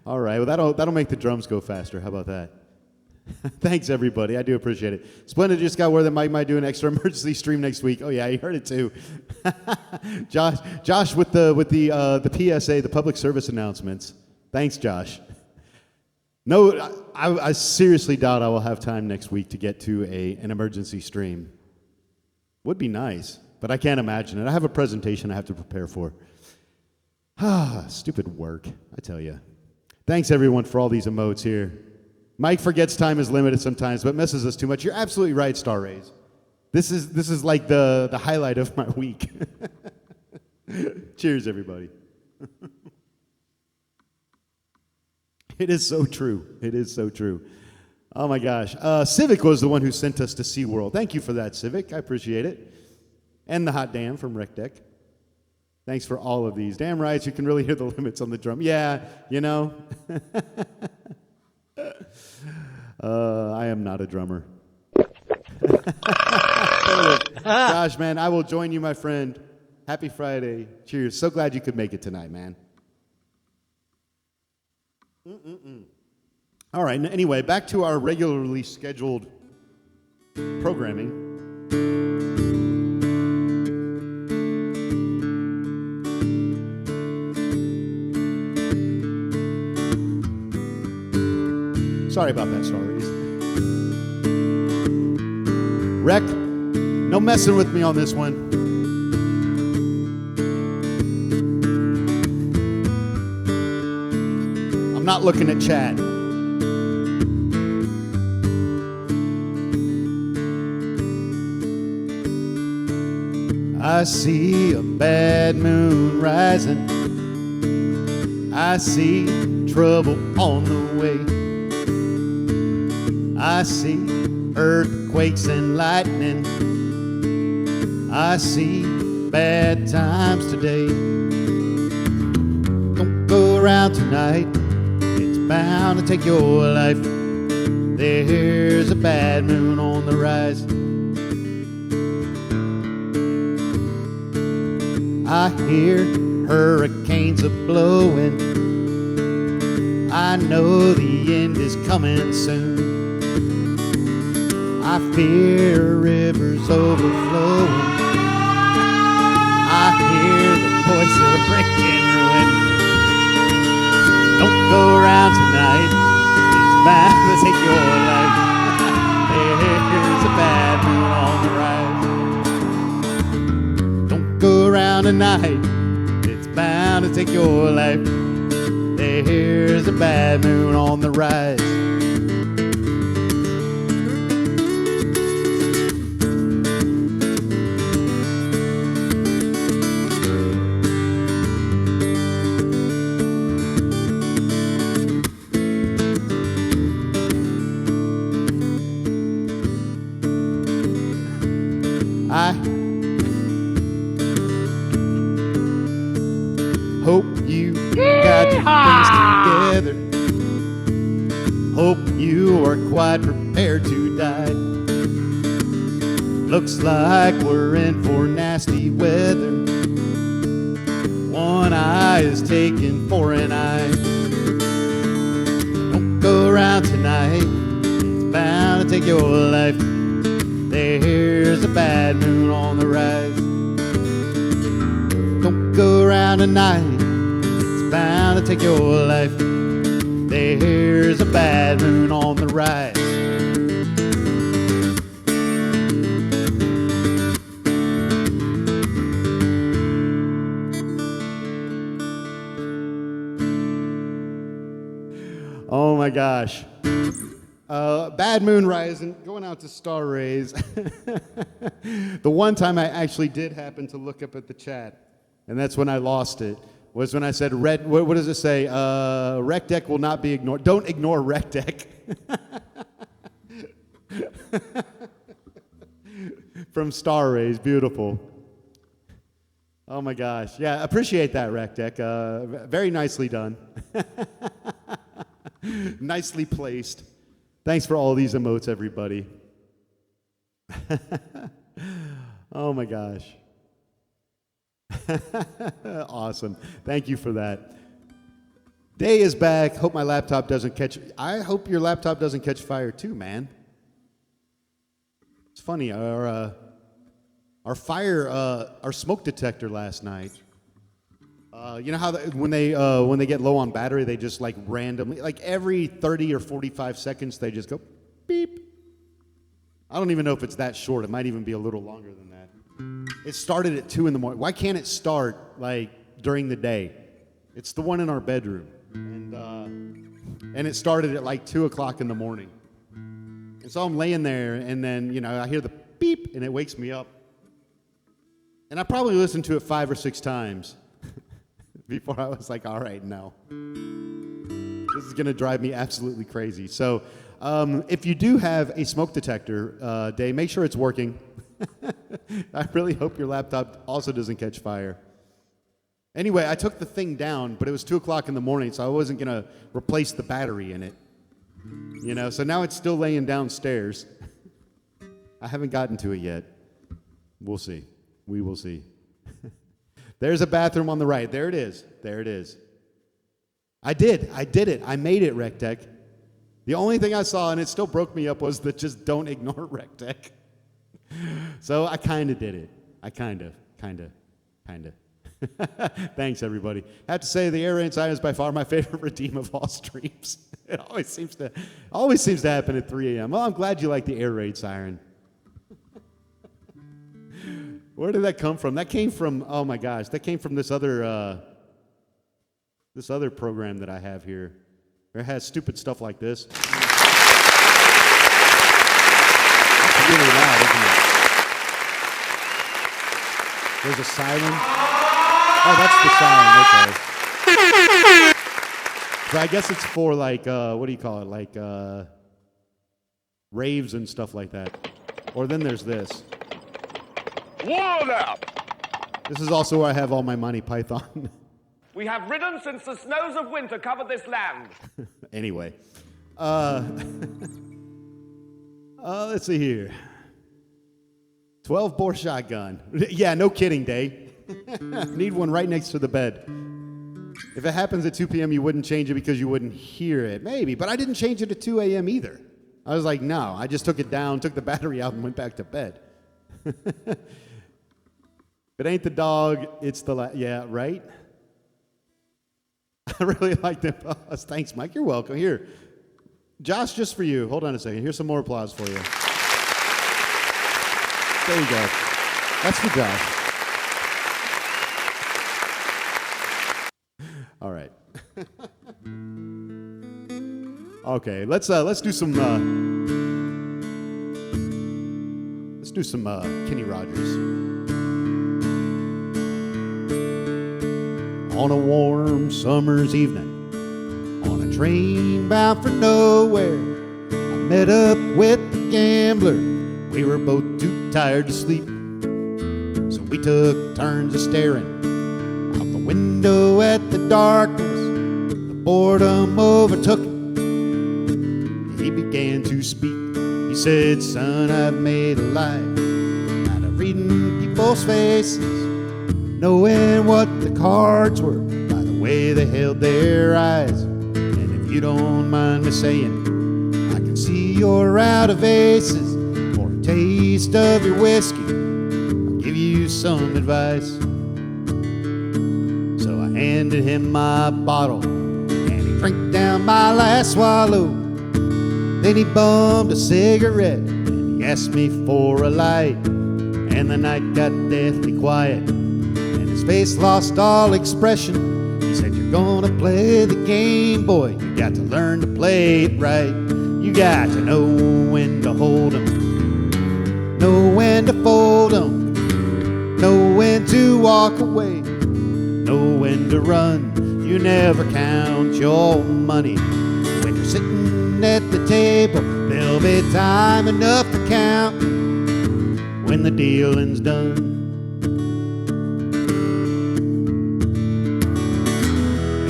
All right. Well, that'll make the drums go faster. How about that? Thanks, everybody. I do appreciate it. Splendid just got word that Mike might do an extra emergency stream next week. Oh yeah, you heard it too. Josh with the PSA, the public service announcements. Thanks, Josh. No, I seriously doubt I will have time next week to get to an emergency stream. Would be nice, but I can't imagine it. I have a presentation I have to prepare for. Stupid work, I tell you. Thanks, everyone, for all these emotes here. Mike forgets time is limited sometimes, but misses us too much. You're absolutely right, Star Rays. This is like the highlight of my week. Cheers, everybody. It is so true. It is so true. Oh, my gosh. Civic was the one who sent us to SeaWorld. Thank you for that, Civic. I appreciate it. And the Hot Damn from Rec Deck. Thanks for all of these. Damn right, you can really hear the limits on the drum. Yeah, you know. I am not a drummer. Josh, man, I will join you, my friend. Happy Friday. Cheers. So glad you could make it tonight, man. All right, anyway, back to our regularly scheduled programming. Sorry about that, stories. Rec, no messing with me on this one. I'm not looking at chat. I see a bad moon rising. I see trouble on the way. I see earthquakes and lightning. I see bad times today. Don't go around tonight. It's bound to take your life. There's a bad moon on the rise. I hear hurricanes are blowing. I know the end is coming soon. I fear rivers overflowing. I hear the voice of breaking ruin. Don't go around tonight. It's bound to take your life. There's a bad moon on the rise. Don't go around tonight. It's bound to take your life. There's a bad moon on the rise. I hope you got your things together. Hope you are quite prepared to die. Looks like we're in for nasty weather. One eye is taken for an eye. Don't go around tonight. It's bound to take your life. There's a bad moon on the rise. Don't go around tonight. It's bound to take your life. There's a bad moon on the rise. Bad Moon Rising, going out to Star Rays. The one time I actually did happen to look up at the chat, and that's when I lost it, was when I said, what does it say? Rec deck will not be ignored. Don't ignore rec deck. From Star Rays, beautiful. Oh my gosh, yeah, appreciate that rec deck. Very nicely done. Nicely placed. Thanks for all these emotes, everybody. Oh my gosh. Awesome. Thank you for that. Day is back. Hope my laptop doesn't catch... I hope your laptop doesn't catch fire too, man. It's funny, our smoke detector last night, you know how when they get low on battery, they just like randomly, like every 30 or 45 seconds, they just go beep. I don't even know if it's that short. It might even be a little longer than that. It started at 2 in the morning. Why can't it start like during the day? It's the one in our bedroom, and it started at like 2 o'clock in the morning. And so I'm laying there, and then I hear the beep, and it wakes me up. And I probably listened to it 5 or 6 times before I was like, all right, no. This is going to drive me absolutely crazy. So if you do have a smoke detector, Dave, make sure it's working. I really hope your laptop also doesn't catch fire. Anyway, I took the thing down, but it was 2 o'clock in the morning, so I wasn't going to replace the battery in it. So now it's still laying downstairs. I haven't gotten to it yet. We'll see. We will see. There's a bathroom on the right. There it is. There it is. I did it. I made it, Rec Deck. The only thing I saw, and it still broke me up, was that just don't ignore Rec Deck. So I kind of did it. I kind of. Thanks, everybody. I have to say, the air raid siren is by far my favorite redeem of all streams. It always seems to happen at 3 a.m. Well, I'm glad you like the air raid siren. Where did that come from? That came from, oh my gosh, that came from this other program that I have here. It has stupid stuff like this. It's really loud, isn't it? There's a siren. Oh, that's the siren, okay. So I guess it's for like, what do you call it? Like raves and stuff like that. Or then there's this. Water! This is also where I have all my Monty Python. We have ridden since the snows of winter covered this land. Anyway. Let's see here. 12-bore shotgun. Yeah, no kidding, Dave. Need one right next to the bed. If it happens at 2 p.m., you wouldn't change it because you wouldn't hear it. Maybe, but I didn't change it at 2 a.m. either. I was like, no. I just took it down, took the battery out, and went back to bed. If it ain't the dog, it's the... yeah, right? I really like that applause. Thanks, Mike. You're welcome. Here. Josh, just for you. Hold on a second. Here's some more applause for you. There you go. That's for Josh. All right. Okay, let's do some Kenny Rogers. On a warm summer's evening, on a train bound for nowhere, I met up with the gambler. We were both too tired to sleep, so we took turns of staring out the window at the darkness. The boredom overtook him. He began to speak. He said, "Son, I've made a life out of reading people's faces, knowing what the cards were by the way they held their eyes. And if you don't mind me saying, I can see you're out of aces. For a taste of your whiskey, I'll give you some advice." So I handed him my bottle, and he drank down my last swallow. Then he bummed a cigarette, and he asked me for a light. And the night got deathly quiet, and his face lost all expression. He said, "You're Gonna play the game, boy, you got to learn to play it right. You got to know when to hold 'em, know when to fold 'em, know when to walk away, know when to run. You never count your money. When you're sitting at the table, there'll be time enough to count when the dealing's done.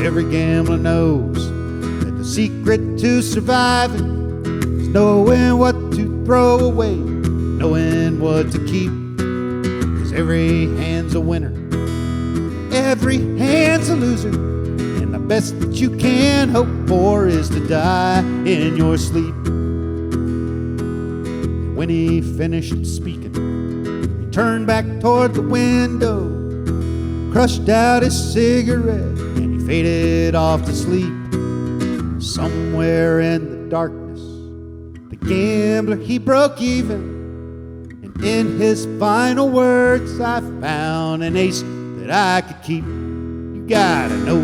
Every gambler knows that the secret to surviving is knowing what to throw away, knowing what to keep. 'Cause every hand's a winner, every hand's a loser, and the best that you can hope for is to die in your sleep. And when he finished speaking, he turned back toward the window, crushed out his cigarette, faded off to sleep. Somewhere in the darkness, the gambler, he broke even. And in his final words, I found an ace that I could keep. You gotta know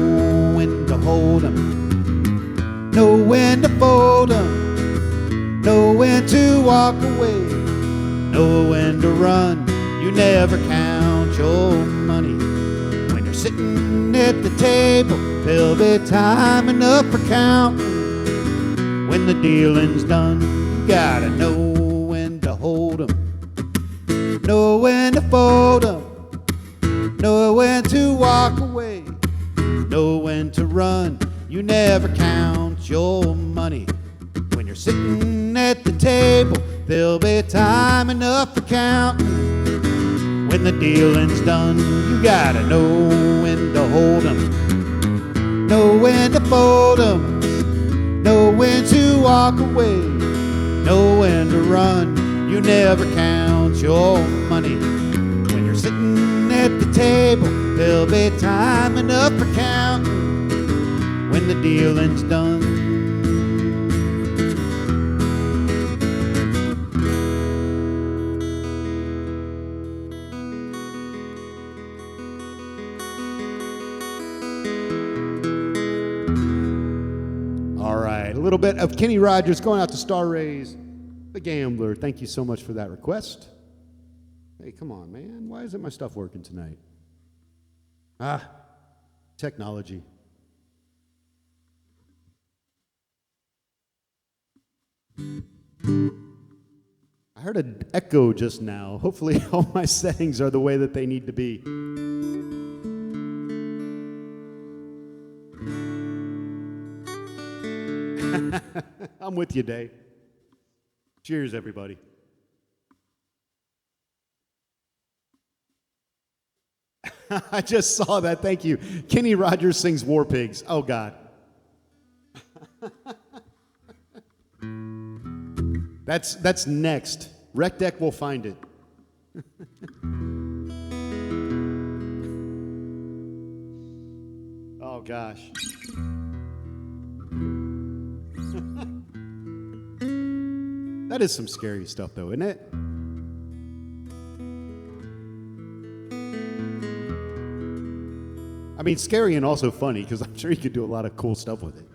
when to hold 'em, know when to fold 'em, know when to walk away, know when to run. You never count your money. When you're sitting at the table, there'll be time enough for counting when the dealing's done. You gotta know when to hold 'em, know when to fold 'em, know when to walk away, know when to run. You never count your money. When you're sitting at the table, there'll be time enough for counting when the dealing's done. You gotta know when to hold 'em, know when to fold 'em, know when to walk away, know when to run. You never count your money. When you're sitting at the table, there'll be time enough for counting when the dealing's done. A little bit of Kenny Rogers going out to Star Rays, the Gambler. Thank you so much for that request. Hey, come on, man. Why isn't my stuff working tonight? Technology. I heard an echo just now. Hopefully all my settings are the way that they need to be. I'm with you, Dave. Cheers, everybody. I just saw that. Thank you. Kenny Rogers sings War Pigs. Oh, God. That's next. Rec Deck will find it. Oh, gosh. That is some scary stuff, though, isn't it? I mean, scary and also funny, because I'm sure you could do a lot of cool stuff with it.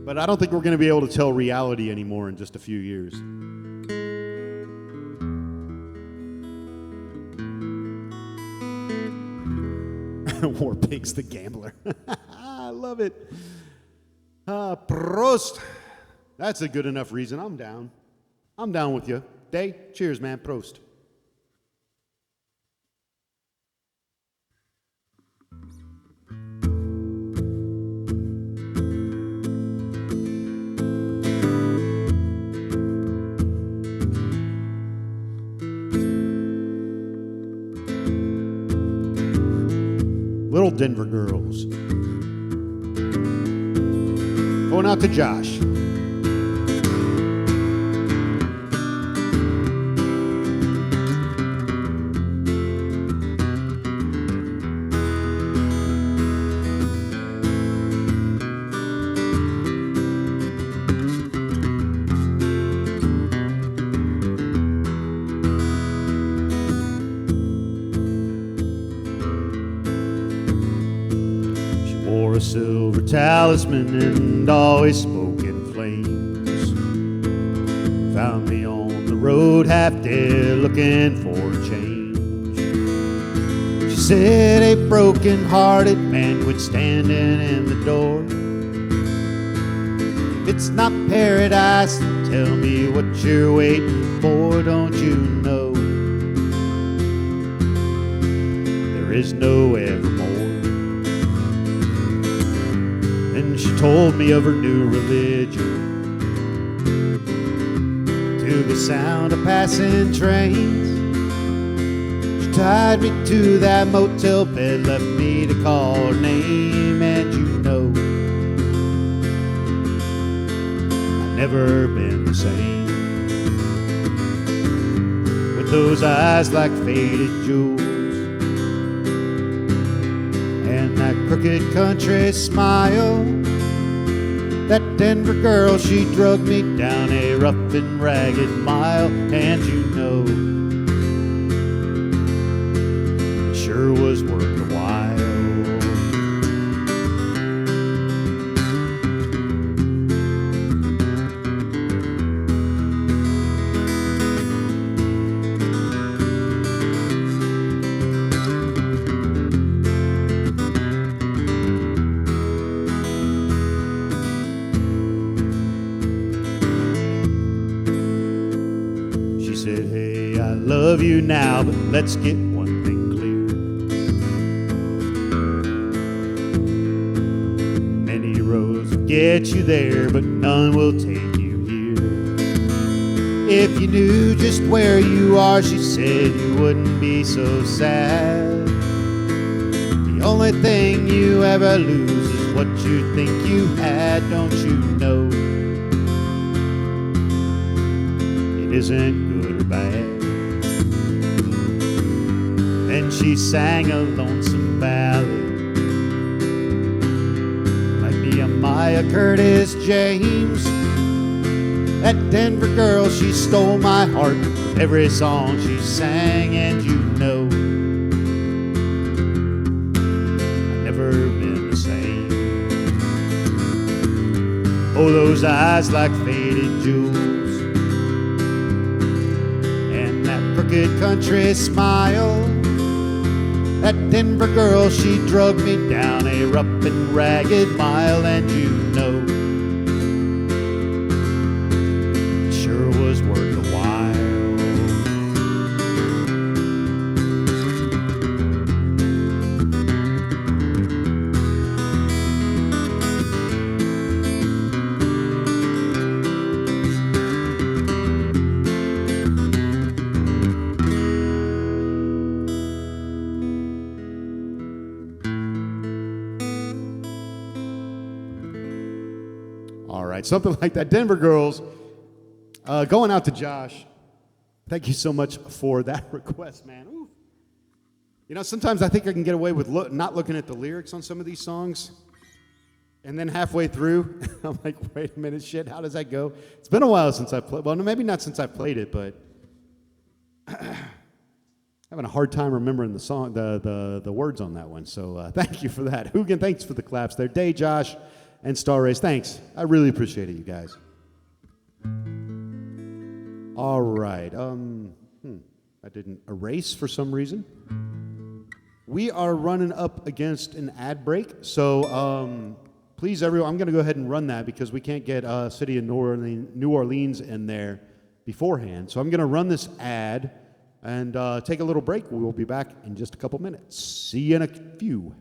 But I don't think we're going to be able to tell reality anymore in just a few years. War Pigs the Gambler. I love it. Prost. That's a good enough reason. I'm down. I'm down with you. Day, cheers, man. Prost. Little Denver Girls. Going out to Josh. talisman and always spoke in flames. Found me on the road half dead looking for a change. She said a broken-hearted man quit standing in the door. If it's not paradise, then tell me what you're waiting for. Don't you know there is no evermore? Then she told me of her new religion, to the sound of passing trains. She tied me to that motel bed, left me to call her name. And you know, I've never been the same. With those eyes like faded jewels and that crooked country smile, that Denver girl, she drugged me down a rough and ragged mile. And you know, it sure was worth the while. Love you now, but let's get one thing clear. Many roads will get you there, but none will take you here. If you knew just where you are, she said, you wouldn't be so sad. The only thing you ever lose is what you think you had. Don't you know it isn't good or bad? Then she sang a lonesome ballad, like Nehemiah Curtis James. That Denver girl, she stole my heart with every song she sang. And you know, I've never been the same. Oh, those eyes like faded jewels and that crooked country smile. That Denver girl, she drugged me down a rough and ragged mile. And you know, it sure was worth the while. Something like that. Denver Girls, going out to Josh. Thank you so much for that request, man. Ooh. You know, sometimes I think I can get away with not looking at the lyrics on some of these songs. And then halfway through, I'm like, wait a minute, shit, how does that go? It's been a while since I played. Well, maybe not since I played it, but having a hard time remembering the song, the words on that one. So thank you for that. Hoogan, thanks for the claps there. Day, Josh. And Star Race, thanks. I really appreciate it, you guys. All right. I didn't erase for some reason. We are running up against an ad break, so please, everyone, I'm going to go ahead and run that because we can't get City of New Orleans in there beforehand. So I'm going to run this ad and take a little break. We will be back in just a couple minutes. See you in a few.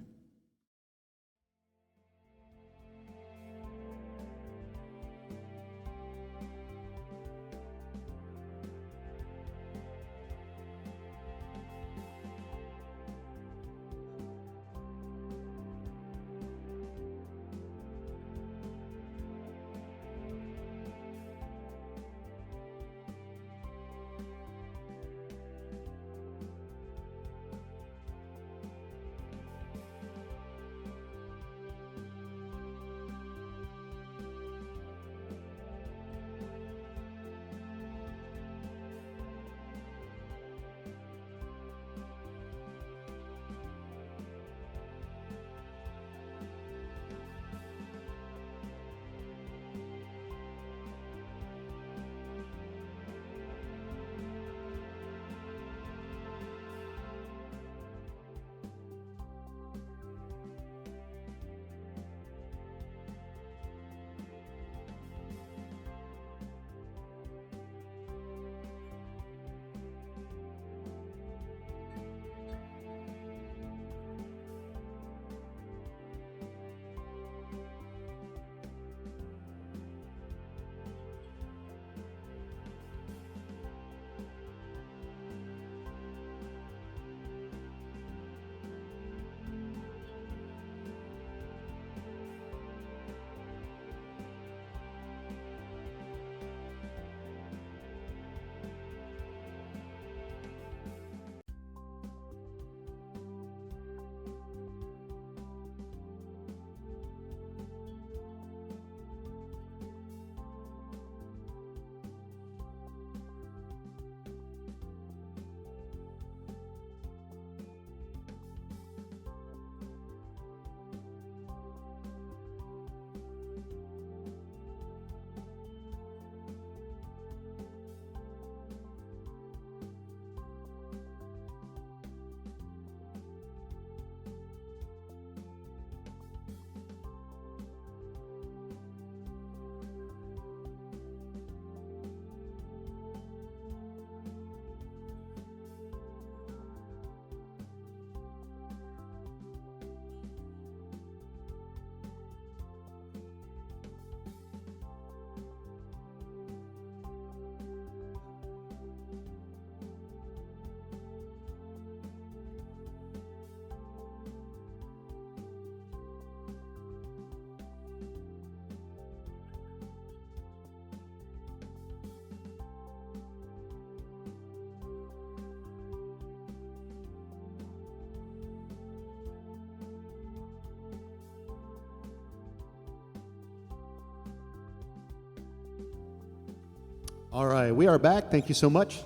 All right, we are back. Thank you so much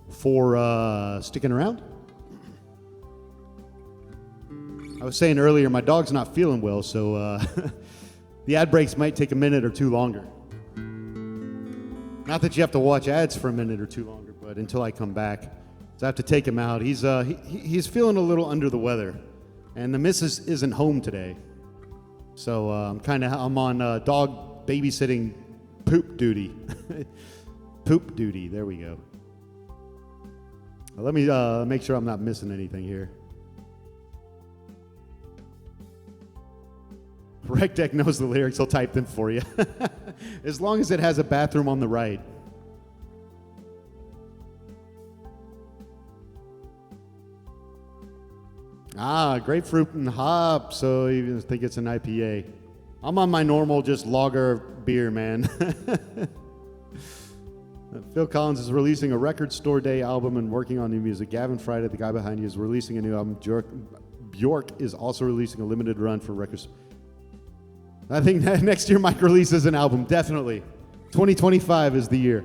for sticking around. I was saying earlier, my dog's not feeling well, so the ad breaks might take a minute or two longer. Not that you have to watch ads for a minute or two longer, but until I come back. So I have to take him out. He's feeling a little under the weather, and the missus isn't home today. So I'm on dog babysitting poop duty. Poop duty, there we go. Well, let me make sure I'm not missing anything here. Rec Deck knows the lyrics, he'll type them for you. As long as it has a bathroom on the right. Grapefruit and hop, so you think it's an IPA. I'm on my normal, just lager beer, man. Phil Collins is releasing a record store day album and working on new music. Gavin Friday, the guy behind you, is releasing a new album. Bjork is also releasing a limited run for records. I think next year Mike releases an album, definitely. 2025 is the year.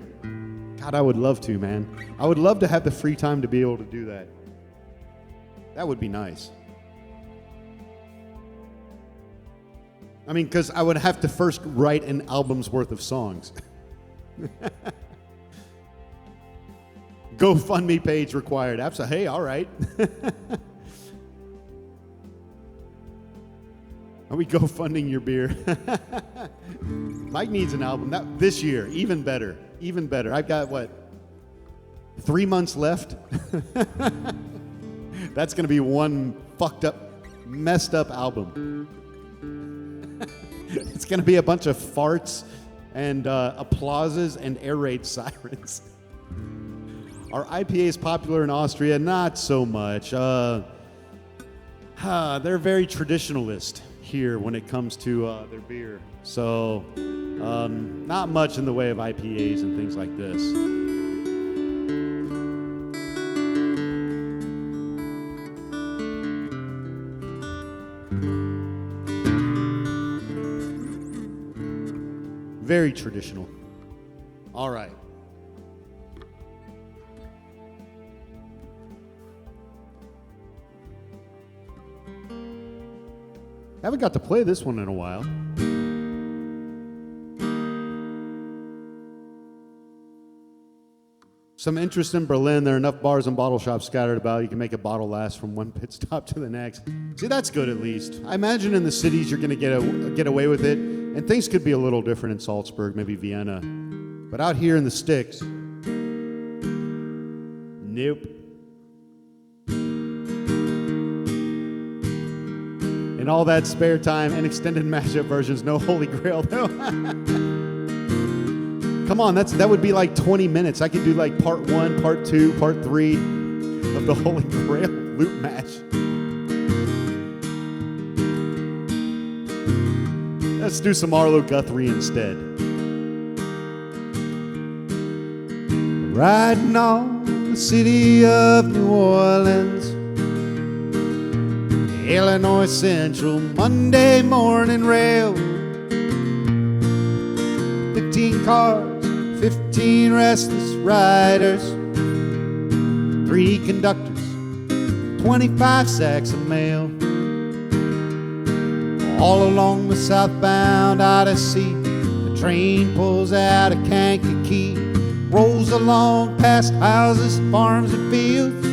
God, I would love to, man. I would love to have the free time to be able to do that. That would be nice. I mean, because I would have to first write an album's worth of songs. GoFundMe page required. Absolutely. Hey, all right. Are we GoFunding your beer? Mike needs an album this year. Even better. Even better. I've got, 3 months left? That's going to be one fucked up, messed up album. It's going to be a bunch of farts and applauses and air raid sirens. Are IPAs popular in Austria? Not so much. They're very traditionalist here when it comes to their beer. So not much in the way of IPAs and things like this. Very traditional. All right. Haven't got to play this one in a while. Some interest in Berlin. There are enough bars and bottle shops scattered about. You can make a bottle last from one pit stop to the next. See, that's good at least. I imagine in the cities you're going to get away with it, and things could be a little different in Salzburg, maybe Vienna. But out here in the sticks, nope. In all that spare time and extended mashup versions, no Holy Grail though. Come on, that would be like 20 minutes. I could do like part 1, part 2, part 3 of the Holy Grail loop match. Let's do some Arlo Guthrie instead. Riding on the city of New Orleans, Illinois Central Monday morning rail. 15 cars, 15 restless riders, 3 conductors, 25 sacks of mail. All along the southbound Odyssey, the train pulls out of Kankakee, rolls along past houses, farms, and fields.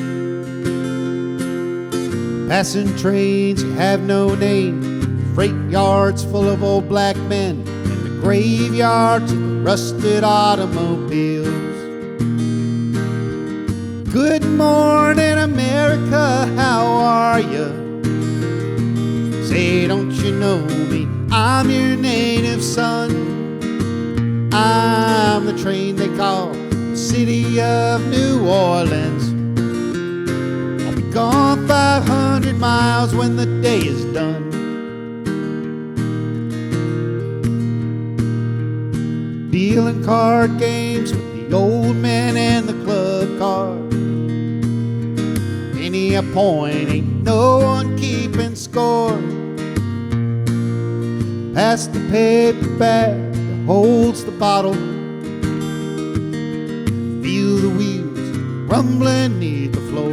Passing trains that have no name, freight yards full of old black men, and the graveyards of the rusted automobiles. Good morning, America, how are you? Say, don't you know me? I'm your native son. I'm the train they call the city of New Orleans. I'll be gone 500 miles when the day is done. Dealing card games with the old men and the club card. Any a point, ain't no one keeping score. Pass the paper bag that holds the bottle. rumbling neath the floor.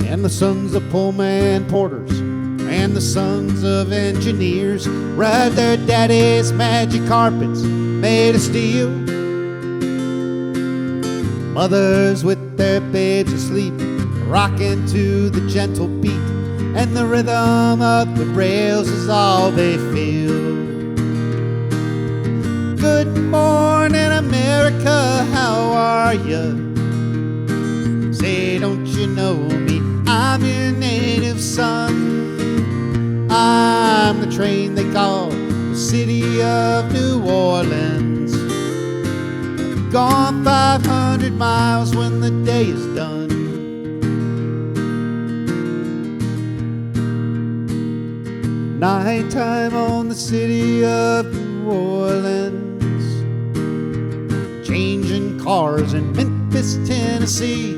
And the sons of Pullman porters and the sons of engineers ride their daddy's magic carpets made of steel. Mothers with their babes asleep, rocking to the gentle beat, and the rhythm of the rails is all they feel. Good morning, America, how are you? Say, don't you know me? I'm your native son. I'm the train they call the city of New Orleans. Gone 500 miles when the day is done. Nighttime on the city of New Orleans. Changing cars in Memphis, Tennessee.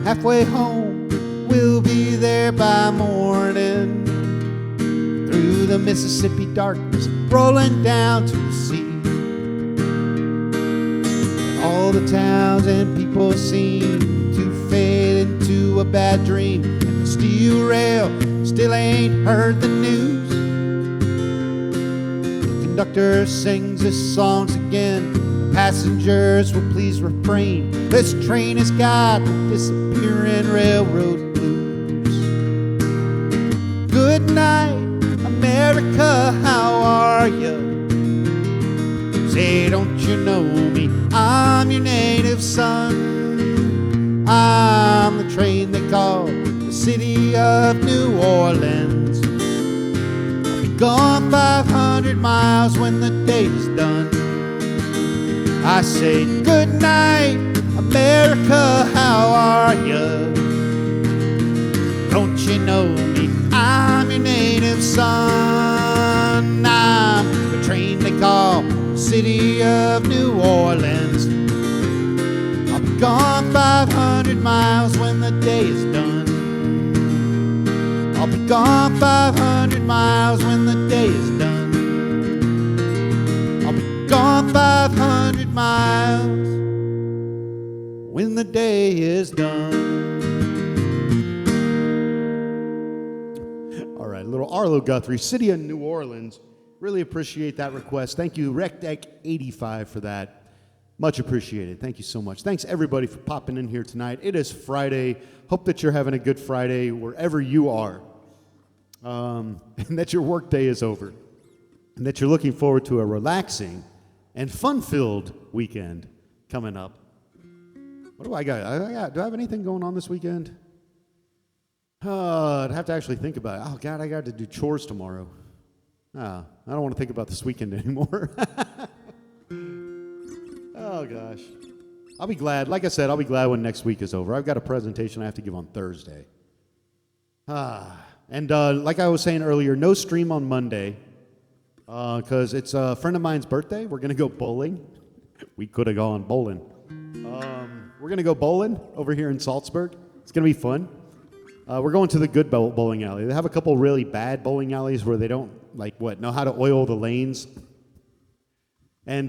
Halfway home, we'll be there by morning. Through the Mississippi darkness, rolling down to the sea. All the towns and people seem to fade into a bad dream, and the steel rail still ain't heard the news. The conductor sings his songs again. The passengers will please refrain. This train has got the disappearing railroad blues. Good night, America, how are you? Say, don't you know me? I'm your native son. I'm the train they call the city of New Orleans. I'll be gone 500 miles when the day's done. I say, good night, America, how are you? Don't you know me? I'm your native son. I'm the train they call the city of New Orleans. I'll be gone 500 miles when the day is done. I'll be gone 500 miles when the day is done. I'll be gone 500 miles when the day is done. All right, a little Arlo Guthrie, City of New Orleans. Really appreciate that request. Thank you, RecDeck85, for that. Much appreciated. Thank you so much. Thanks, everybody, for popping in here tonight. It is Friday. Hope that you're having a good Friday wherever you are, and that your workday is over, and that you're looking forward to a relaxing and fun-filled weekend coming up. What do I got? Do I have anything going on this weekend? I'd have to actually think about it. Oh, God, I got to do chores tomorrow. I don't want to think about this weekend anymore. Oh, gosh. I'll be glad. Like I said, I'll be glad when next week is over. I've got a presentation I have to give on Thursday. And like I was saying earlier, no stream on Monday because it's a friend of mine's birthday. We're going to go bowling. We could have gone bowling. We're going to go bowling over here in Salzburg. It's going to be fun. We're going to the good bowling alley. They have a couple really bad bowling alleys where they don't, know how to oil the lanes. And,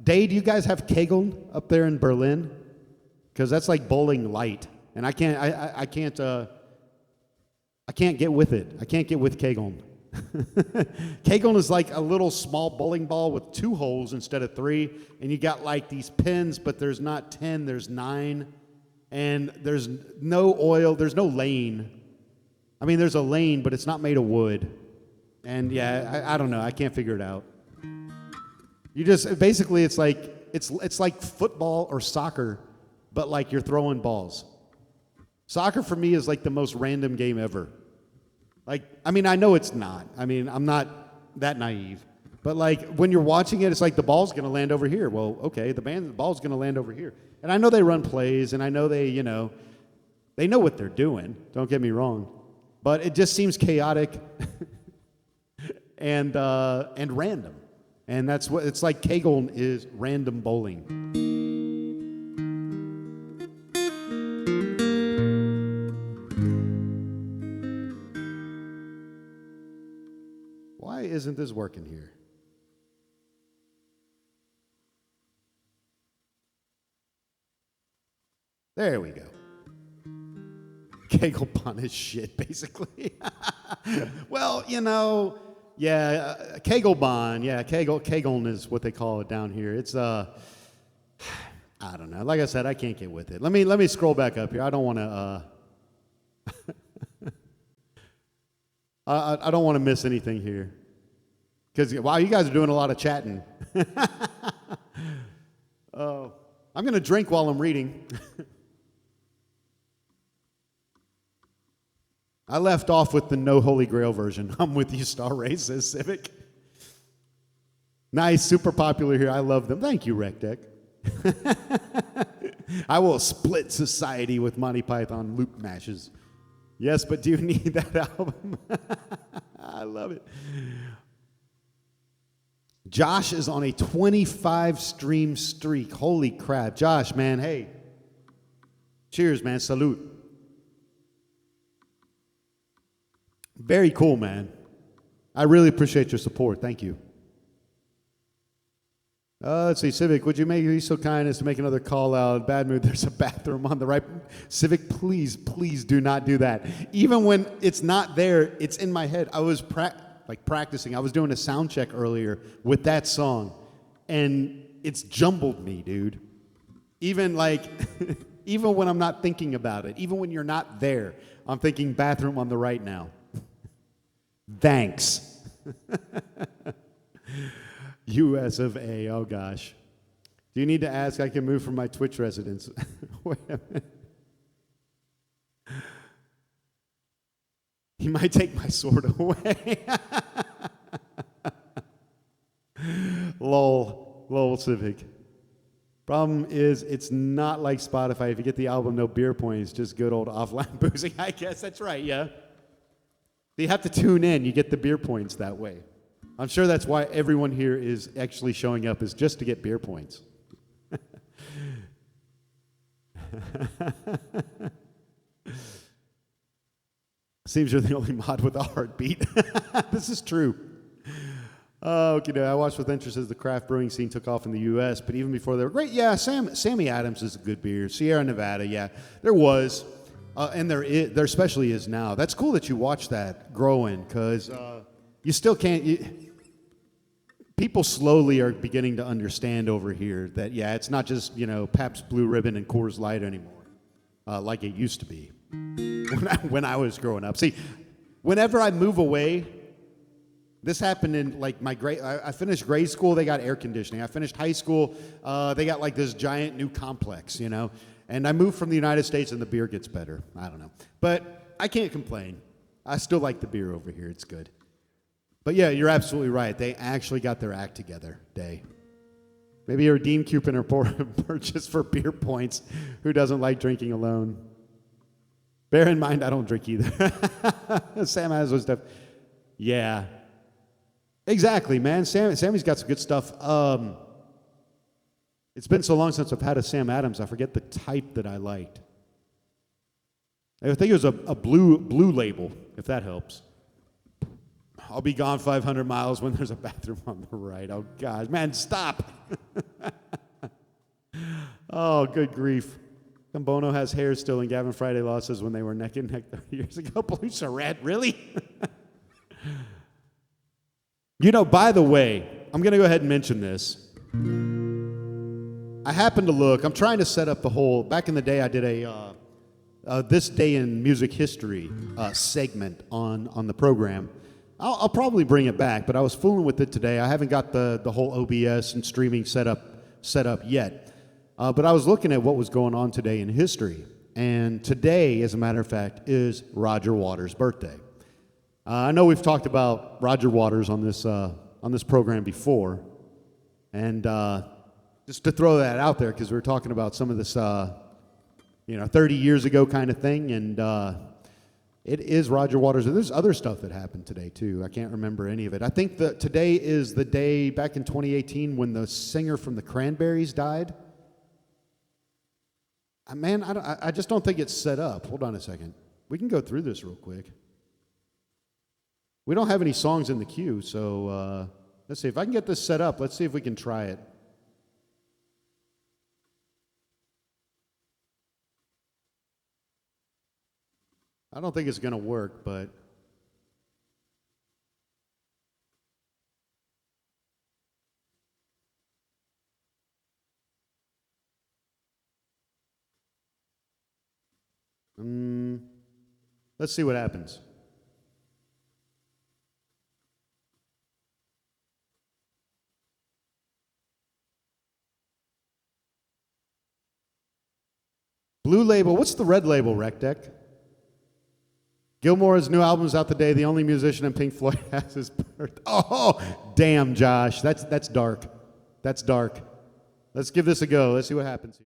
Day, do you guys have Kegeln up there in Berlin? Because that's like bowling light. And I can't get with it. I can't get with Kegeln. Kegeln is like a little small bowling ball with 2 holes instead of 3. And you got like these pins, but there's not 10, there's 9. And there's no oil, there's no lane. I mean, there's a lane, but it's not made of wood. And yeah, I don't know. I can't figure it out. You just, basically it's like football or soccer, but like you're throwing balls. Soccer for me is like the most random game ever. I know it's not. I'm not that naive. But when you're watching it, it's like the ball's going to land over here. Well, okay, the ball's going to land over here. And I know they run plays, and I know they know what they're doing. Don't get me wrong. But it just seems chaotic and random. And that's what it's like. Kegeln is random bowling. Why isn't this working here? There we go. Kegel pun is shit, basically. Well, you know, yeah, Kegelbahn, yeah, Kegeln is what they call it down here. It's I don't know. Like I said, I can't get with it. Let me scroll back up here. I don't want to. I don't want to miss anything here. Because wow, you guys are doing a lot of chatting. Oh, I'm gonna drink while I'm reading. I left off with the no Holy Grail version. I'm with you, Star Ray, says Civic. Nice, super popular here. I love them. Thank you, Rec Deck. I will split society with Monty Python loop mashes. Yes, but do you need that album? I love it. Josh is on a 25 stream streak. Holy crap. Josh, man, hey. Cheers, man. Salute. Very cool, man. I really appreciate your support. Thank you. Let's see, Civic, would you be so kind as to make another call out? Bad mood, there's a bathroom on the right. Civic, please do not do that. Even when it's not there, it's in my head. I was practicing. I was doing a sound check earlier with that song, and it's jumbled me, dude. Even even when I'm not thinking about it, even when you're not there, I'm thinking bathroom on the right now. Thanks. US of A, oh gosh. Do you need to ask? I can move from my Twitch residence. Wait a minute. He might take my sword away. Lol, Civic. Problem is, it's not like Spotify. If you get the album, no beer points, just good old offline boozing. I guess that's right, yeah. You have to tune in. You get the beer points that way. I'm sure that's why everyone here is actually showing up, is just to get beer points. Seems you're the only mod with a heartbeat. This is true. Okay, I watched with interest as the craft brewing scene took off in the U.S., but even before they were great, yeah, Sammy Adams is a good beer. Sierra Nevada, yeah, there was. And there especially is now. That's cool that you watch that growing, because you still can't. People slowly are beginning to understand over here that, yeah, it's not just, Pabst Blue Ribbon and Coors Light anymore, like it used to be when I was growing up. See, whenever I move away, this happened in my grade. I finished grade school, they got air conditioning. I finished high school, they got this giant new complex, And I moved from the United States, and the beer gets better. I don't know. But I can't complain. I still like the beer over here. It's good. But yeah, you're absolutely right. They actually got their act together, Day. Maybe a redeem coupon or purchase for beer points. Who doesn't like drinking alone? Bear in mind, I don't drink either. Sam has those stuff. Yeah. Exactly, man. Sammy's got some good stuff. It's been so long since I've had a Sam Adams, I forget the type that I liked. I think it was a blue label, if that helps. I'll be gone 500 miles when there's a bathroom on the right. Oh, gosh. Man, stop. Oh, good grief. Bono has hair still, and Gavin Friday lost his when they were neck and neck 30 years ago. Blue Charette, really? By the way, I'm going to go ahead and mention this. I happened to look. I'm trying to set up the whole. Back in the day, I did a This Day in Music History segment on the program. I'll probably bring it back, but I was fooling with it today. I haven't got the whole OBS and streaming set up yet. But I was looking at what was going on today in history, and today, as a matter of fact, is Roger Waters' birthday. I know we've talked about Roger Waters on this program before, and. Just to throw that out there, because we were talking about some of this, 30 years ago kind of thing, and it is Roger Waters. And there's other stuff that happened today, too. I can't remember any of it. I think that today is the day back in 2018 when the singer from the Cranberries died. Man, I just don't think it's set up. Hold on a second. We can go through this real quick. We don't have any songs in the queue, so let's see. If I can get this set up, let's see if we can try it. I don't think it's going to work, but... let's see what happens. Blue Label, what's the red label, Recdeck? Gilmore's new album's out today. The only musician in Pink Floyd has his birthday. Oh, damn, Josh. That's dark. That's dark. Let's give this a go. Let's see what happens.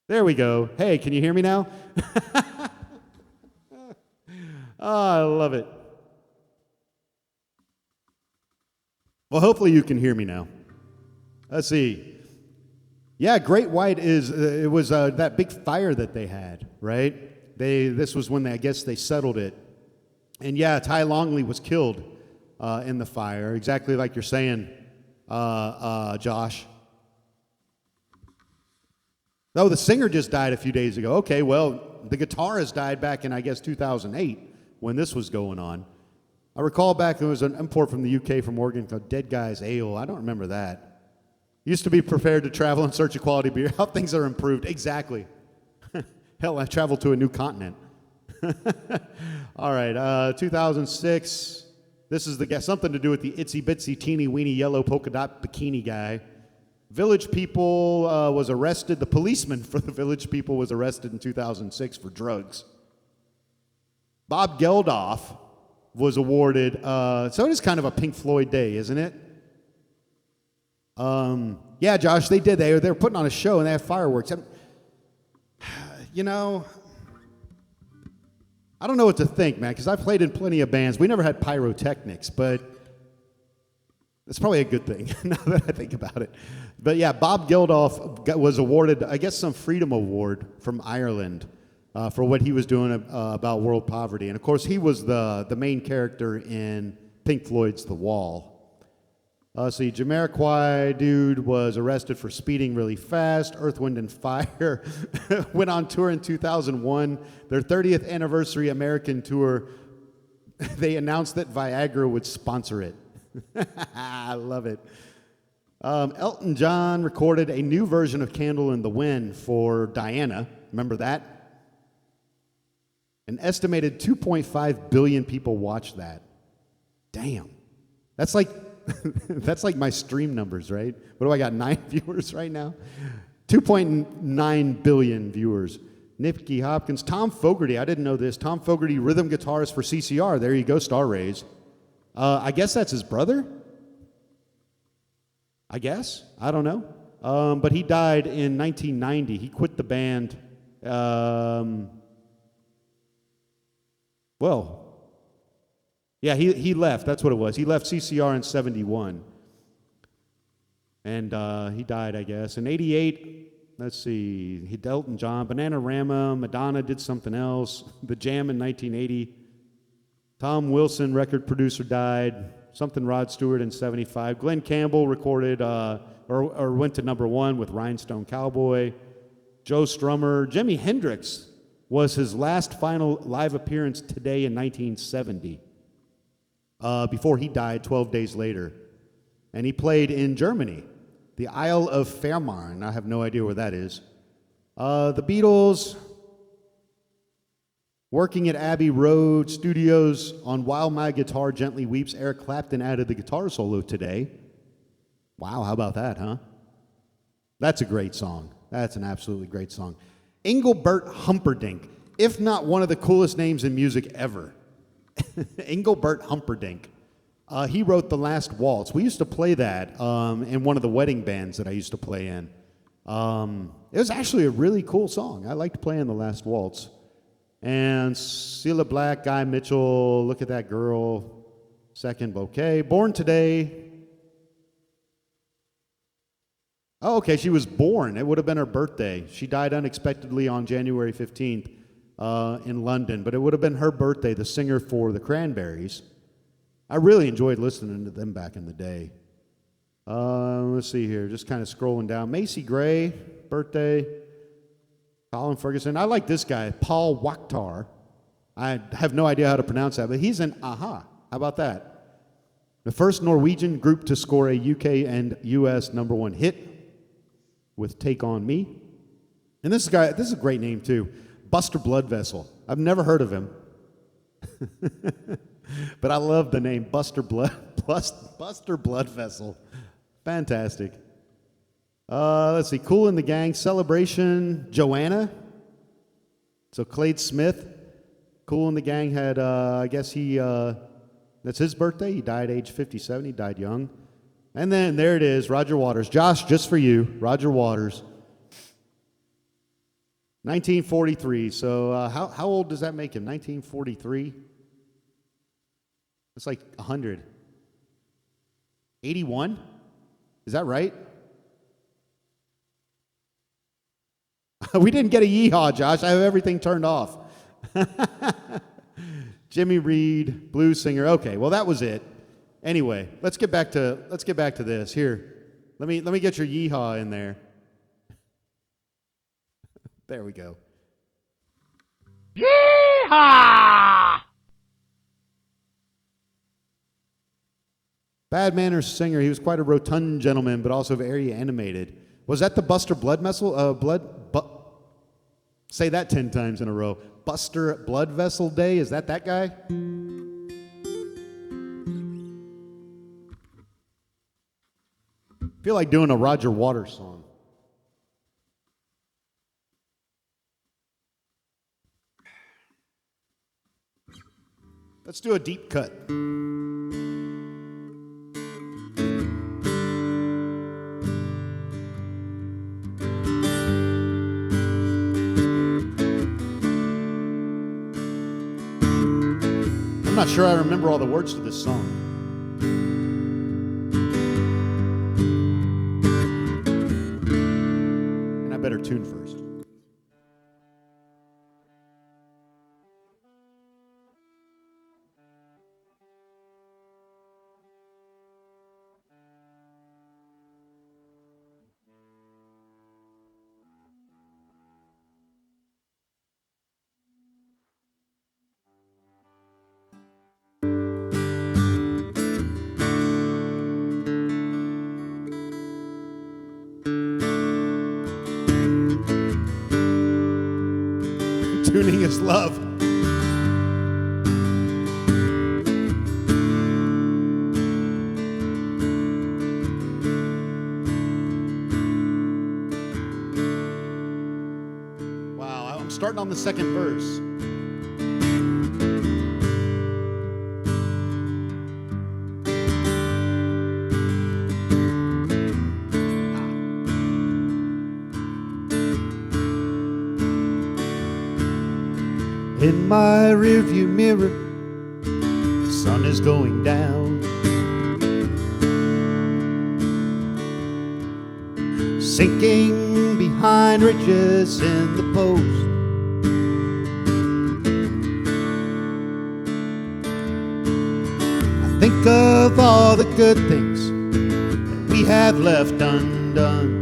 There we go. Hey, can you hear me now? Oh, I love it. Well, hopefully you can hear me now. Let's see. Yeah, Great White is, it was that big fire that they had, right? This was when I guess they settled it. And yeah, Ty Longley was killed in the fire, exactly like you're saying, Josh. Oh, the singer just died a few days ago. Okay, well, the guitarist died back in, I guess, 2008 when this was going on. I recall back there was an import from the UK from Oregon called Dead Guys Ale. I don't remember that. Used to be prepared to travel in search of quality beer. How things are improved. Exactly. Hell, I traveled to a new continent. All right, 2006. This is something to do with the itsy bitsy teeny weeny yellow polka dot bikini guy. Village People was arrested. The policeman for the Village People was arrested in 2006 for drugs. Bob Geldof was awarded, so it is kind of a Pink Floyd day, isn't it? Yeah, Josh, they did. They were putting on a show and they had fireworks. You know, I don't know what to think, man, because I've played in plenty of bands. We never had pyrotechnics, but that's probably a good thing now that I think about it. But yeah, Bob Geldof was awarded, I guess, some Freedom Award from Ireland for what he was doing about world poverty. And of course, he was the main character in Pink Floyd's The Wall. See, Jamiroquai dude was arrested for speeding really fast. Earth, Wind, and Fire went on tour in 2001. Their 30th anniversary American tour, they announced that Viagra would sponsor it. I love it. Elton John recorded a new version of Candle in the Wind for Diana. Remember that? An estimated 2.5 billion people watched that. Damn. That's like that's like my stream numbers, right? What do I got, 9 viewers right now? 2.9 billion viewers. Nicky Hopkins. Tom Fogerty, I didn't know this. Tom Fogerty, rhythm guitarist for CCR. There you go, Star Rays. I guess that's his brother? I guess. I don't know. But he died in 1990. He quit the band. Yeah, he left. That's what it was. He left CCR in 71. And he died, I guess. In 88, let's see, he Elton John, Bananarama, Madonna did something else, The Jam in 1980, Tom Wilson, record producer, died, something Rod Stewart in 75, Glenn Campbell recorded, or went to #1 with Rhinestone Cowboy, Joe Strummer, Jimi Hendrix was his last final live appearance today in 1970, before he died 12 days later. And he played in Germany, the Isle of Fehmarn. I have no idea where that is. The Beatles, working at Abbey Road Studios on While My Guitar Gently Weeps. Eric Clapton added the guitar solo today. Wow, how about that, huh? That's a great song. That's an absolutely great song. Engelbert Humperdinck, if not one of the coolest names in music ever. Engelbert Humperdinck. He wrote The Last Waltz. We used to play that in one of the wedding bands that I used to play in. It was actually a really cool song. I liked playing The Last Waltz. And Cilla Black, Guy Mitchell, Look at That Girl, Second Bouquet. Born today. Oh, okay, she was born. It would have been her birthday. She died unexpectedly on January 15th in London, but it would have been her birthday, the singer for the Cranberries. I really enjoyed listening to them back in the day. Let's see here, just kind of scrolling down. Macy Gray, birthday. Colin Ferguson. I like this guy, Paul Wakhtar. I have no idea how to pronounce that, but he's an Aha. How about that? The first Norwegian group to score a UK and US #1 hit with Take On Me. And this is a great name too, Buster Bloodvessel. I've never heard of him. But I love the name Buster Bloodvessel. Fantastic. Let's see, Cool in the Gang, Celebration, Joanna. So Clade Smith, Cool in the Gang had, I guess that's his birthday. He died age 57. He died young. And then there it is, Roger Waters. Josh, just for you, Roger Waters. 1943. So how old does that make him? 1943? It's like 100. 81? Is that right? We didn't get a yeehaw, Josh. I have everything turned off. Jimmy Reed, blues singer. Okay, well that was it. Anyway, let's get back to this. Here, let me get your yeehaw in there. There we go. Yeehaw! Bad Manners singer. He was quite a rotund gentleman, but also very animated. Was that the Buster Bloodvessel? Say that 10 times in a row. Buster Bloodvessel Day. Is that guy? I feel like doing a Roger Waters song. Let's do a deep cut. I'm not sure I remember all the words to this song. And I better tune first. Tuning is love. Wow, I'm starting on the second verse. In my rearview mirror, the sun is going down. sinking behind ridges in the post. I think of all the good things that we have left undone.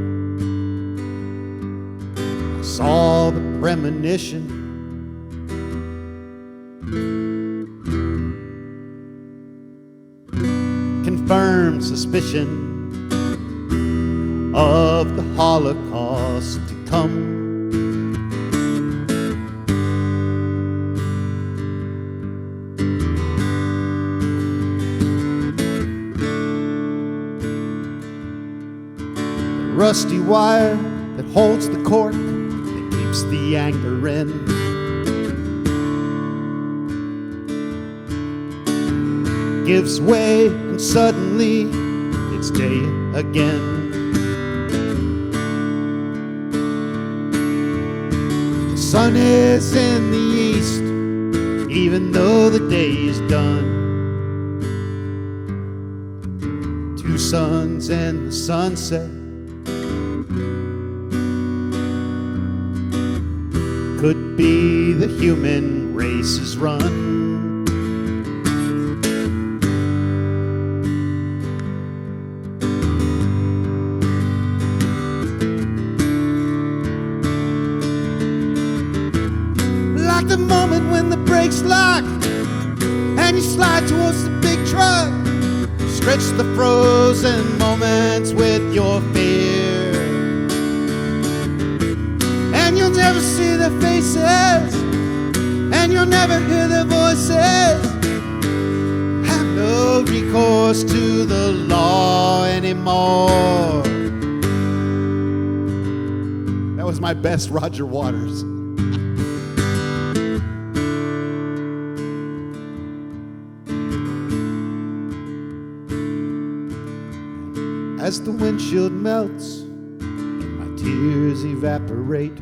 I saw the premonition, confirmed suspicion of the Holocaust to come. The rusty wire that holds the cork that keeps the anger in. Gives way and suddenly it's day again. The sun is in the east, even though the day is done. Two suns and the sunset could be the human race's run. The moment when the brakes lock and you slide towards the big truck, stretch the frozen moments with your fear, and you'll never see their faces and you'll never hear their voices. Have no recourse to the law anymore. That was my best Roger Waters. As the windshield melts and my tears evaporate,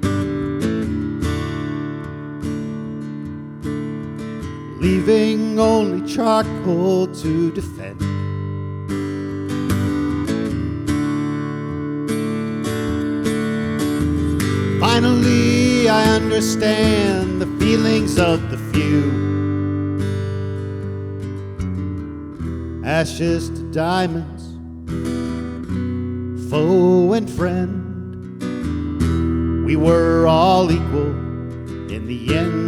leaving only charcoal to defend. Finally, I understand the feelings of the few. Ashes to diamonds, foe and friend, we were all equal in the end.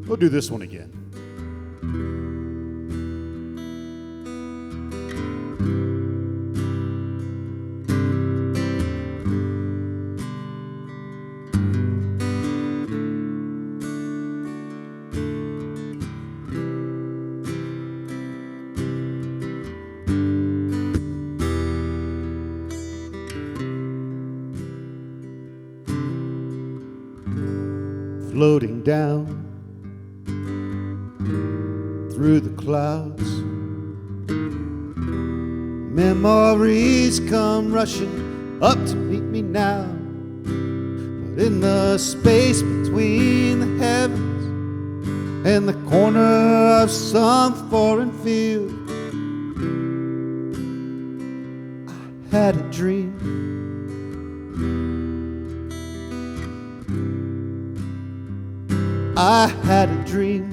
We'll do this one again. Floating down through the clouds, memories come rushing up to meet me now. But in the space between the heavens and the corner of some foreign field, I had a dream. I had a dream.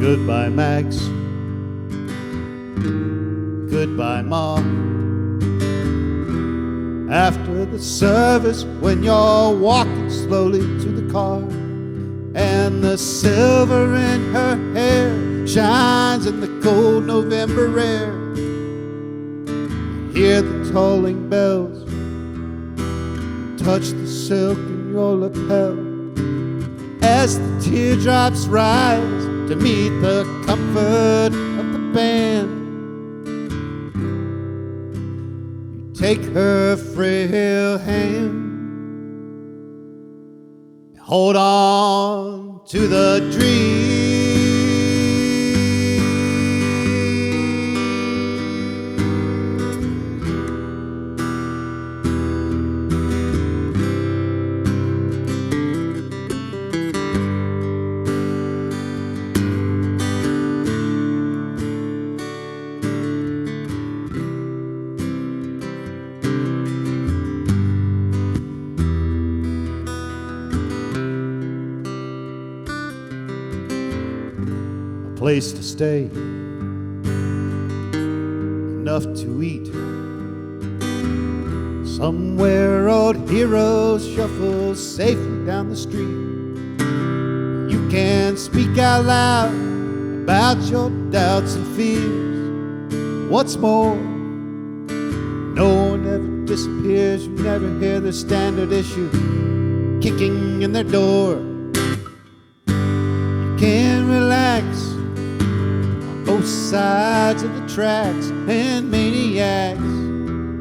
Goodbye, Max. Goodbye, Mom. After the service, when you're walking slowly to the car, and the silver in her hair shines in the cold November air, you hear the tolling bells, touch the silk in your lapel as the teardrops rise to meet the comfort of the band. You take her frail hand, hold on to the dream. Place to stay, enough to eat. Somewhere old heroes shuffle safely down the street. You can speak out loud about your doubts and fears. What's more, no one ever disappears. You never hear the standard issue kicking in their door. You can relax both sides of the tracks, and maniacs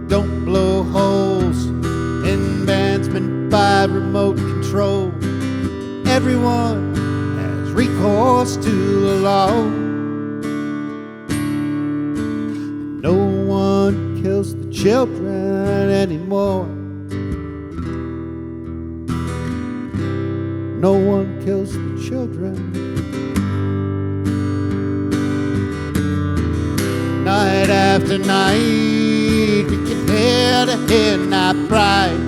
don't blow holes in bands meant by remote control. Everyone has recourse to the law. No one kills the children anymore. No one kills the children. Night after night, we can hear the midnight bride.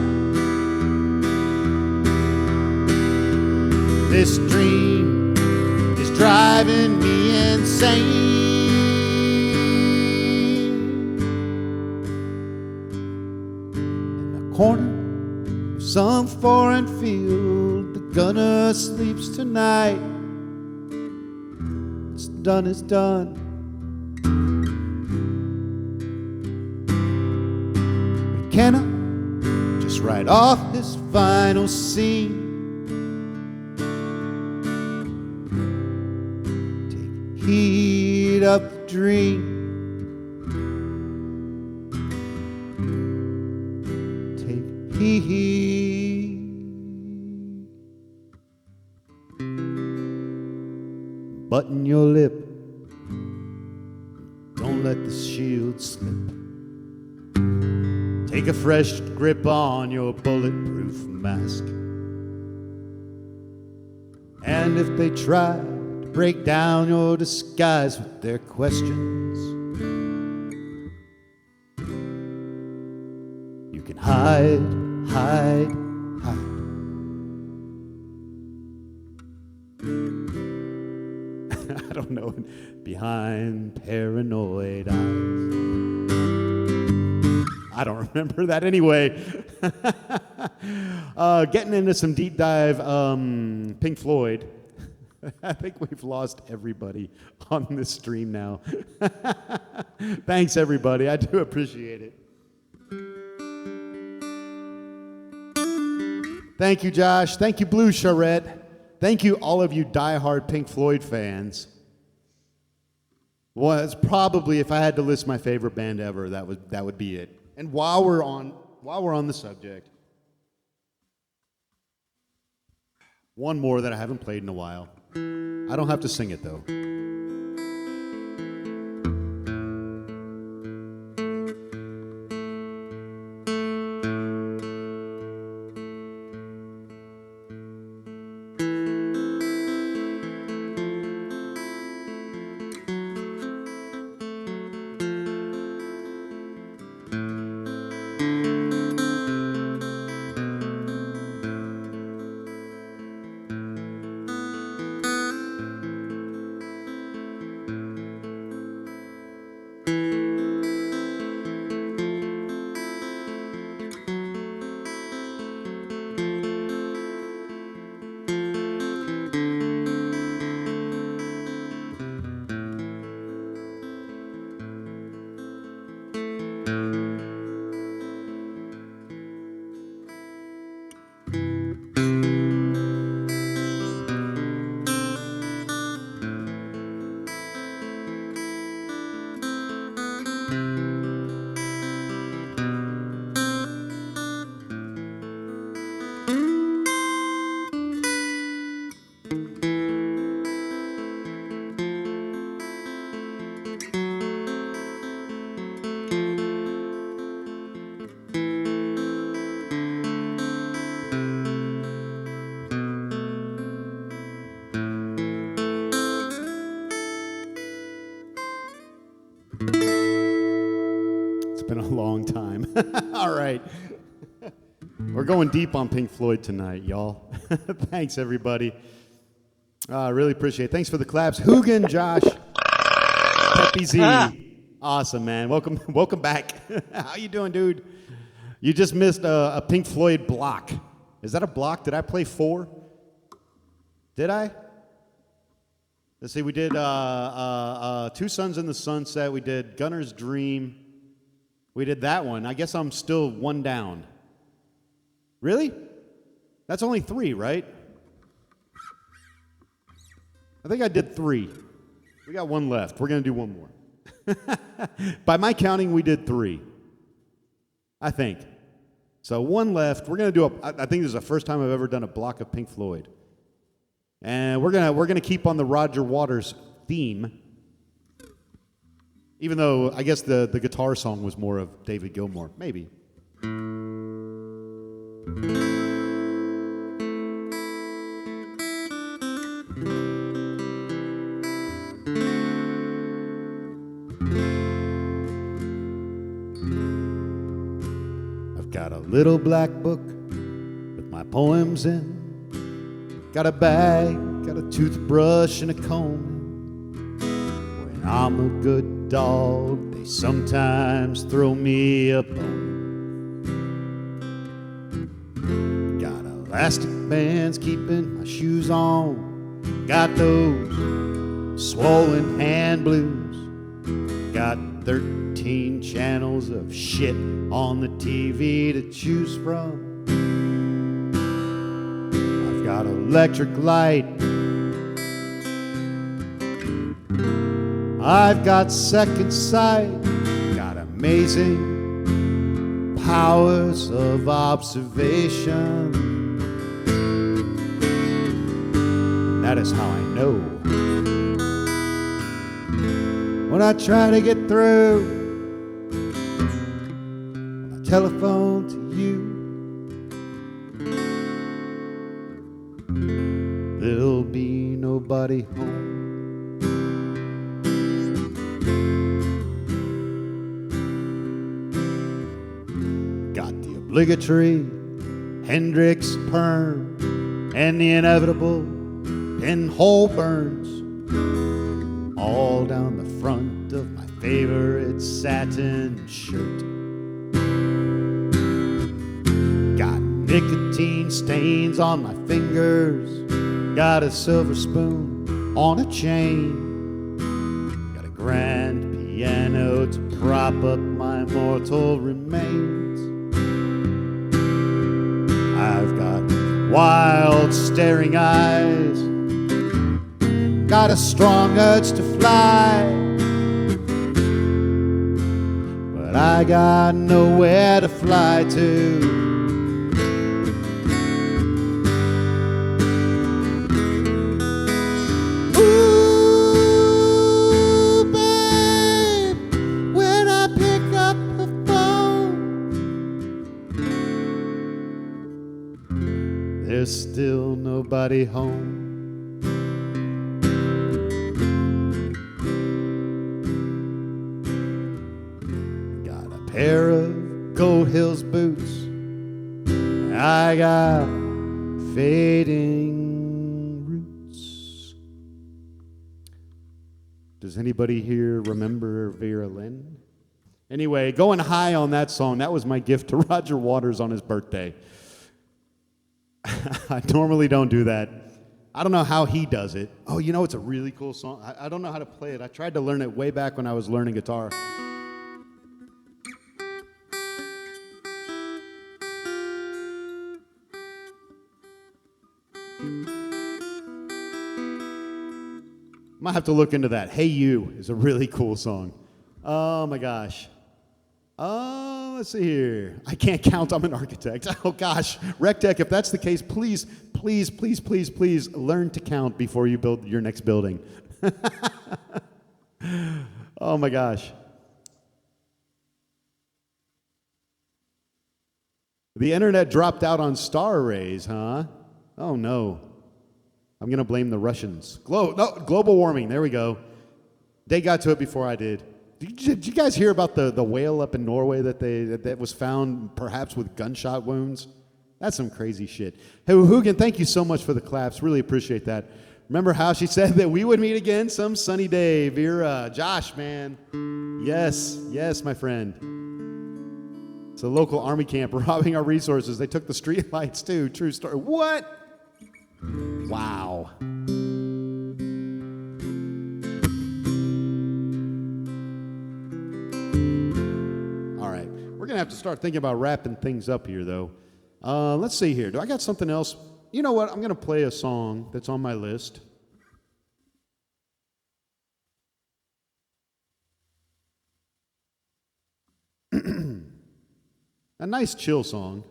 This dream is driving me insane. In the corner of some foreign field, the gunner sleeps tonight. What's done is done. Cannot just write off this final scene. Take heed of the dream. Take heed. Button your lip. Don't let the shield slip. Take a fresh grip on your bulletproof mask. And if they try to break down your disguise with their questions, you can hide, hide, hide. I don't know, behind paranoid eyes. I don't remember that anyway. Getting into some deep dive Pink Floyd. I think we've lost everybody on this stream now. Thanks, everybody. I do appreciate it. Thank you, Josh. Thank you, Blue Charette. Thank you, all of you diehard Pink Floyd fans. Well, it's probably, if I had to list my favorite band ever, that would be it. And while we're on the subject, one more that I haven't played in a while. I don't have to sing it though. right. We're going deep on Pink Floyd tonight, y'all. Thanks, everybody. I really appreciate it. Thanks for the claps. Hoogan, Josh. Peppy Z. Awesome, man. Welcome back. How you doing, dude? You just missed a Pink Floyd block. Is that a block? Did I play 4? Did I? Let's see. We did Two Suns in the Sunset. We did Gunner's Dream. We did that one. I guess I'm still 1 down. Really? That's only 3, right? I think I did 3. We got 1 left. We're going to do 1 more. By my counting, we did 3. I think. So 1 left. We're going to do I think this is the first time I've ever done a block of Pink Floyd. And we're gonna keep on the Roger Waters theme. Even though I guess the guitar song was more of David Gilmour. Maybe. I've got a little black book with my poems in. Got a bag, got a toothbrush and a comb. When I'm a good dog, they sometimes throw me a bone. Got elastic bands keeping my shoes on. Got those swollen hand blues. Got 13 channels of shit on the TV to choose from. Got electric light. I've got second sight. Got amazing powers of observation. And that is how I know when I try to get through on the telephone to you. There'll be nobody home. Got the obligatory Hendrix perm and the inevitable pinhole burns all down the front of my favorite satin shirt. Got nicotine stains on my fingers. Got a silver spoon on a chain. Got a grand piano to prop up my mortal remains. I've got wild staring eyes. Got a strong urge to fly. But I got nowhere to fly to. There's still nobody home. Got a pair of Gold Hills boots. I got fading roots. Does anybody here remember Vera Lynn? Anyway, going high on that song, that was my gift to Roger Waters on his birthday. I normally don't do that. I don't know how he does it. Oh, you know, it's a really cool song. I don't know how to play it. I tried to learn it way back when I was learning guitar. Might have to look into that. Hey You is a really cool song. Oh my gosh. Oh, let's see here. I can't count. I'm an architect. Oh gosh. RecTech, if that's the case, please, please, please, please, please learn to count before you build your next building. Oh my gosh. The internet dropped out on star arrays, huh? Oh no. I'm going to blame the Russians. Global warming. There we go. They got to it before I did. Did you guys hear about the whale up in Norway that was found perhaps with gunshot wounds? That's some crazy shit. Hey, Hoogan, thank you so much for the claps. Really appreciate that. Remember how she said that we would meet again some sunny day? Vera, Josh, man. Yes, my friend. It's a local army camp robbing our resources. They took the street lights too. True story. What? Wow. All right. We're going to have to start thinking about wrapping things up here, though. Let's see here. Do I got something else? You know what? I'm going to play a song that's on my list. A nice chill song.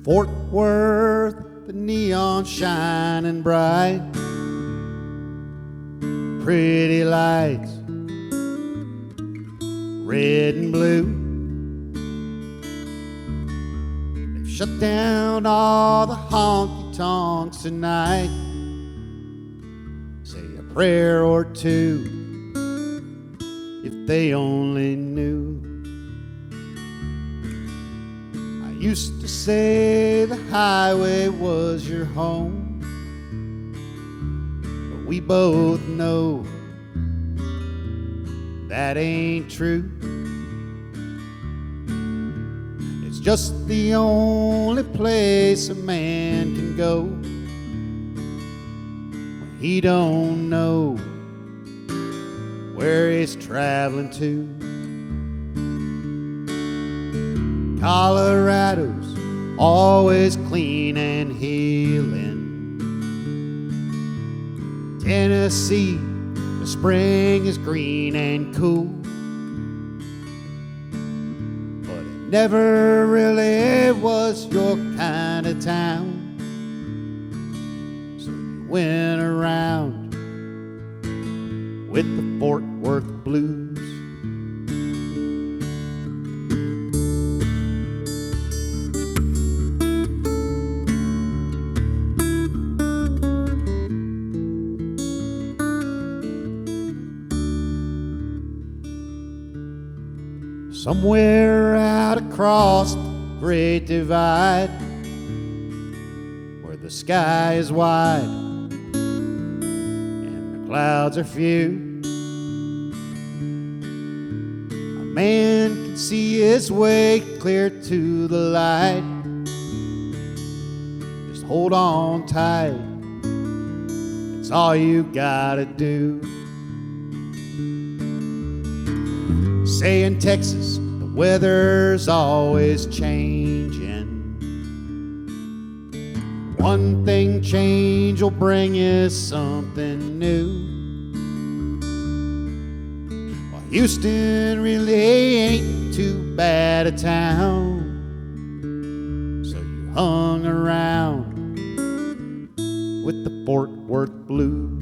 Fort Worth, the neon shining bright, pretty lights, red and blue. They've shut down all the honky-tonks tonight. Say a prayer or two, if they only knew. Used to say the highway was your home, but we both know that ain't true. It's just the only place a man can go when he don't know where he's traveling to. Colorado's always clean and healing. Tennessee, the spring is green and cool. But it never really was your kind of town. So you went around with the Fort Worth blues. Somewhere out across the Great Divide, where the sky is wide and the clouds are few, a man can see his way clear to the light. Just hold on tight, that's all you gotta do. Say in Texas, the weather's always changing. One thing change will bring you something new. Well, Houston really ain't too bad a town, so you hung around with the Fort Worth Blues.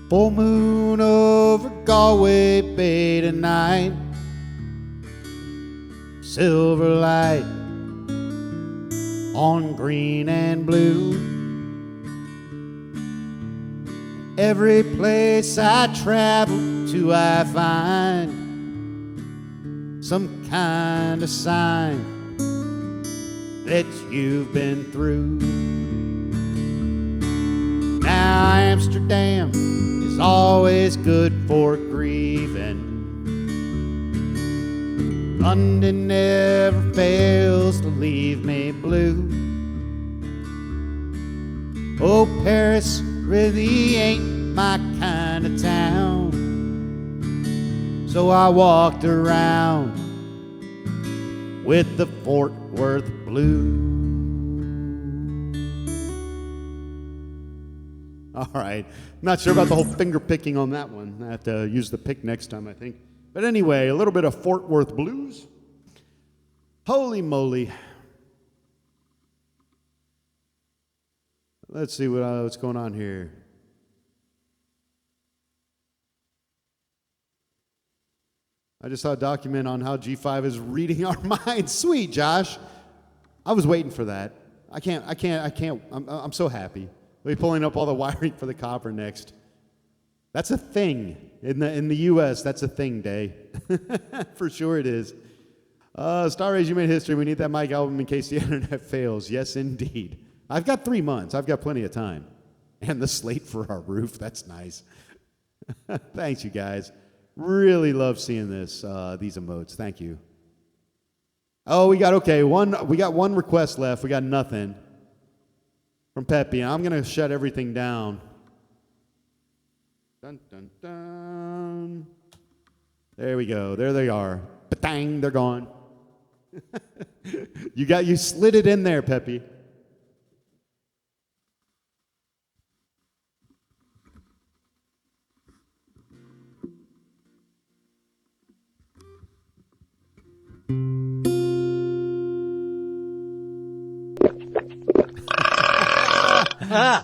Full moon over Galway Bay tonight, silver light on green and blue. Every place I travel to, I find some kind of sign that you've been through. Now Amsterdam is always good for grieving. London never fails to leave me blue. Oh, Paris really ain't my kind of town, so I walked around with the Fort Worth Blues. All right. Not sure about the whole finger picking on that one. I have to use the pick next time, I think. But anyway, a little bit of Fort Worth Blues. Holy moly. Let's see what's going on here. I just saw a document on how G5 is reading our minds. Sweet, Josh. I was waiting for that. I can't. I'm so happy. We'll be pulling up all the wiring for the copper next. That's a thing. In the U.S., that's a thing, Day. For sure it is. Star Rays, you made history. We need that mic album in case the internet fails. Yes, indeed. I've got 3 months. I've got plenty of time. And the slate for our roof. That's nice. Thanks, you guys. Really love seeing this, these emotes. Thank you. Oh, we got one request left. We got nothing. From Peppy. I'm going to shut everything down. Dun, dun, dun. There we go. There they are. Ba-dang, they're gone. You slid it in there, Peppy.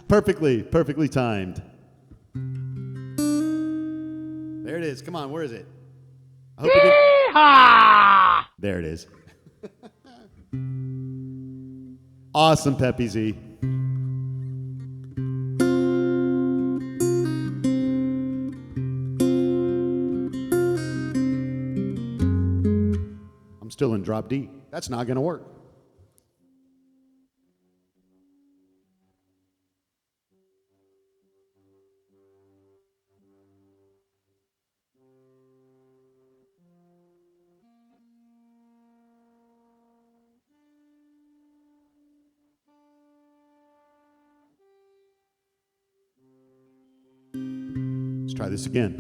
Perfectly timed. There it is. Come on, where is it? I hope there it is. Awesome, Peppy Z. I'm still in drop D. That's not going to work. Try this again.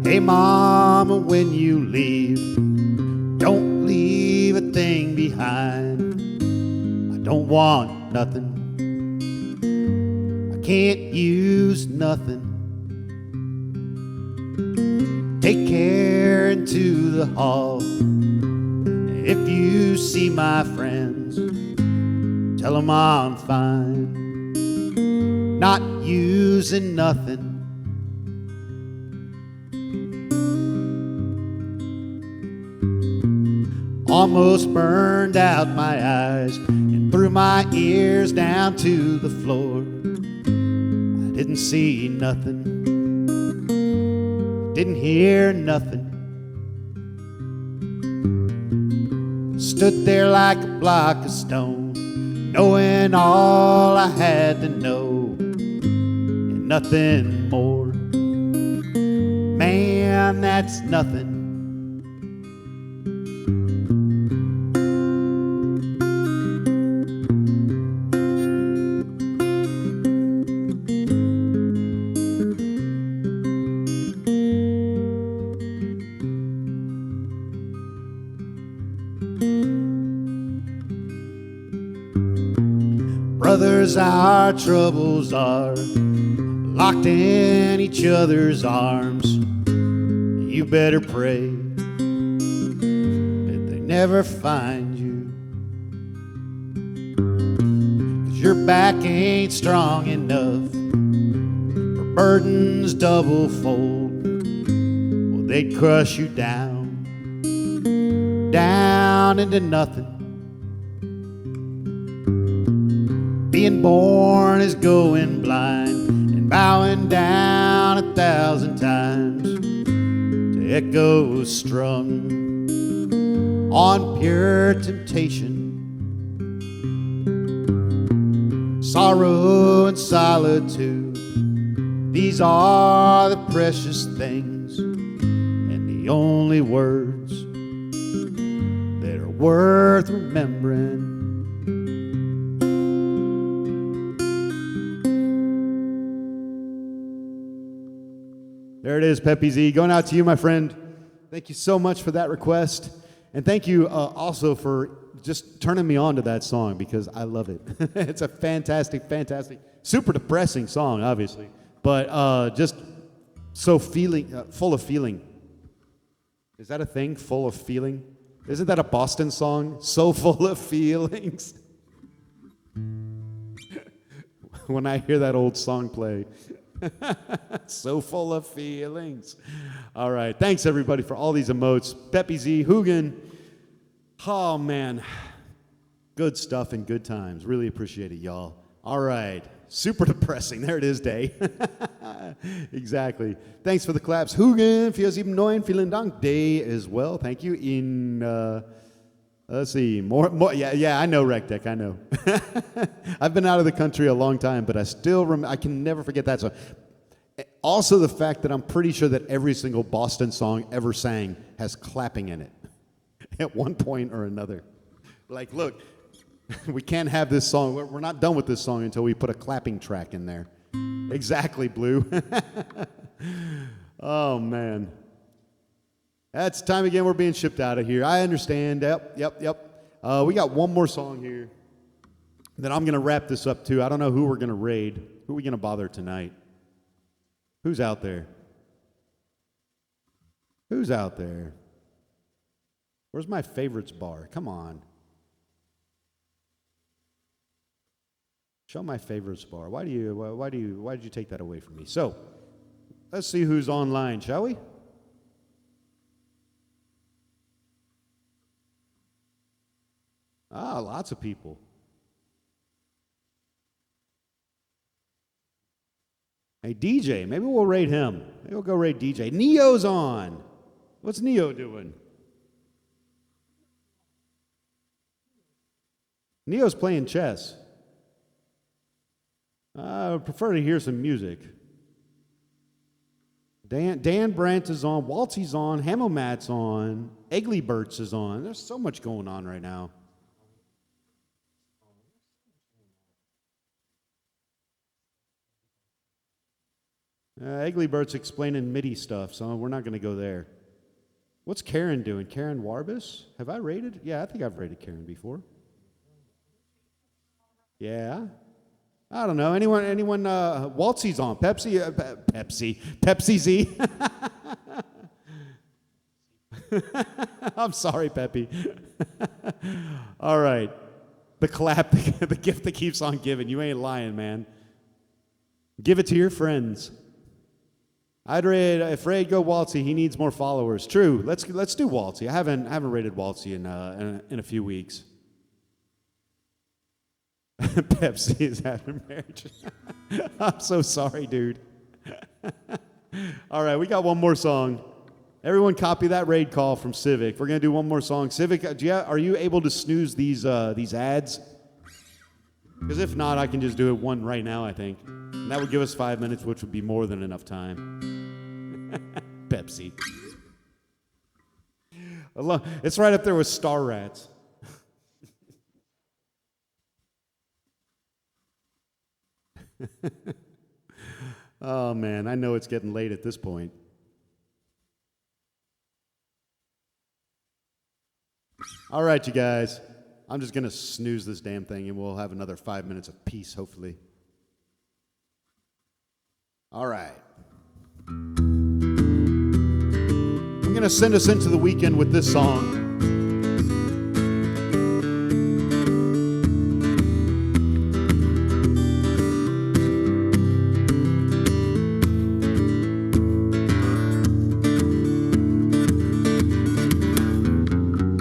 Hey, Mama, when you leave, don't leave a thing behind. I don't want nothing. I can't use nothing. Take care into the hall. If you see my friends, tell them I'm fine. Not using nothing. Almost burned out my eyes and threw through my ears down to the floor. I didn't see nothing, didn't hear nothing. Stood there like a block of stone, knowing all I had to know and nothing more. Man, that's nothing. Brothers, our troubles are locked in each other's arms. You better pray that they never find you, 'cause your back ain't strong enough for burdens double fold. Well, they'd crush you down, down into nothing. Being born is going blind and bowing down 1,000 times to echoes strung on pure temptation. Sorrow and solitude, these are the precious things and the only words that are worth remembering. There it is, Peppy Z. Going out to you, my friend. Thank you so much for that request. And thank you also for just turning me on to that song, because I love it. It's a fantastic, fantastic, super depressing song, obviously, but just so full of feeling. Is that a thing, full of feeling? Isn't that a Boston song? So full of feelings. When I hear that old song play. So full of feelings. All right. Thanks, everybody, for all these emotes. Peppy Z, Hoogan. Oh, man. Good stuff and good times. Really appreciate it, y'all. All right. Super depressing. There it is, Day. Exactly. Thanks for the claps. Hoogan, feels even neun, vielen Dank. Day as well. Thank you. Let's see, more, yeah, I know Rec Deck, I know. I've been out of the country a long time, but I still I can never forget that song. Also, the fact that I'm pretty sure that every single Boston song ever sang has clapping in it at one point or another. Like, look, we can't have this song. We're not done with this song until we put a clapping track in there. Exactly, Blue. Oh, man. That's time again. We're being shipped out of here. I understand. Yep. We got one more song here. Then I'm going to wrap this up, too. I don't know who we're going to raid. Who are we going to bother tonight? Who's out there? Who's out there? Where's my favorites bar? Come on. Show my favorites bar. Why did you take that away from me? So, let's see who's online, shall we? Ah, lots of people. Hey, DJ, maybe we'll raid him. Maybe we'll go raid DJ. Neo's on. What's Neo doing? Neo's playing chess. I would prefer to hear some music. Dan Brandt is on. Waltzy's on. Hamomat's on. Egglyberts is on. There's so much going on right now. Egglybert's explaining MIDI stuff, so we're not going to go there. What's Karen doing? Karen Warbus? Have I rated? Yeah, I think I've rated Karen before. Yeah? I don't know. Anyone, Waltzy's on. Pepsi Z. I'm sorry, Peppy. All right. The clap, the gift that keeps on giving. You ain't lying, man. Give it to your friends. I'd rate, if Raid go Waltzy, he needs more followers. True. Let's do Waltzy. I haven't rated Waltzy in a few weeks. Pepsi is having marriage. I'm so sorry, dude. All right, we got one more song. Everyone copy that raid call from Civic. We're going to do one more song. Civic, are you able to snooze these ads? Because if not, I can just do it one right now, I think. And that would give us 5 minutes, which would be more than enough time. Pepsi. It's right up there with Star Rats. Oh, man, I know it's getting late at this point. All right, you guys. I'm just going to snooze this damn thing, and we'll have another 5 minutes of peace, hopefully. All right. I'm going to send us into the weekend with this song.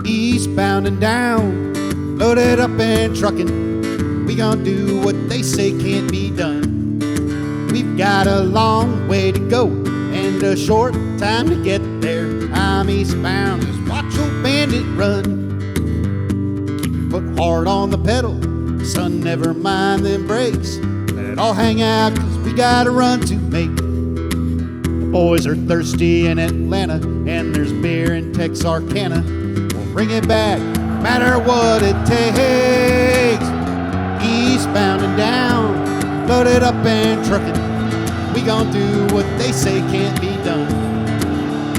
Eastbound and down, loaded up and trucking. We gon' do what they say can't be done. We've got a long way to go and a short time to get there. I'm eastbound, just watch old bandit run. Keep your foot hard on the pedal, son, never mind them brakes. Let it all hang out, cause we got a run to make. The boys are thirsty in Atlanta, and there's beer in Texarkana. We'll bring it back, no matter what it takes. Eastbound and down, loaded up and trucking. We gon' do what they say can't be done.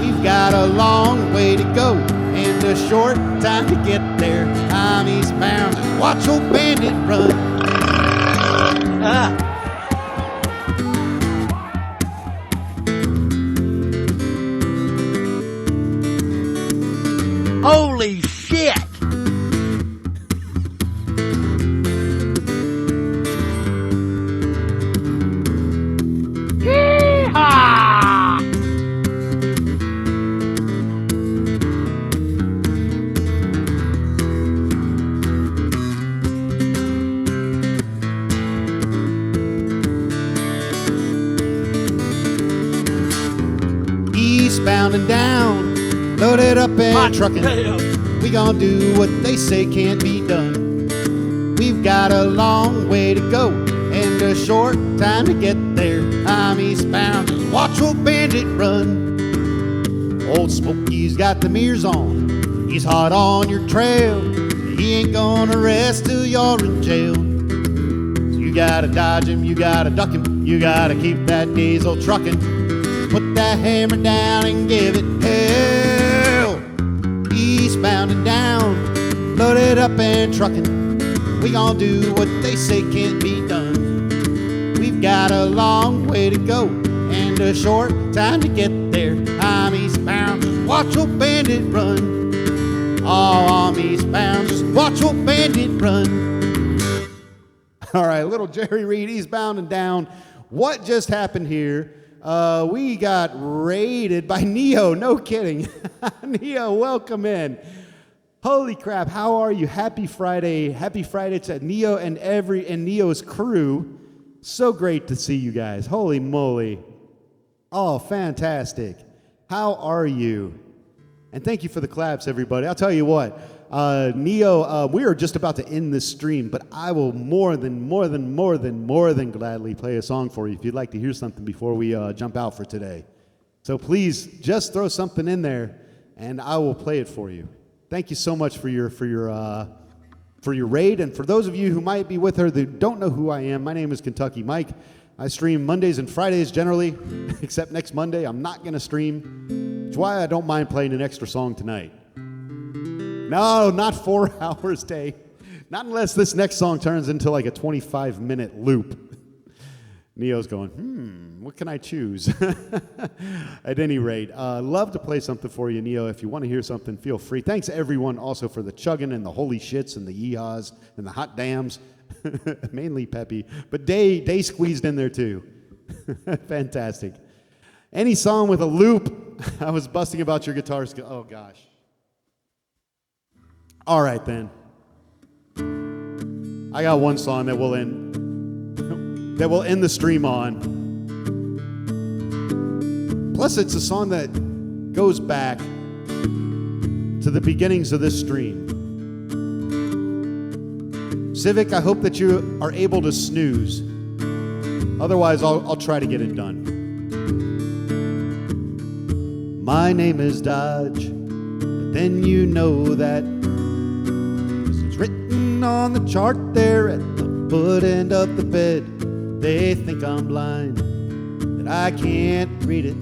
We've got a long way to go and a short time to get there. I'm eastbound, just watch old bandit run. Holy shit! Eastbound and down, loaded up and trucking. We gon' do what they say can't be done. We've got a long way to go and a short time to get there. I'm eastbound, just watch old bandit run. Old Smokey's got the mirrors on, he's hot on your trail. He ain't gonna rest till you're in jail. So you gotta dodge him, you gotta duck him, you gotta keep that diesel trucking. Put that hammer down and give it hell. Eastbound and down, loaded up and trucking. We gon' do what they say can't be done. We've got a long way to go and a short time to get there. I'm eastbound, just watch old bandit run. Oh, I'm eastbound, just watch old bandit run. All right, little Jerry Reed, eastbound and down. What just happened here? We got raided by Neo. No kidding. Neo, welcome in. Holy crap, how are you? Happy Friday. Happy Friday to Neo and Neo's crew. So great to see you guys. Holy moly. Oh, fantastic. How are you? And thank you for the claps, everybody. I'll tell you what, Neo, we are just about to end this stream, but I will more than gladly play a song for you if you'd like to hear something before we jump out for today. So please just throw something in there, and I will play it for you. Thank you so much for your raid, and for those of you who might be with her that don't know who I am, my name is Kentucky Mike. I stream Mondays and Fridays generally, except next Monday I'm not going to stream. That's why I don't mind playing an extra song tonight. No, not 4 hours a day. Not unless this next song turns into like a 25-minute loop. Neo's going, what can I choose? At any rate, love to play something for you, Neo. If you want to hear something, feel free. Thanks, everyone, also for the chugging and the holy shits and the yeehaws and the hot dams. Mainly Peppy, but Day squeezed in there too. Fantastic. Any song with a loop. I was busting about your guitar skill. Oh, gosh. All right, then. I got one song that will end the stream on. Plus, it's a song that goes back to the beginnings of this stream. Civic, I hope that you are able to snooze. Otherwise, I'll try to get it done. My name is Dodge, but then you know that, 'cause it's written on the chart there at the foot end of the bed. They think I'm blind, that I can't read it.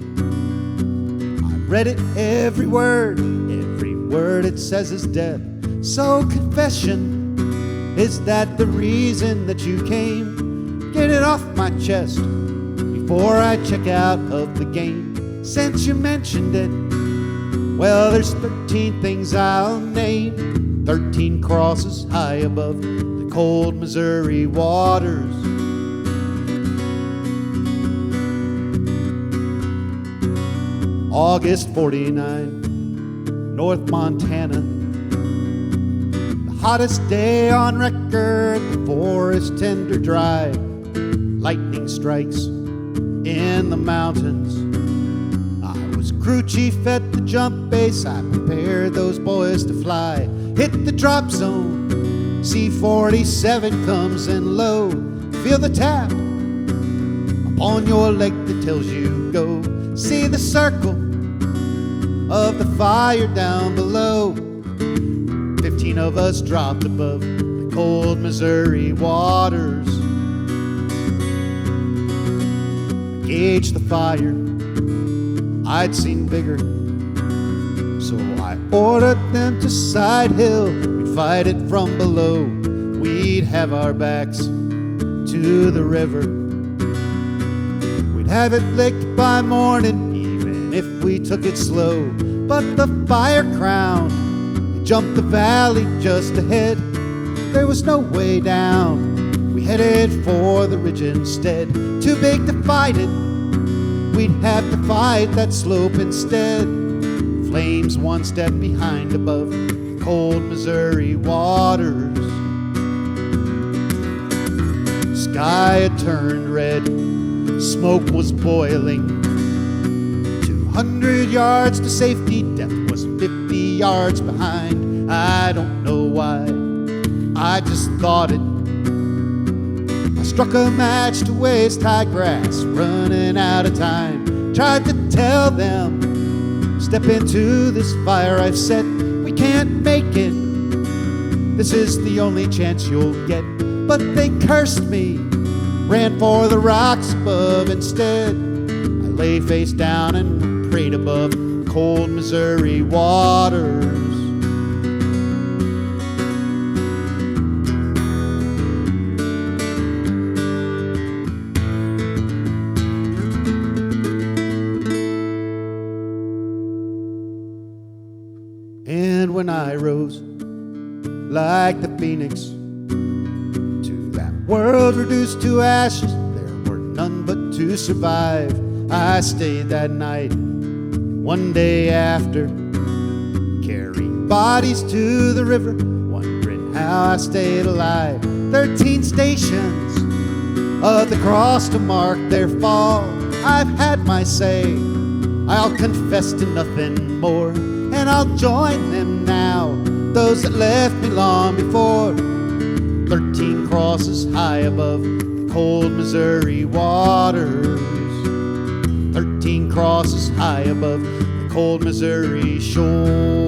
I've read it every word it says is death. So confession, is that the reason that you came? Get it off my chest before I check out of the game. Since you mentioned it, well, there's 13 things I'll name. 13 crosses high above the cold Missouri waters. August 49, North Montana. The hottest day on record, the forest tender dry. Lightning strikes in the mountains. I was crew chief at the jump base. I prepared those boys to fly. Hit the drop zone. C-47 comes in low. Feel the tap upon your leg that tells you go. See the circle of the fire down below. 15 of us dropped above the cold Missouri waters. I gauged the fire, I'd seen bigger, so I ordered them to Side Hill. We'd fight it from below, we'd have our backs to the river. We'd have it licked by morning, if we took it slow. But the fire crown, it jumped the valley just ahead. There was no way down. We headed for the ridge instead. Too big to fight it, we'd have to fight that slope instead. Flames one step behind above the cold Missouri waters. Sky had turned red, smoke was boiling. 100 yards to safety, death was 50 yards behind. I don't know why, I just thought it. I struck a match to waist-high grass, running out of time. Tried to tell them, step into this fire I've set. We can't make it, this is the only chance you'll get. But they cursed me, ran for the rocks above instead. I lay face down and prayed above cold Missouri waters. And when I rose like the phoenix to that world reduced to ashes, there were none but to survive. I stayed that night. One day after, carrying bodies to the river, wondering how I stayed alive. 13 stations of the cross to mark their fall. I've had my say, I'll confess to nothing more, and I'll join them now, those that left me long before. 13 crosses high above the cold Missouri waters. 13 crosses high above the cold Missouri shore.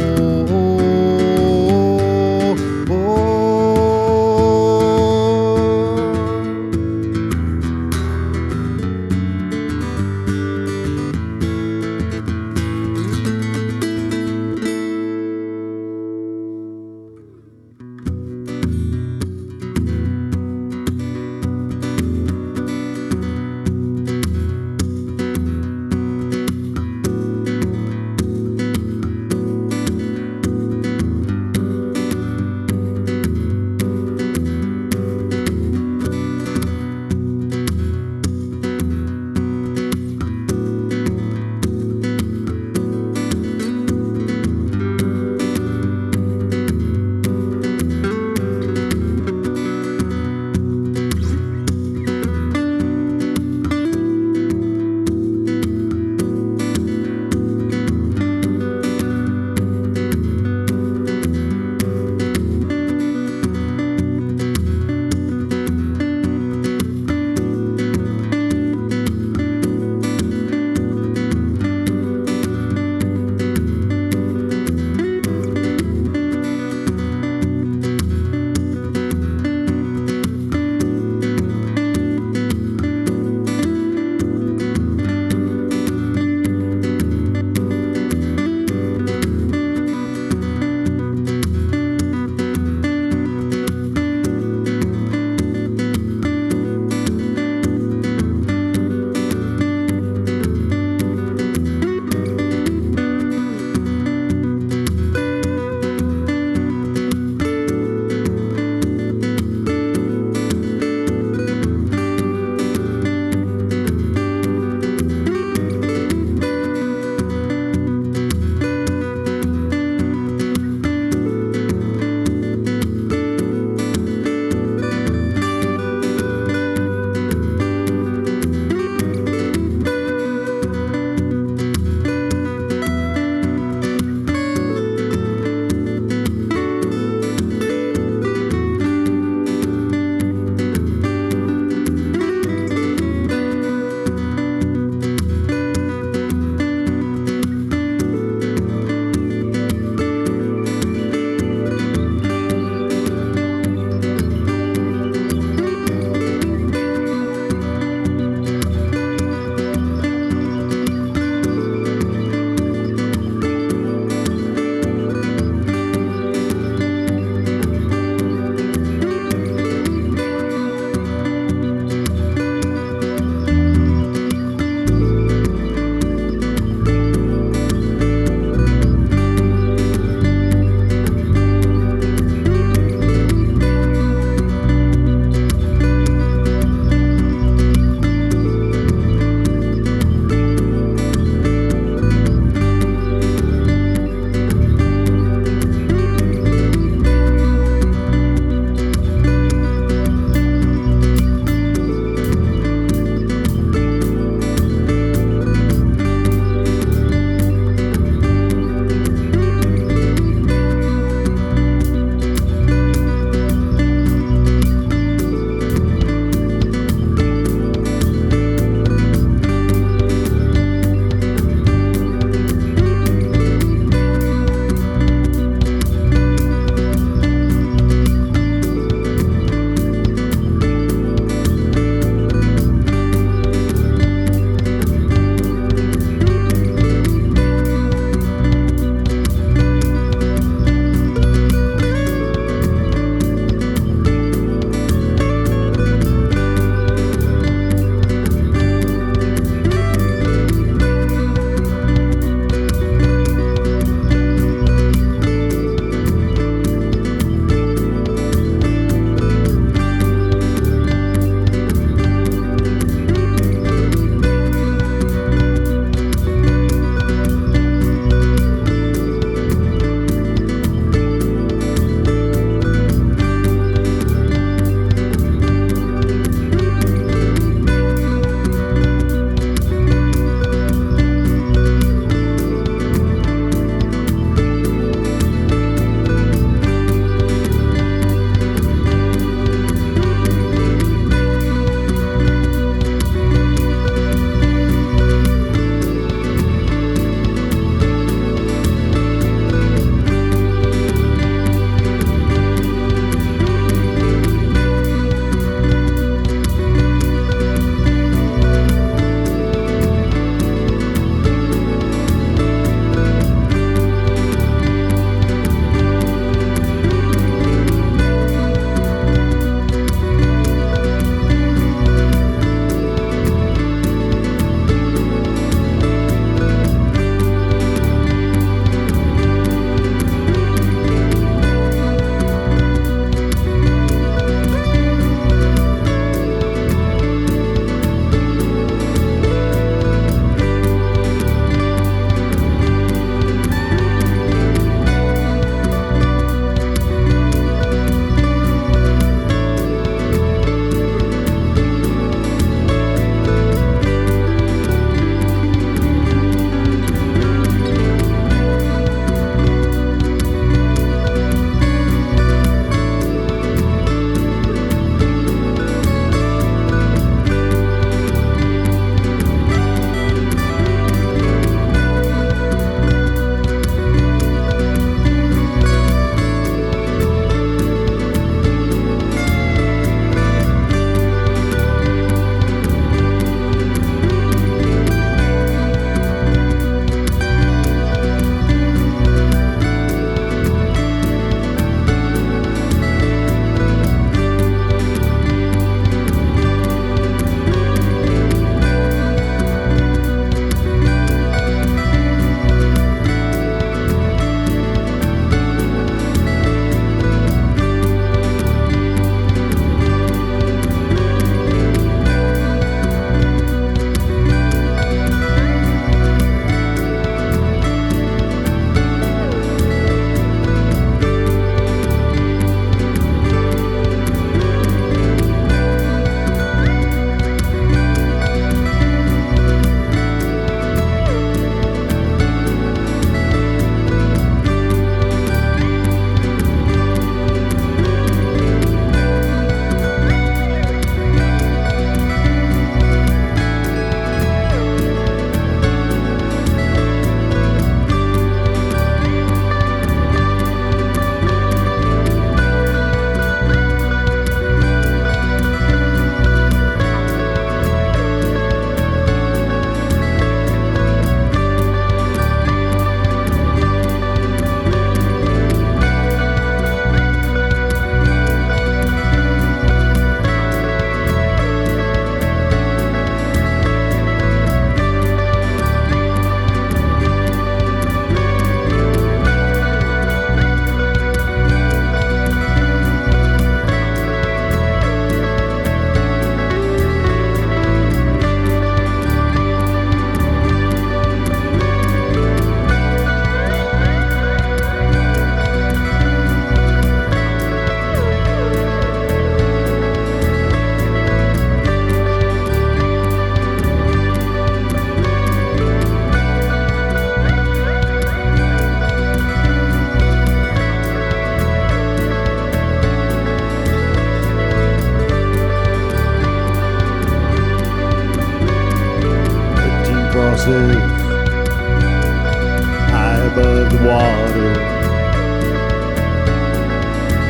water.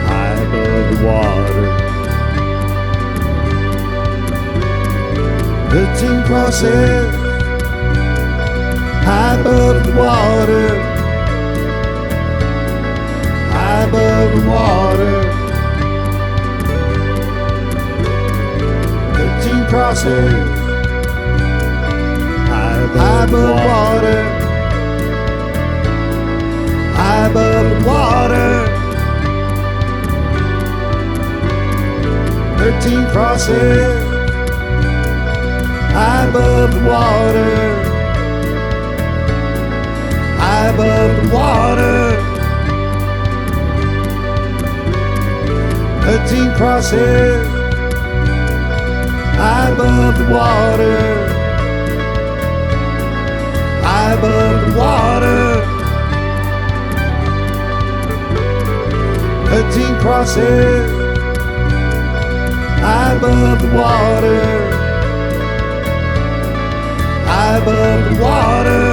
High above the water. 13 crosses high above the water. High above the water. 13 crosses high above the water. High above the water. 13 crosses high above the water. High above the water. 13 crosses high above the water. High above the water. 13 crosses high above the water. High above the water.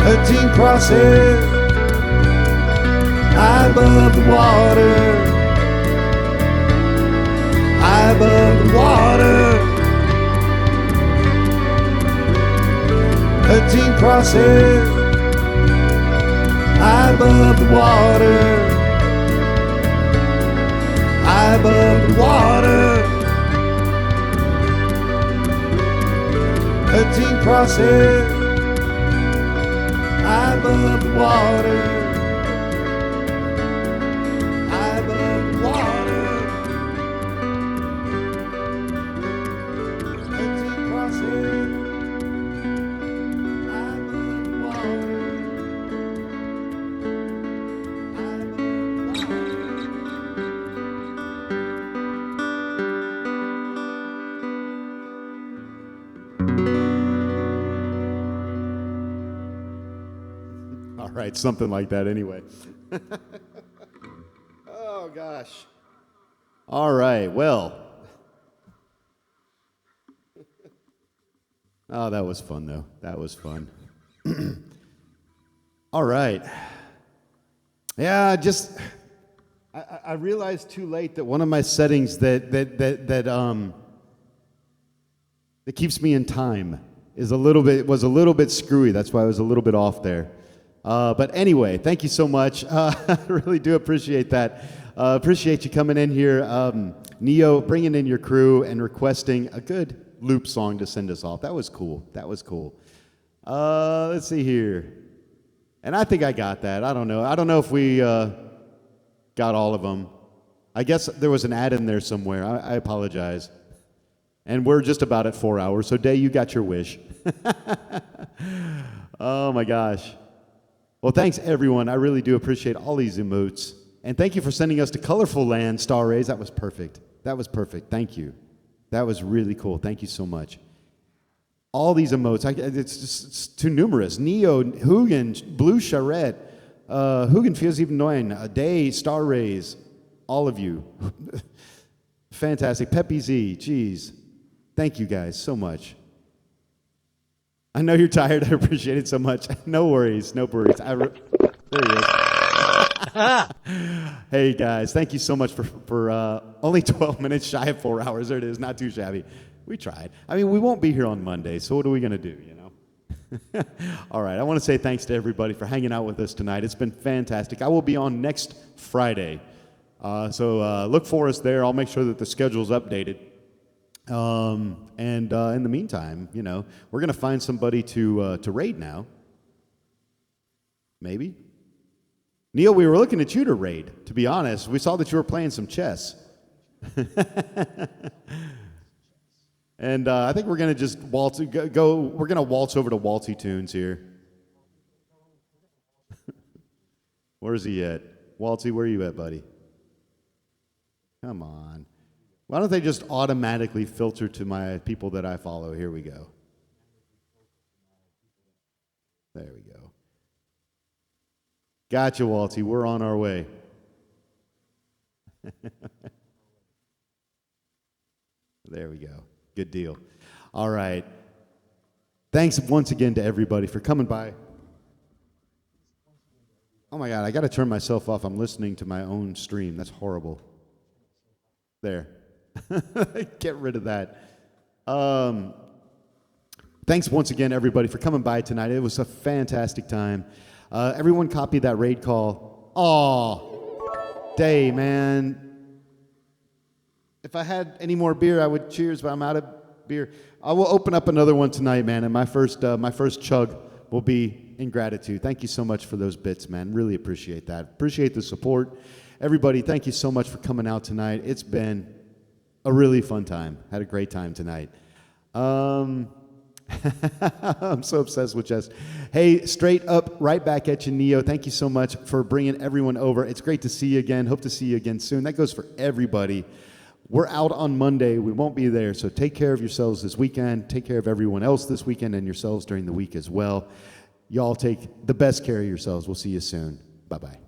13 crosses high above the water. High above the water. 13 crosses high above the water. High above the water. 13 crosses high above the water. High above the water. 13 crosses high above the water. High above the water. All right, something like that anyway. Oh, gosh. All right, well. Oh, that was fun, though. That was fun. All right. Yeah, I realized too late that one of my settings that keeps me in time was a little bit screwy. That's why I was a little bit off there. But anyway, thank you so much. I really do appreciate that. Appreciate you coming in here. Neo, bringing in your crew and requesting a good loop song to send us off. That was cool. That was cool. Let's see here. And I think I got that. I don't know. I don't know if we got all of them. I guess there was an ad in there somewhere. I apologize. And we're just about at 4 hours. So, Day, you got your wish. Oh, my gosh. Well, thanks, everyone. I really do appreciate all these emotes. And thank you for sending us to Colorful Land, Star Rays. That was perfect. That was perfect. Thank you. That was really cool. Thank you so much. All these emotes, it's too numerous. Neo, Hugin, Blue Charette, Hugin feels even annoying. Day, Star Rays, all of you. Fantastic. Peppy Z, geez. Thank you guys so much. I know you're tired. I appreciate it so much. No worries. No worries. There he is. Hey, guys. Thank you so much for only 12 minutes shy of 4 hours. There it is. Not too shabby. We tried. I mean, we won't be here on Monday, so what are we going to do, you know? All right. I want to say thanks to everybody for hanging out with us tonight. It's been fantastic. I will be on next Friday, so look for us there. I'll make sure that the schedule's updated. And in the meantime, you know, we're going to find somebody to raid now. Maybe. Neil, we were looking at you to raid, to be honest. We saw that you were playing some chess. And I think we're going to just we're going to waltz over to Waltzy Tunes here. Where's he at? Waltzy, where are you at, buddy? Come on. Why don't they just automatically filter to my people that I follow? Here we go. There we go. Gotcha, Waltzy. We're on our way. There we go. Good deal. All right. Thanks once again to everybody for coming by. Oh my God, I got to turn myself off. I'm listening to my own stream. That's horrible. There. Get rid of that. Thanks once again, everybody, for coming by tonight. It was a fantastic time. Everyone copied that raid call. Aw, day, man. If I had any more beer, I would cheers, but I'm out of beer. I will open up another one tonight, man, and my first chug will be in gratitude. Thank you so much for those bits, man. Really appreciate that. Appreciate the support. Everybody, thank you so much for coming out tonight. It's been a really fun time. Had a great time tonight. I'm so obsessed with Jess. Hey, straight up, right back at you, Neo. Thank you so much for bringing everyone over. It's great to see you again. Hope to see you again soon. That goes for everybody. We're out on Monday. We won't be there, so take care of yourselves this weekend. Take care of everyone else this weekend and yourselves during the week as well. Y'all take the best care of yourselves. We'll see you soon. Bye-bye.